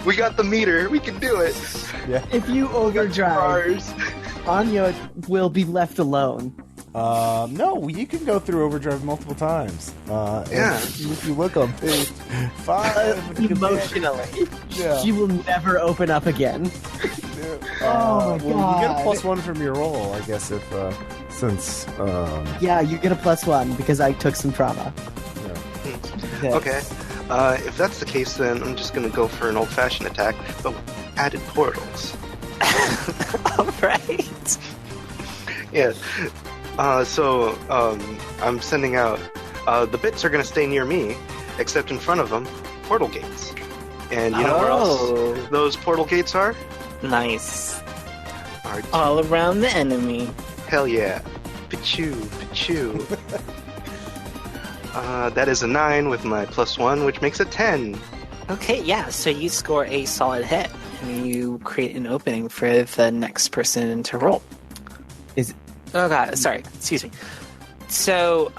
We got the meter. We can do it. Yeah. If you overdrive, Anya will be left alone. No, you can go through overdrive multiple times. Yeah. If you look on page 5, Emotionally, yeah. she will never open up again. Oh my well, you get a God. +1 from your roll, I guess. Since Yeah, you get a +1 because I took some trauma. yeah. Okay. If that's the case, then I'm just gonna go for an old-fashioned attack, but with added portals. All right. Yeah. So I'm sending out. The bits are gonna stay near me, except in front of them, portal gates. And you know where else those portal gates are? Nice. Are All around the enemy. Hell yeah. Pichu, pichu. That is a 9 with my +1, which makes it 10. Okay, yeah. So you score a solid hit, and you create an opening for the next person to roll. Is Oh god, sorry. Excuse me. So,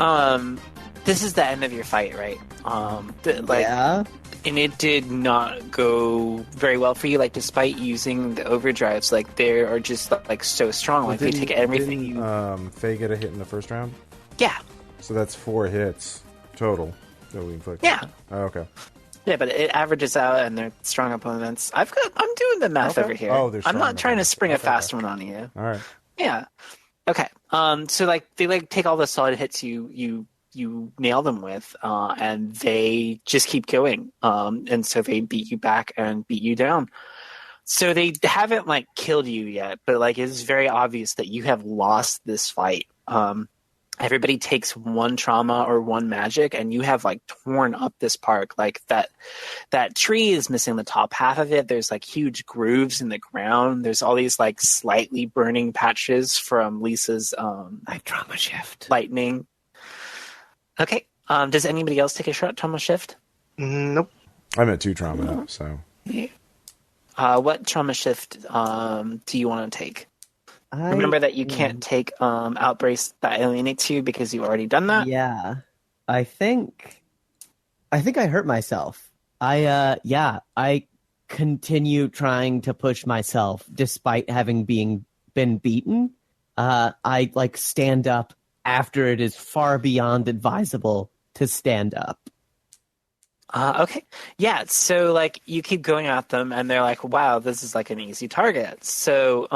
this is the end of your fight, right? yeah. And it did not go very well for you. Like, despite using the overdrives, like they are just like so strong. Like they take everything. Didn't Faye get a hit in the first round? Yeah, So that's 4 hits total that we inflicted. yeah, Oh, okay. yeah. But it averages out, and they're strong opponents. I'm doing the math Okay. over here. Oh, they're I'm strong not trying to opponents. spring a Okay. fast one on you. All right. Yeah. Okay. So like they like take all the solid hits you nail them with, and they just keep going. And so they beat you back and beat you down. So they haven't like killed you yet, but like it's very obvious that you have lost this fight. Everybody takes one trauma or one magic, and you have like torn up this park. Like that tree is missing the top half of it. There's like huge grooves in the ground. There's all these like slightly burning patches from Lisa's I trauma shift. lightning. Okay. Does anybody else take a short trauma shift? Nope. I'm at 2 trauma, so. What trauma shift do you want to take? Remember that you can't take outbursts that alienates you because you've already done that. Yeah, I think I hurt myself. I continue trying to push myself despite having been beaten. I like stand up after it is far beyond advisable to stand up. Okay. Yeah, so like you keep going at them and they're like, wow, this is like an easy target. So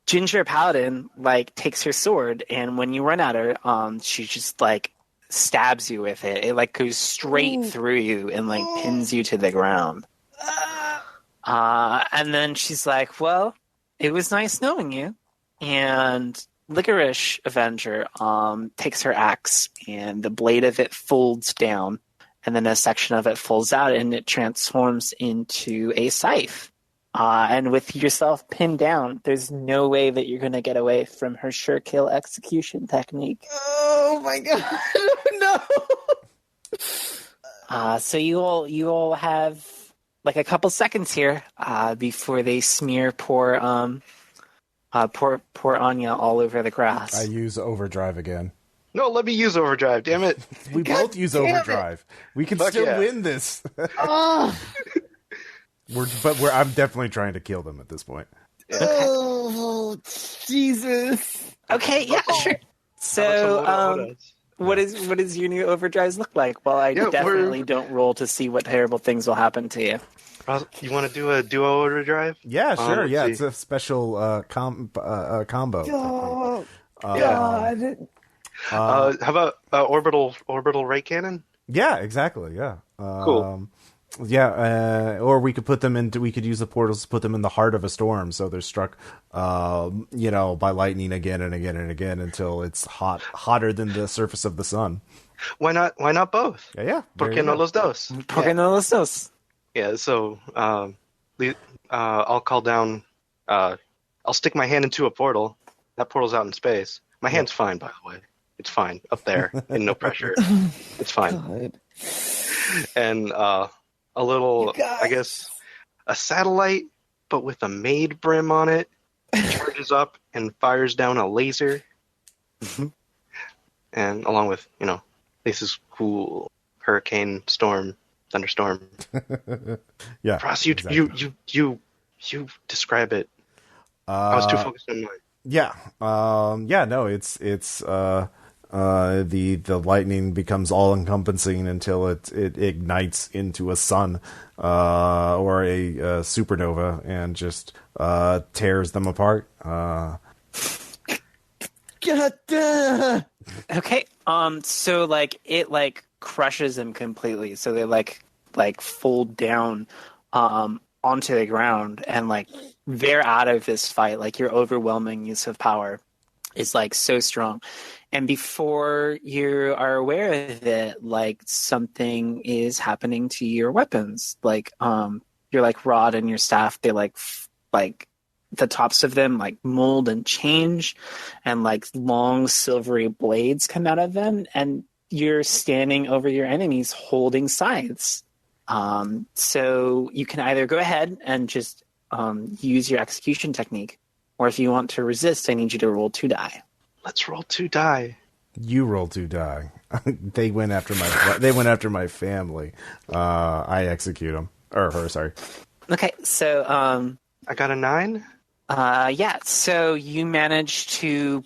Ginger Paladin like takes her sword, and when you run at her, she just like stabs you with it. It like goes straight through you and like pins you to the ground. And then she's like, well, it was nice knowing you. And Licorice Avenger takes her axe, and the blade of it folds down, and then a section of it folds out, and it transforms into a scythe. And with yourself pinned down, there's no way that you're going to get away from her sure kill execution technique. Oh my god! No. So you all have like a couple seconds here before they smear poor Anya all over the grass. I use overdrive again. No, let me use overdrive. Damn it! We both use damn it. overdrive. We can Fuck still yeah. win this. Oh. I'm definitely trying to kill them at this point. Oh, Jesus. Okay, yeah, sure. How about some So Oda Odas? What does your new overdrives look like? Well, I definitely don't roll to see what terrible things will happen to you. You want to do a duo overdrive? Yeah, sure. Let's Yeah, see. it's a special combo. Oh, Yeah. God. How about orbital ray cannon? Yeah, exactly. Yeah. Cool. Yeah, or we could put them into. We could use the portals to put them in the heart of a storm, so they're struck, by lightning again and again and again until it's hotter than the surface of the sun. Why not? Why not both? Yeah. ¿Por qué no los dos? ¿Por qué no los dos? Yeah. So, I'll call down. I'll stick my hand into a portal. That portal's out in space. My hand's fine, by the way. It's fine up there, and no pressure. It's fine. God. And a little, I guess, a satellite, but with a maid brim on it, charges up and fires down a laser. And along with, this is cool hurricane, storm, thunderstorm. Yeah. Ross, exactly. you describe it. I was too focused on mine. Yeah. No, it's the lightning becomes all encompassing until it ignites into a sun or a supernova and just tears them apart. Okay. So it crushes them completely. So they fold down onto the ground, and they're out of this fight. Your overwhelming use of power is so strong. And before you are aware of it, something is happening to your weapons. Your rod and your staff, they the tops of them mold and change, and long silvery blades come out of them, and you're standing over your enemies holding scythes. So you can either go ahead and just use your execution technique, or if you want to resist, I need you to roll 2 die. Let's roll 2 die. You roll 2 die. They went after my family. I execute them or her. Sorry. Okay, so I got a 9. yeah. So you manage to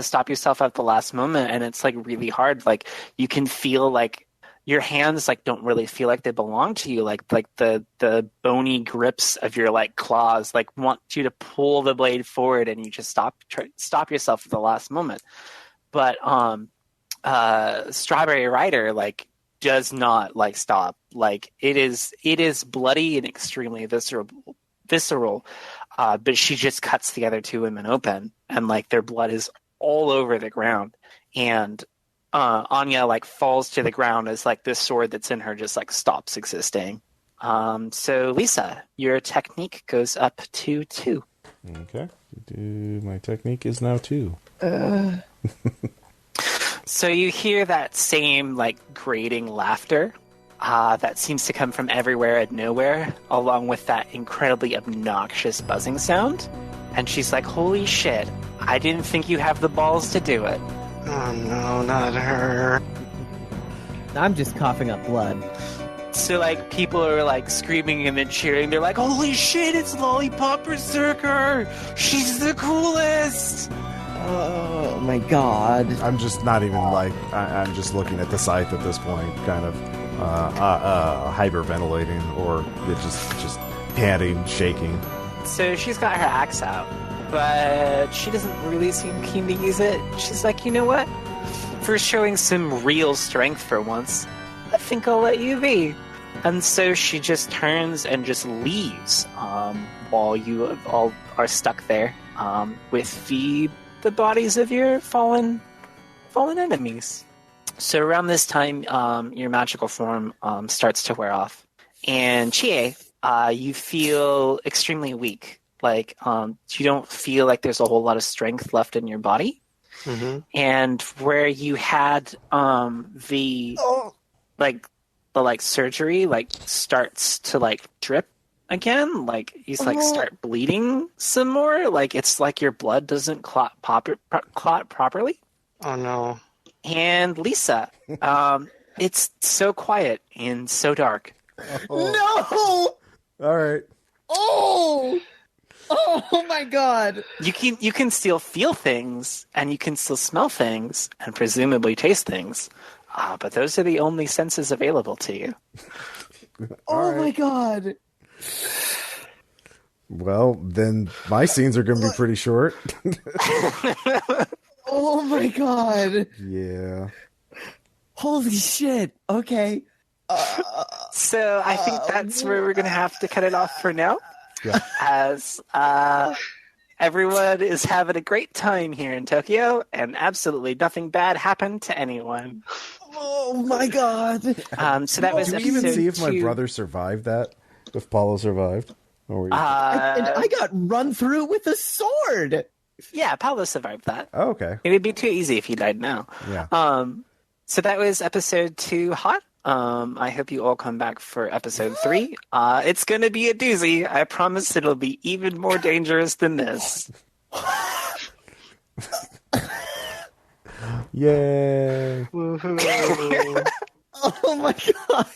stop yourself at the last moment, and it's really hard. You can feel your hands don't really feel like they belong to you. The bony grips of your claws want you to pull the blade forward, and you just stop yourself at the last moment. But Strawberry Rider does not stop. It is bloody and extremely visceral. But she just cuts the other 2 women open, and their blood is all over the ground. And Anya falls to the ground as this sword that's in her just stops existing. So Lisa, your technique goes up to 2. Okay. My technique is now 2. So you hear that same grating laughter that seems to come from everywhere and nowhere, along with that incredibly obnoxious buzzing sound. And she's like, "Holy shit, I didn't think you have the balls to do it." Oh no, not her. I'm just coughing up blood. So people are screaming and then cheering. They're like, "Holy shit, it's Lollipop Berserker! She's the coolest!" Oh my god. I'm just not even I'm just looking at the scythe at this point, kind of hyperventilating, or it just panting, shaking. So she's got her axe out, but she doesn't really seem keen to use it. She's like, "You know what? For showing some real strength for once, I think I'll let you be." And so she just turns and just leaves, while you all are stuck there with the bodies of your fallen enemies. So around this time, your magical form starts to wear off, and Chie, you feel extremely weak. You don't feel like there's a whole lot of strength left in your body. Mm-hmm. And where you had the surgery starts to drip again, you start bleeding some more. It's your blood doesn't clot properly. Oh no. And Lisa, it's so quiet and so dark. No! All right. Oh! Oh my god! You can still feel things, and you can still smell things, and presumably taste things. But those are the only senses available to you. Oh my god! Well, then my scenes are going to be pretty short. Oh my god! Yeah. Holy shit! Okay. So I think that's where we're going to have to cut it off for now. Yeah. As everyone is having a great time here in Tokyo, and absolutely nothing bad happened to anyone. Oh my god! So that was Did we episode even see if 2. my brother survived that? If Paulo survived? Or were you... And I got run through with a sword! Yeah, Paolo survived that. Oh, okay. It would be too easy if he died now. Yeah. So that was episode 2 hot. I hope you all come back for episode 3. It's going to be a doozy. I promise it'll be even more dangerous than this. Yay. Woohoo. Oh my god!